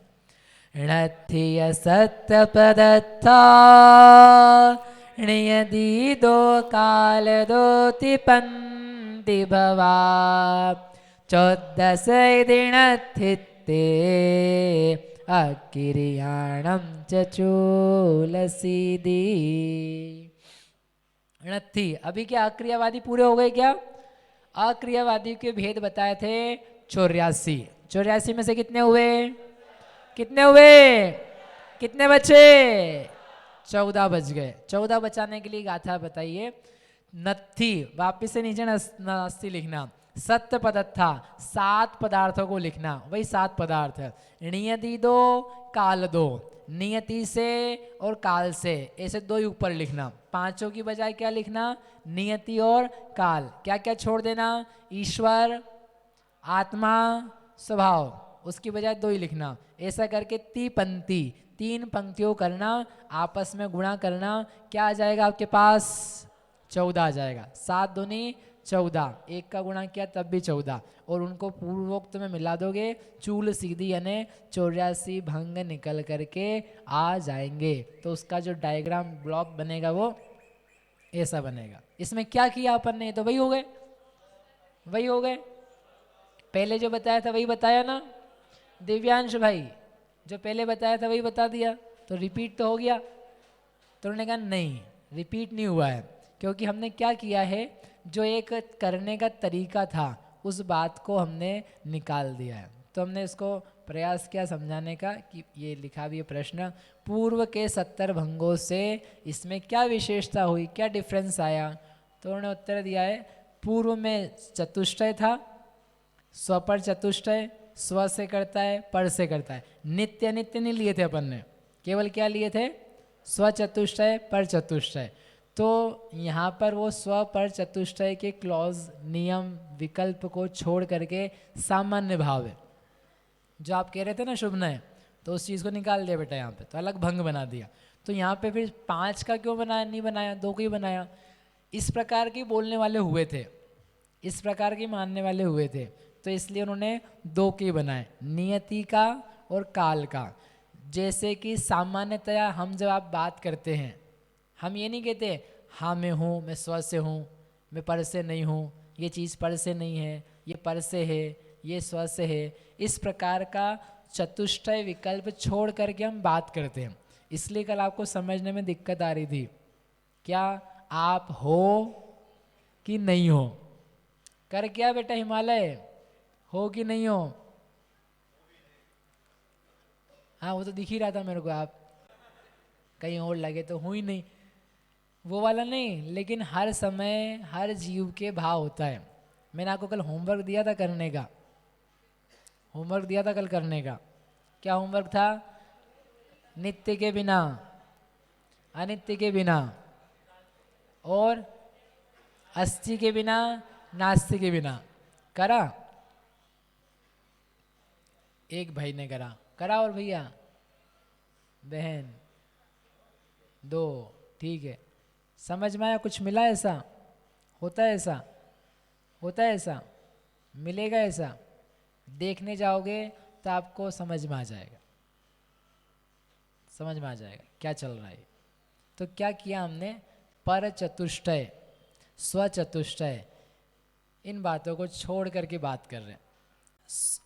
णत्थिय सत्य पदत्था णयदि दो काल दोति पंति भवा 14 दिनत्थिते अकिरियाणम चचूलसीदी। णत्थि, अभी क्या अक्रियावादी पूरे हो गए क्या? अक्रियावादी के भेद बताए थे 84। 84 में से कितने हुए? कितने हुए? कितने बचे? 14 बच गए। 14 बचाने के लिए गाथा बताइए। नत्थि, वापिस से नीचे नास्ति लिखना। सत्य पदार्था, 7 पदार्थों को लिखना, वही 7 पदार्थ है। नियति 2 काल 2, नियति से और काल से, ऐसे 2 ही ऊपर लिखना। 5 की बजाय क्या लिखना? नियति और काल। क्या क्या छोड़ देना? ईश्वर, आत्मा, स्वभाव, उसकी बजाय 2 ही लिखना। ऐसा करके 3 पंक्तियों करना, आपस में गुणा करना, क्या आ जाएगा आपके पास? 14 आ जाएगा। 7 दूनी 14, 1 का गुणा किया तब भी 14, और उनको पूर्वोक्त में मिला दोगे, चूल सीधी यानी 84 भंग निकल करके आ जाएंगे। तो उसका जो डायग्राम ब्लॉक बनेगा वो ऐसा बनेगा। इसमें क्या किया अपन ने? तो वही हो गए, वही हो गए। पहले जो बताया था वही बताया ना दिव्यांश भाई, जो पहले बताया था वही बता दिया, तो रिपीट तो हो गया। तो उन्होंने कहा नहीं, रिपीट नहीं हुआ है, क्योंकि हमने क्या किया है, जो एक करने का तरीका था उस बात को हमने निकाल दिया है। तो हमने इसको प्रयास किया समझाने का कि ये लिखा भी है प्रश्न, पूर्व के 70 भंगों से इसमें क्या विशेषता हुई, क्या डिफरेंस आया? तो उन्होंने उत्तर दिया है, पूर्व में चतुष्टय था, स्व पर चतुष्टय, स्व से करता है, पर से करता है। नित्य नित्य नहीं लिए थे अपन ने, केवल क्या लिए थे? स्व चतुष्टय, पर चतुष्टय। तो यहाँ पर वो स्व पर चतुष्टय के क्लॉज, नियम, विकल्प को छोड़ करके सामान्य भाव है, जो आप कह रहे थे ना शुभ नय, तो उस चीज़ को निकाल दिया बेटा यहाँ पे, तो अलग भंग बना दिया। तो यहाँ पे फिर 5 का क्यों बनाया? नहीं बनाया, 2 को ही बनाया। इस प्रकार के बोलने वाले हुए थे, इस प्रकार के मानने वाले हुए थे, तो इसलिए उन्होंने 2 के बनाए, नियति का और काल का। जैसे कि सामान्यतया हम जब आप बात करते हैं, हम ये नहीं कहते हाँ मैं हूँ, मैं स्व से हूँ, मैं पर से नहीं हूँ, ये चीज़ पर से नहीं है, ये पर से है, ये स्व से है। इस प्रकार का चतुष्टय विकल्प छोड़ करके हम बात करते हैं। इसलिए कल आपको समझने में दिक्कत आ रही थी, क्या आप हो कि नहीं हो। कर क्या बेटा हिमालय, हो कि नहीं हो? हाँ वो तो दिख ही रहा था मेरे को, आप कहीं और लगे तो हूँ ही नहीं, वो वाला नहीं। लेकिन हर समय हर जीव के भाव होता है। मैंने आपको कल होमवर्क दिया था करने का, होमवर्क दिया था कल करने का। क्या होमवर्क था? नित्य के बिना, अनित्य के बिना और अस्थि के बिना, नास्ति के बिना। करा? एक भाई ने करा, करा और भैया बहन दो, ठीक है। समझ में आया? कुछ मिला ऐसा? होता है ऐसा? होता है ऐसा? मिलेगा ऐसा? देखने जाओगे तो आपको समझ में आ जाएगा, समझ में आ जाएगा क्या चल रहा है। तो क्या किया हमने? पर चतुष्टय, स्व चतुष्टय, इन बातों को छोड़ करके बात कर रहे हैं।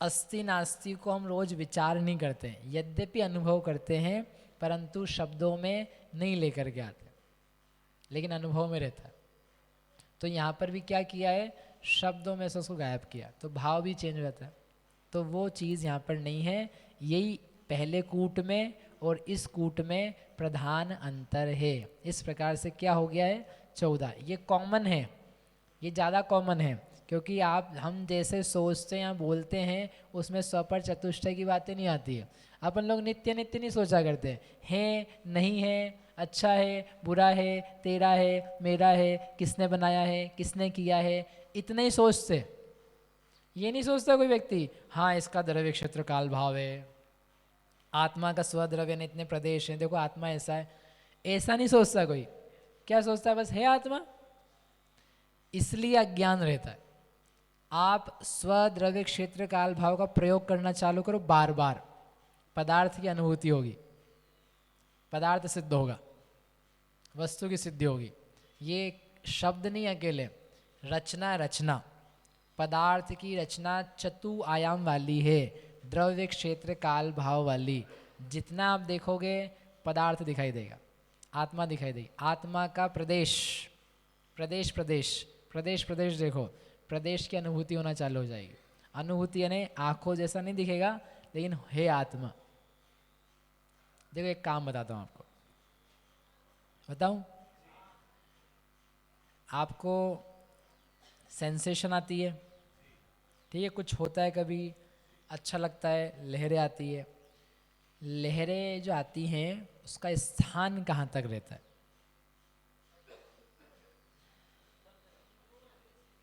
अस्ति नास्ति को हम रोज विचार नहीं करते हैं, यद्यपि अनुभव करते हैं परंतु शब्दों में नहीं लेकर के आते, लेकिन अनुभव में रहता है। तो यहाँ पर भी क्या किया है? शब्दों में से उसको गायब किया, तो भाव भी चेंज हो जाता है। तो वो चीज़ यहाँ पर नहीं है। यही पहले कूट में और इस कूट में प्रधान अंतर है। इस प्रकार से क्या हो गया है? 14। ये कॉमन है, ये ज़्यादा कॉमन है, क्योंकि हम जैसे सोचते हैं या बोलते हैं उसमें स्व पर चतुष्टय की बातें नहीं आती है। अपन लोग नित्य नित्य नहीं सोचा करते हैं, नहीं है, अच्छा है, बुरा है, तेरा है, मेरा है, किसने बनाया है, किसने किया है, इतना ही सोचते। ये नहीं सोचता कोई व्यक्ति हाँ इसका द्रव्य क्षेत्र काल भाव है, आत्मा का स्वद्रव्य ने इतने प्रदेश हैं, देखो आत्मा ऐसा है, ऐसा नहीं सोचता कोई। क्या सोचता है? बस है आत्मा। इसलिए अज्ञान रहता है। आप स्वद्रव्य क्षेत्र काल भाव का प्रयोग करना चालू करो बार बार, पदार्थ की अनुभूति होगी, पदार्थ सिद्ध होगा, वस्तु की सिद्धि होगी। ये शब्द नहीं अकेले, रचना रचना, पदार्थ की रचना चतु आयाम वाली है, द्रव्य क्षेत्र काल भाव वाली। जितना आप देखोगे पदार्थ दिखाई देगा, आत्मा दिखाई देगी। आत्मा का प्रदेश प्रदेश प्रदेश प्रदेश प्रदेश देखो, प्रदेश की अनुभूति होना चालू हो जाएगी। अनुभूति यानी आंखों जैसा नहीं दिखेगा, लेकिन है आत्मा। देखो एक काम बताता हूँ आपको, बताऊँ? आपको सेंसेशन आती है, ठीक है, कुछ होता है, कभी अच्छा लगता है, लहरें आती है। लहरें जो आती हैं उसका स्थान कहाँ तक रहता है?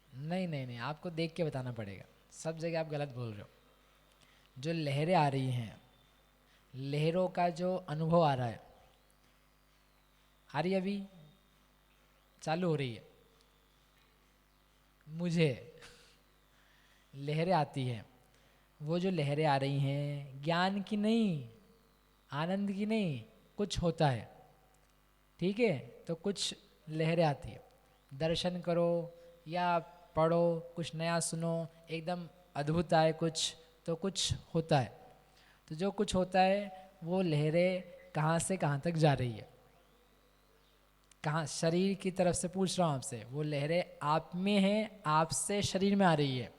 नहीं नहीं नहीं, आपको देख के बताना पड़ेगा, सब जगह आप गलत बोल रहे हो। जो लहरें आ रही हैं, लहरों का जो अनुभव आ रहा है, आ रही अभी चालू हो रही है, मुझे लहरें आती हैं। वो जो लहरें आ रही हैं ज्ञान की नहीं, आनंद की नहीं, कुछ होता है, ठीक है। तो कुछ लहरें आती है, दर्शन करो या पढ़ो, कुछ नया सुनो, एकदम अद्भुत आए कुछ, तो कुछ होता है। तो जो कुछ होता है वो लहरें कहाँ से कहाँ तक जा रही है? कहाँ? शरीर की तरफ से पूछ रहा हूँ आपसे। वो लहरें आप में हैं, आपसे शरीर में आ रही है।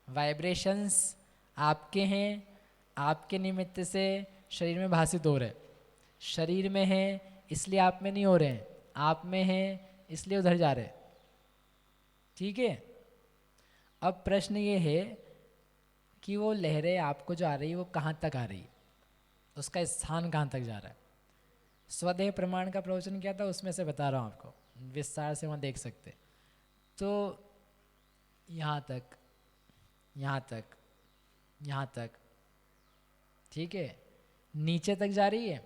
वाइब्रेशंस आपके हैं, आपके निमित्त से शरीर में भाषित हो रहे। शरीर में हैं इसलिए आप में नहीं हो रहे हैं, आप में हैं इसलिए उधर जा रहे, ठीक है। अब प्रश्न ये है कि वो लहरें आपको जो आ रही है वो कहाँ तक आ रही है, उसका स्थान कहाँ तक जा रहा है। स्वदेह प्रमाण का प्रवचन क्या था उसमें से बता रहा हूँ आपको, विस्तार से वहाँ देख सकते। तो यहाँ तक, यहाँ तक, यहाँ तक, ठीक है। नीचे तक जा रही है,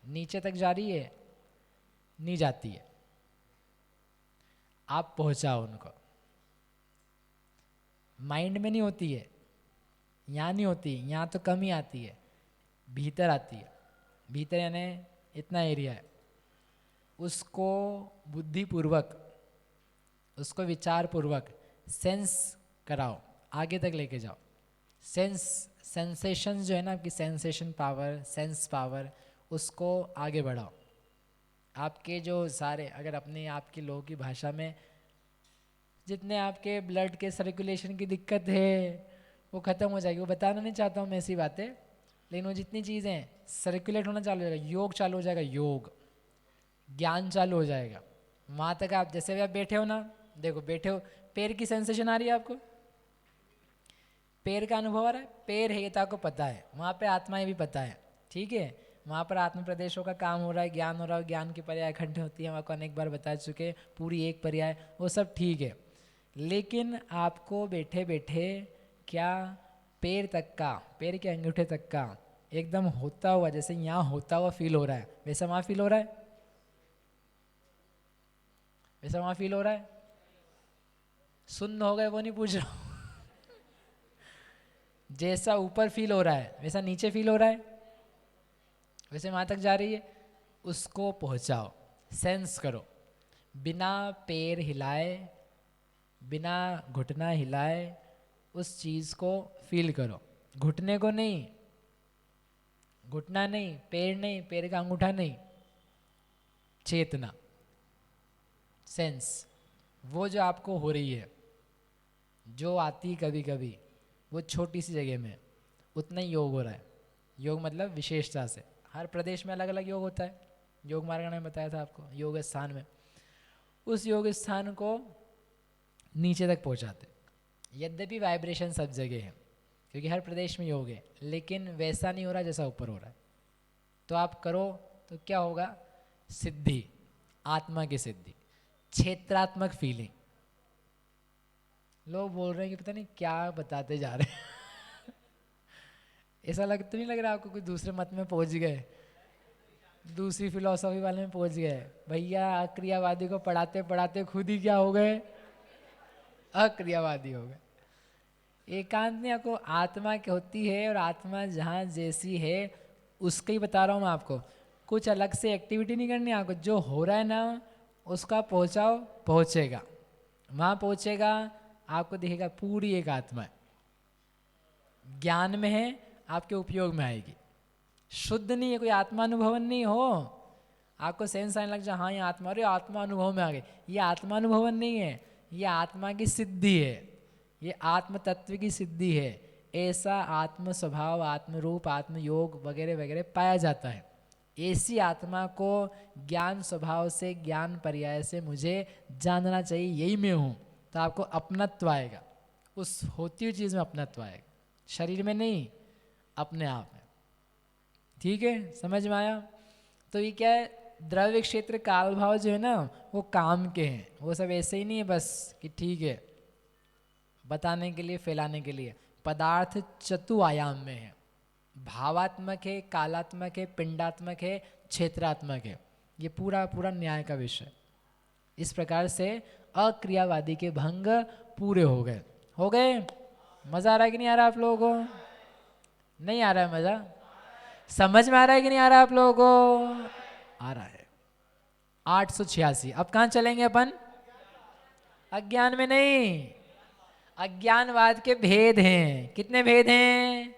नीचे तक जा रही है, नहीं जाती है। आप पहुंचाओ उनको, माइंड में नहीं होती है, यहाँ नहीं होती, यहाँ तो कम ही आती है, भीतर आती है। भीतर यानी इतना एरिया है, उसको बुद्धिपूर्वक, उसको विचारपूर्वक सेंस कराओ, आगे तक लेके जाओ। सेंसेशन जो है ना आपकी, सेंसेशन पावर, सेंस पावर, उसको आगे बढ़ाओ। आपके जो सारे, अगर अपने आप के लोगों की भाषा में, जितने आपके ब्लड के सर्कुलेशन की दिक्कत है वो ख़त्म हो जाएगी। वो बताना नहीं चाहता हूँ मैं ऐसी बातें, लेकिन वो जितनी चीज़ें सर्कुलेट होना चालू हो जाएगा, योग चालू हो जाएगा, योग ज्ञान चालू हो जाएगा। वहाँ तक आप जैसे भी आप बैठे हो ना, देखो बैठे हो, पैर की सेंसेशन आ रही है आपको, पैर का अनुभव आ रहा है, पैर है ये तो आपको पता है, वहाँ पे आत्माएं भी पता है, ठीक है। वहाँ पर आत्म प्रदेशों का काम हो रहा है, ज्ञान हो रहा है, ज्ञान की पर्याय खंड होती है, हम आपको अनेक बार बता चुके, पूरी एक पर्याय, वो सब ठीक है। लेकिन आपको बैठे बैठे क्या पैर तक का, पैर के अंगूठे तक का एकदम होता हुआ, जैसे यहाँ होता हुआ फील हो रहा है, वैसा वहाँ फील हो रहा है, वैसा वहाँ फील हो रहा है। सुन्न हो गए वो नहीं पूछ रहा हूँ जैसा ऊपर फील हो रहा है वैसा नीचे फील हो रहा है, वैसे वहाँ तक जा रही है, उसको पहुँचाओ, सेंस करो, बिना पैर हिलाए, बिना घुटना हिलाए उस चीज़ को फील करो। घुटने को नहीं, घुटना नहीं, पैर नहीं, पैर का अंगूठा नहीं, चेतना, सेंस, वो जो आपको हो रही है, जो आती कभी कभी, वो छोटी सी जगह में उतना ही योग हो रहा है। योग मतलब विशेषता से, हर प्रदेश में अलग अलग योग होता है। योग मार्ग ने बताया था आपको, योग स्थान में, उस योग स्थान को नीचे तक पहुंचाते। यद्यपि वाइब्रेशन सब जगह है, क्योंकि हर प्रदेश में योग है, लेकिन वैसा नहीं हो रहा जैसा ऊपर हो रहा है। तो आप करो तो क्या होगा, सिद्धि, आत्मा की सिद्धि, क्षेत्रात्मक फीलिंग। लोग बोल रहे हैं कि पता नहीं क्या बताते जा रहे हैं ऐसा तो नहीं लग रहा आपको कोई दूसरे मत में पहुंच गए, दूसरी फिलॉसफी वाले में पहुंच गए? भैया अक्रियावादी को पढ़ाते पढ़ाते खुद ही क्या हो गए, अक्रियावादी हो गए। एकांत में आपको आत्मा की होती है, और आत्मा जहाँ जैसी है उसका ही बता रहा हूँ मैं आपको, कुछ अलग से एक्टिविटी नहीं करनी आपको। जो हो रहा है ना उसका पहुँचाओ, पहुँचेगा, वहाँ पहुँचेगा, आपको दिखेगा पूरी एक आत्मा है, ज्ञान में है, आपके उपयोग में आएगी, शुद्ध नहीं है, कोई आत्मा अनुभवन नहीं हो, आपको सेंस आने लग जाए हाँ ये आत्मा, अरे आत्मा अनुभव में आ गई, ये आत्मा अनुभवन नहीं है, ये आत्मा की सिद्धि है, ये आत्म तत्व की सिद्धि है। ऐसा आत्म स्वभाव, आत्म रूप, आत्म योग वगैरह वगैरह पाया जाता है। ऐसी आत्मा को ज्ञान स्वभाव से, ज्ञान पर्याय से मुझे जानना चाहिए, यही मैं हूँ, तो आपको अपनत्व आएगा, उस होती हुई चीज़ में अपनत्व आएगा, शरीर में नहीं, अपने आप में। ठीक है, समझ में आया? तो ये क्या है, द्रव्य क्षेत्र काल भाव जो है ना वो काम के हैं, वो सब ऐसे ही नहीं है बस कि ठीक है बताने के लिए, फैलाने के लिए। पदार्थ चतु आयाम में है, भावात्मक है, कालात्मक है, पिंडात्मक है, क्षेत्रात्मक है, ये पूरा पूरा न्याय का विषय। इस प्रकार से अक्रियावादी के भंग पूरे हो गए। हो गए? मज़ा आ रहा है कि नहीं आ रहा आप लोगों को? नहीं आ रहा है मज़ा? समझ में आ रहा है कि नहीं आ रहा है आप लोगों को? आ रहा है। 886। अब कहाँ चलेंगे अपन? अज्ञान में नहीं, अज्ञानवाद के भेद हैं। कितने भेद हैं?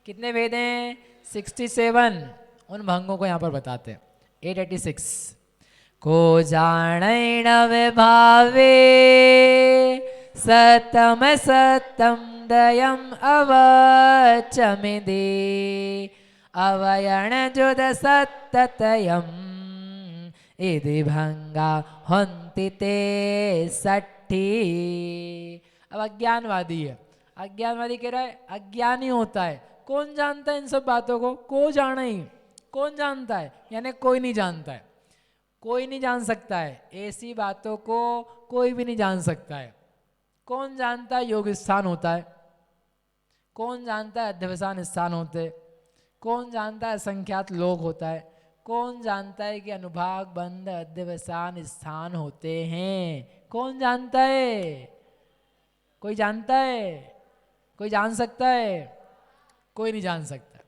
कितने भेद हैं? 67। उन भंगों को यहाँ पर बताते हैं। 886। को जाने न विभावे सतम सतम दयम अवचमिदे अवयण जुद सत्ततयम इति भंगा हन्ति ते सट्ठी। अब अज्ञानवादी है, अज्ञानवादी कह रहा है अज्ञानी होता है। कौन जानता है इन सब बातों को? को जाना ही, कौन जानता है? यानी कोई नहीं जानता है, कोई नहीं जान सकता है ऐसी बातों को, कोई भी नहीं जान सकता है। कौन जानता है योग स्थान होता है? कौन जानता है अध्यवसान स्थान होते हैं? कौन जानता है असंख्यात लोक होता है? कौन जानता है कि अनुभाग बंध अध्यवसान स्थान होते हैं? कौन जानता है? कोई जानता है? कोई जान सकता है? कोई नहीं जान सकता।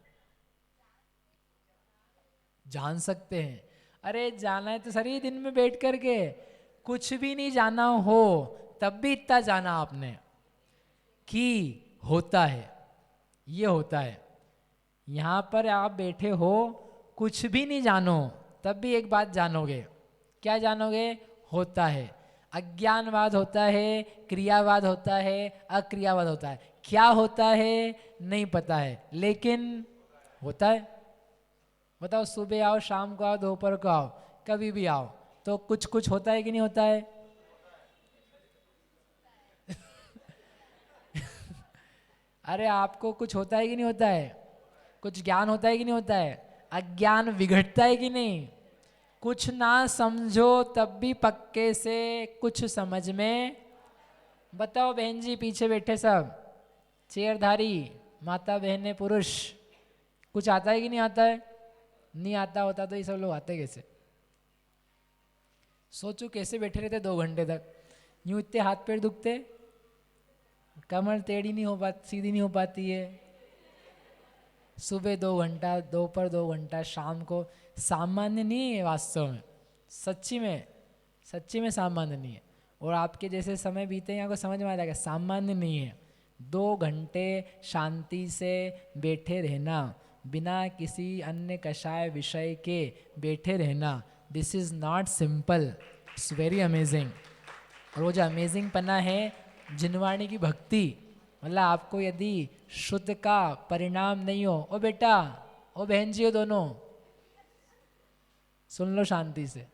जान सकते हैं। अरे जाना है तो सारी दिन में बैठ करके, कुछ भी नहीं जाना हो तब भी इतना जाना आपने कि होता है, ये होता है। यहाँ पर आप बैठे हो, कुछ भी नहीं जानो तब भी एक बात जानोगे। क्या जानोगे? होता है। अज्ञानवाद होता है, क्रियावाद होता है, अक्रियावाद होता है। क्या होता है नहीं पता है, लेकिन होता है। बताओ, सुबह आओ, शाम को आओ, दोपहर को आओ, कभी भी आओ, तो कुछ कुछ होता है कि नहीं होता है? अरे आपको कुछ होता है कि नहीं होता है? कुछ ज्ञान होता है कि नहीं होता है? अज्ञान विघटता है कि नहीं? कुछ ना समझो तब भी पक्के से कुछ समझ में। बताओ बहन जी, पीछे बैठे सब चेयरधारी माता बहने पुरुष, कुछ आता है कि नहीं आता है? नहीं आता होता तो ये सब लोग आते कैसे? सोचो कैसे बैठे रहते 2 घंटे तक, यूं इतने हाथ पैर दुखते, कमर टेढ़ी नहीं हो पाती, सीधी नहीं हो पाती है। सुबह 2 घंटा, दोपहर 2 घंटा, शाम को। सामान्य नहीं है वास्तव में, सच्ची में सामान्य नहीं है। और आपके जैसे समय बीते हैं, आपको समझ में आ जाएगा सामान्य नहीं है। 2 घंटे शांति से बैठे रहना, बिना किसी अन्य कषाय विषय के बैठे रहना, this is not simple, it's very amazing. और वो जो अमेजिंग पना है जिनवाणी की भक्ति, मतलब आपको यदि शुद्ध का परिणाम नहीं हो, ओ बेटा, ओ बहन जी, हो दोनों सुन लो शांति से,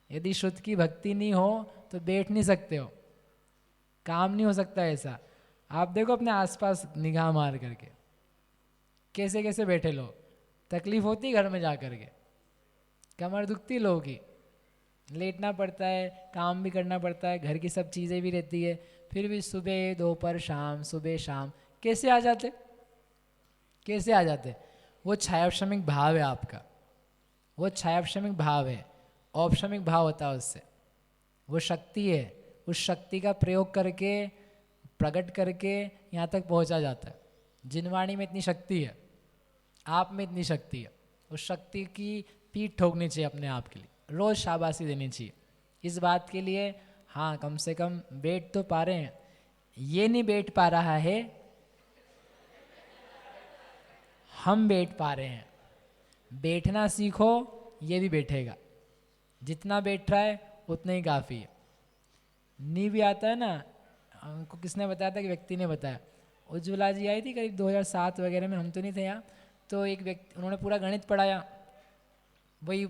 यदि शुद्ध की भक्ति नहीं हो तो बैठ नहीं सकते हो, काम नहीं हो सकता ऐसा। आप देखो अपने आसपास निगाह मार करके, कैसे कैसे बैठे लोग, तकलीफ होती घर में जा करके, कमर दुखती लोगों की, लेटना पड़ता है, काम भी करना पड़ता है, घर की सब चीज़ें भी रहती है, फिर भी सुबह दोपहर शाम, सुबह शाम, कैसे आ जाते? कैसे आ जाते? वो छायाश्रमिक भाव है आपका, वो छायाश्रमिक भाव है। औपश्रमिक भाव होता है उससे, वो शक्ति है, उस शक्ति का प्रयोग करके, प्रकट करके यहाँ तक पहुँचा जाता है। जिनवाणी में इतनी शक्ति है, आप में इतनी शक्ति है, उस शक्ति की पीठ ठोकनी चाहिए अपने आप के लिए, रोज़ शाबाशी देनी चाहिए इस बात के लिए। हाँ, कम से कम बैठ तो पा रहे हैं। ये नहीं बैठ पा रहा है, हम बैठ पा रहे हैं। बैठना सीखो, ये भी बैठेगा। जितना बैठ रहा है उतना ही काफ़ी है। नी भी आता है ना, हमको किसने बताया था? कि व्यक्ति ने बताया। उज्ज्वला जी आई थी करीब 2007 वगैरह में, हम तो नहीं थे यहाँ। तो एक व्यक्ति, उन्होंने पूरा गणित पढ़ाया, वही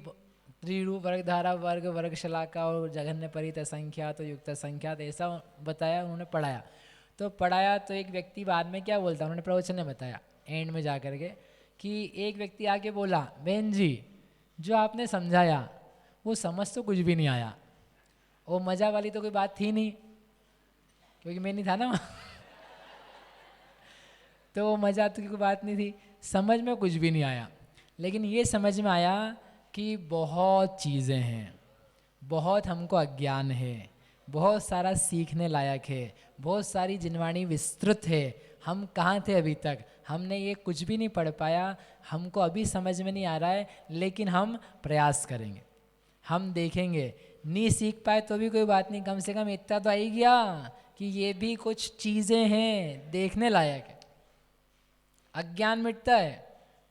त्रिरूप वर्ग धारा वर्ग वर्ग शलाका और जघन्य परित संख्या तो युक्त संख्या, तो ऐसा बताया, उन्होंने पढ़ाया। तो पढ़ाया तो एक व्यक्ति बाद में क्या बोलता, उन्होंने प्रवचन में बताया एंड में जा करके, कि एक व्यक्ति आके बोला, बहन जी जो आपने समझाया वो समझ तो कुछ भी नहीं आया, वो मज़ा वाली तो कोई बात थी नहीं, क्योंकि मैं नहीं था ना वहाँ। तो वो मज़ा तो कोई बात नहीं थी, समझ में कुछ भी नहीं आया। लेकिन ये समझ में आया कि बहुत चीज़ें हैं, बहुत हमको अज्ञान है, बहुत सारा सीखने लायक है, बहुत सारी जिनवाणी विस्तृत है। हम कहाँ थे अभी तक, हमने ये कुछ भी नहीं पढ़ पाया, हमको अभी समझ में नहीं आ रहा है, लेकिन हम प्रयास करेंगे, हम देखेंगे। नहीं सीख पाए तो भी कोई बात नहीं, कम से कम इतना तो आ ही गया कि ये भी कुछ चीज़ें हैं देखने लायक है। अज्ञान मिटता है।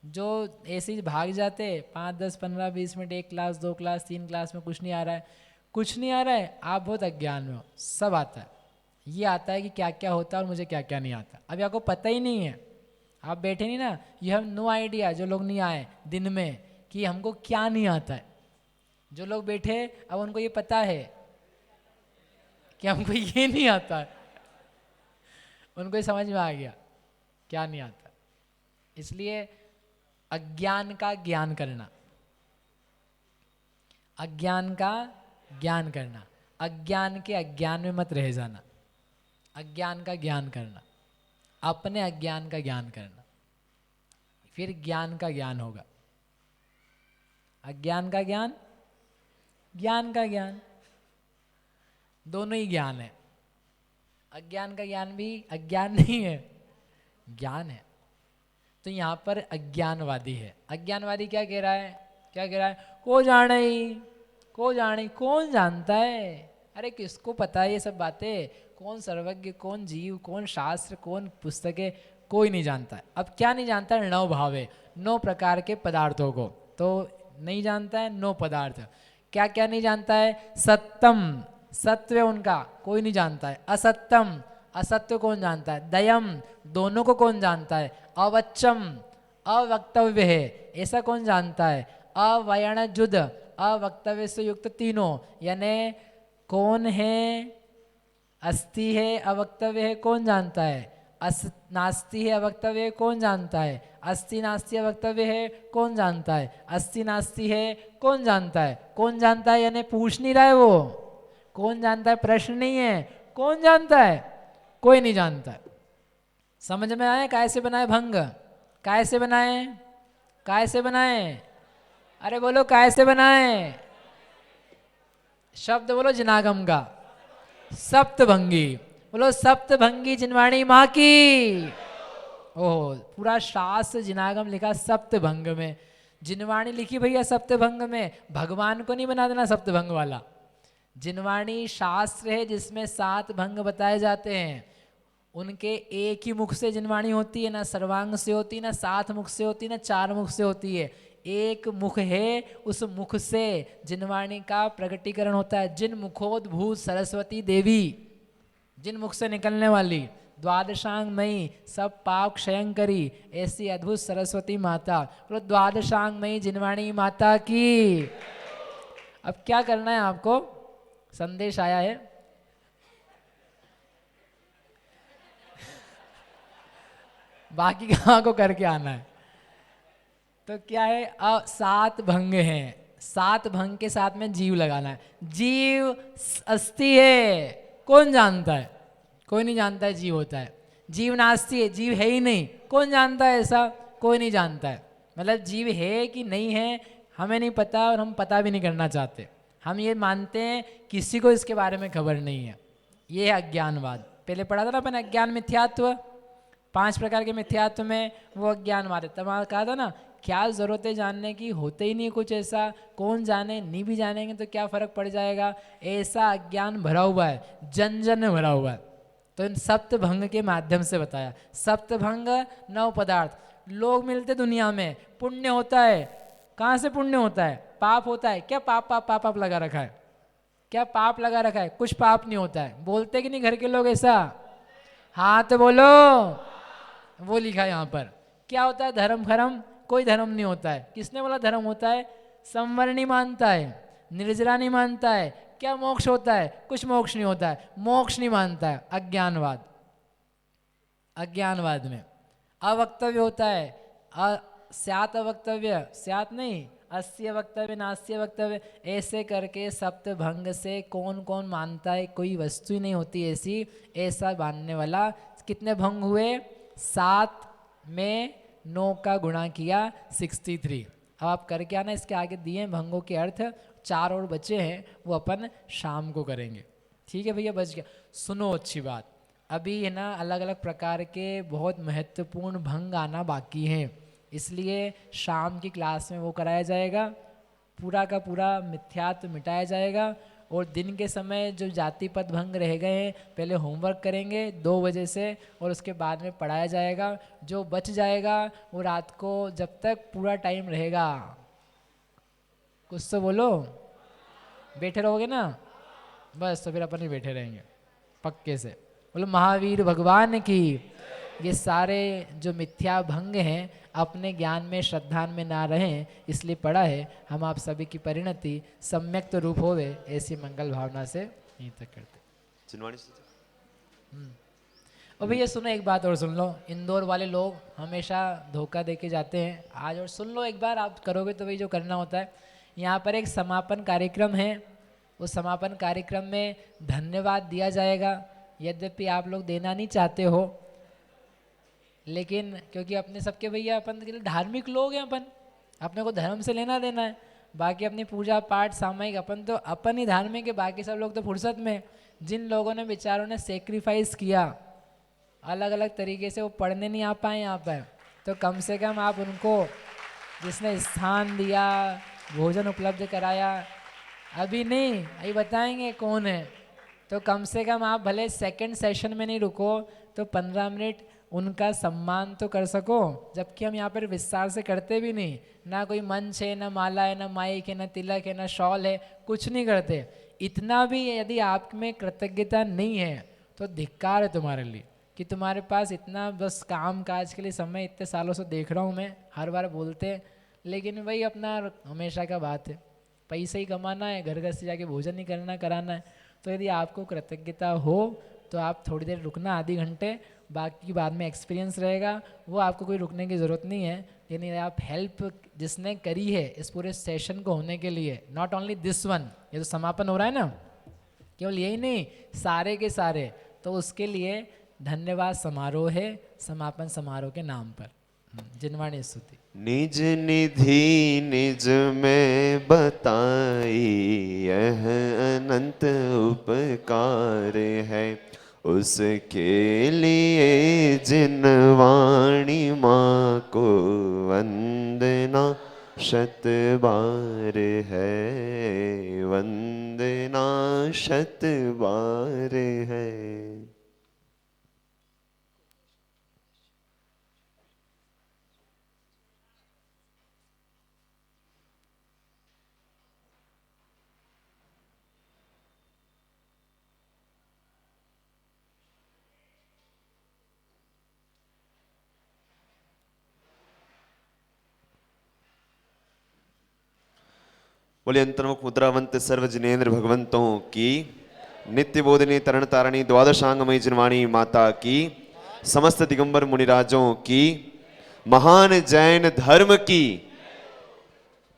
जो ऐसे ही भाग जाते 5, 10, 15, 20 मिनट, 1 क्लास, 2 क्लास, 3 क्लास में कुछ नहीं आ रहा है, कुछ नहीं आ रहा है, आप बहुत अज्ञान में हो। सब आता है, ये आता है कि क्या क्या होता है और मुझे क्या क्या नहीं आता। अभी आपको पता ही नहीं है, आप बैठे नहीं ना, यू हैव नो आइडिया, जो लोग नहीं आए दिन में, कि हमको क्या नहीं आता है। जो लोग बैठे अब उनको ये पता है कि हमको ये नहीं आता है, उनको ये समझ में आ गया क्या नहीं आता। इसलिए अज्ञान का ज्ञान करना, अज्ञान का ज्ञान करना, अज्ञान के अज्ञान में मत रह जाना, अज्ञान का ज्ञान करना, अपने अज्ञान का ज्ञान करना, फिर ज्ञान का ज्ञान होगा। अज्ञान का ज्ञान, ज्ञान का ज्ञान, दोनों ही ज्ञान है। अज्ञान का ज्ञान भी अज्ञान नहीं है, ज्ञान है। तो यहाँ पर अज्ञानवादी है। अज्ञानवादी क्या कह रहा है? क्या कह रहा है? को जाने, कौन जानता है? अरे किसको पता है ये सब बातें? कौन सर्वज्ञ, कौन जीव, कौन शास्त्र, कौन पुस्तकें? कोई नहीं जानता है। अब क्या नहीं जानता है? 9 भावे, 9 प्रकार के पदार्थों को तो नहीं जानता है। 9 पदार्थ क्या क्या नहीं जानता है? सत्यम, सत्य उनका कोई नहीं जानता है। असत्यम, असत्य कौन जानता है? दयम, दोनों को कौन जानता है? अवच्चम, अवक्तव्य है, ऐसा कौन जानता है? अवयणजुद, अवक्तव्य से युक्त तीनों, यानी कौन है? अस्ति है, अवक्तव्य है, कौन जानता है? नास्ति है, अवक्तव्य है, कौन जानता है? अस्ति नास्ति अवक्तव्य है, कौन जानता है? अस्ति नास्ति है, कौन जानता है? कौन जानता है यानी पूछ नहीं रहा है वो, कौन जानता है प्रश्न नहीं है, कौन जानता है? कोई नहीं जानता है। समझ में आए? काय से बनाए भंग? काय से बनाए? काय से बनाए? अरे बोलो काय से बनाए? शब्द बोलो जिनागम का। सप्तभंगी, बोलो सप्तभंगी जिनवाणी माँ की। ओह, पूरा शास्त्र जिनागम लिखा सप्तभंग में, जिनवाणी लिखी भैया सप्तभंग में। भगवान को नहीं बना देना सप्तभंग वाला। जिनवाणी शास्त्र है जिसमें 7 भंग बताए जाते हैं। उनके एक ही मुख से जिनवाणी होती है, ना सर्वांग से होती है, ना 7 मुख से होती है, ना 4 मुख से होती है। एक मुख है, उस मुख से जिनवाणी का प्रकटीकरण होता है। जिन मुखोद्भूत सरस्वती देवी, जिन मुख से निकलने वाली, द्वादशांग मई सब पाप क्षयंकरी, ऐसी अद्भुत सरस्वती माता, बोलो द्वादशांग मई जिनवाणी माता की। अब क्या करना है आपको? संदेश आया है, बाकी कहाँ को करके आना है। तो क्या है? 7 भंग हैं, 7 भंग के साथ में जीव लगाना है। जीव अस्थि है, कौन जानता है? कोई नहीं जानता है जीव होता है। जीव नास्ति है, जीव है ही नहीं, कौन जानता है? ऐसा कोई नहीं जानता है। मतलब जीव है कि नहीं है हमें नहीं पता, और हम पता भी नहीं करना चाहते। हम ये मानते हैं किसी को इसके बारे में खबर नहीं है। ये है अज्ञानवाद। पहले पढ़ा था ना अपन अज्ञान मिथ्यात्व, 5 प्रकार के मिथ्यात्व में वो अज्ञानवाद है। तब कहा था ना, क्या ज़रूरत है जानने की, होते ही नहीं कुछ ऐसा, कौन जाने, नहीं भी जानेंगे तो क्या फ़र्क पड़ जाएगा, ऐसा अज्ञान भरा हुआ है, जन जन में भरा हुआ है। तो इन सप्तभंग के माध्यम से बताया। सप्तभंग 9 पदार्थ। लोग मिलते दुनिया में, पुण्य होता है, कहाँ से पुण्य होता है? पाप होता है। क्या पाप पाप पाप पाप लगा रखा है? क्या पाप लगा रखा है? कुछ पाप नहीं होता है। बोलते कि नहीं घर के लोग ऐसा? हाँ तो बोलो, वो लिखा है यहाँ पर। क्या होता है? धर्म खरम? कोई धर्म नहीं होता है। किसने बोला धर्म होता है? संवरण नहीं मानता है, निर्जरा नहीं मानता है। क्या मोक्ष होता है? कुछ मोक्ष नहीं होता है, मोक्ष नहीं मानता है। अज्ञानवाद। अज्ञानवाद में अवक्तव्य होता है, स्यात अवक्तव्य, स्यात नहीं, अस्य वक्तव्य, नास्य वक्तव्य, ऐसे करके सप्तभंग से कौन कौन मानता है? कोई वस्तु ही नहीं होती ऐसी, ऐसा मानने वाला। कितने भंग हुए? 7 में 9 का गुणा किया 63। अब आप करके आना, इसके आगे दिए भंगों के अर्थ। 4 और बचे हैं, वो अपन शाम को करेंगे। ठीक है भैया, बच गया। सुनो अच्छी बात, अभी है ना अलग अलग प्रकार के बहुत महत्वपूर्ण भंग आना बाकी हैं, इसलिए शाम की क्लास में वो कराया जाएगा। पूरा का पूरा मिथ्यात्व मिटाया जाएगा। और दिन के समय जो जाति पद भंग रह गए हैं, पहले होमवर्क करेंगे 2 बजे से, और उसके बाद में पढ़ाया जाएगा। जो बच जाएगा वो रात को, जब तक पूरा टाइम रहेगा, कुछ तो बोलो, बैठे रहोगे ना? बस तो फिर अपन ही बैठे रहेंगे पक्के से। बोलो महावीर भगवान की। ये सारे जो मिथ्या भंग हैं अपने ज्ञान में श्रद्धान में ना रहें, इसलिए पढ़ा है। हम आप सभी की परिणति सम्यक तो रूप होवे, ऐसी मंगल भावना से यहीं तक करते। और भैया सुनो एक बात और सुन लो। इंदौर वाले लोग हमेशा धोखा दे के जाते हैं आज, और सुन लो एक बार, आप करोगे तो वही जो करना होता है। यहाँ पर एक समापन कार्यक्रम है, उस समापन कार्यक्रम में धन्यवाद दिया जाएगा। यद्यपि आप लोग देना नहीं चाहते हो, लेकिन क्योंकि अपने सबके भैया अपन के लिए धार्मिक लोग हैं, अपन अपने को धर्म से लेना देना है। बाकी अपनी पूजा पाठ सामयिक अपन तो अपन ही धार्मिक है, बाकी सब लोग तो फुर्सत में। जिन लोगों ने बेचारों ने सेक्रीफाइस किया अलग अलग तरीके से, वो पढ़ने नहीं आ पाए यहाँ पर, तो कम से कम आप उनको, जिसने स्थान दिया, भोजन उपलब्ध कराया, अभी नहीं अभी बताएंगे कौन है, तो कम से कम आप भले सेकंड सेशन में नहीं रुको तो 15 मिनट उनका सम्मान तो कर सको, जबकि हम यहाँ पर विस्तार से करते भी नहीं, ना कोई मंच है, ना माला है, ना माइक है, ना तिलक है, ना शॉल है, कुछ नहीं करते। इतना भी यदि आप में कृतज्ञता नहीं है तो धिक्कार है तुम्हारे लिए कि तुम्हारे पास इतना बस काम काज के लिए समय, इतने सालों से देख रहा हूँ मैं, हर बार बोलते हैं, लेकिन वही अपना हमेशा का बात है, पैसे ही कमाना है, घर घर से जाके भोजन नहीं करना कराना है। तो यदि आपको कृतज्ञता हो तो आप थोड़ी देर रुकना, आधी घंटे, बाकी बाद में एक्सपीरियंस रहेगा, वो आपको कोई रुकने की ज़रूरत नहीं है। यानी आप हेल्प जिसने करी है इस पूरे सेशन को होने के लिए, नॉट ओनली दिस वन, ये तो समापन हो रहा है ना, केवल यही नहीं, सारे के सारे, तो उसके लिए धन्यवाद समारोह है समापन समारोह के नाम पर। जिनवाणी स्तुति। निज निधि निज में बताई यह अनंत उपकार है, उसके लिए जिनवाणी माँ को वंदना शत बार है, वंदना शत बार है। बोले अंतर्मुख मुद्रावंत सर्व जिनेन्द्र भगवंतों की, नित्य बोधिनी तरण तारणी द्वादशांगमयी जिनवाणी माता की, समस्त दिगंबर मुनिराजों की, महान जैन धर्म की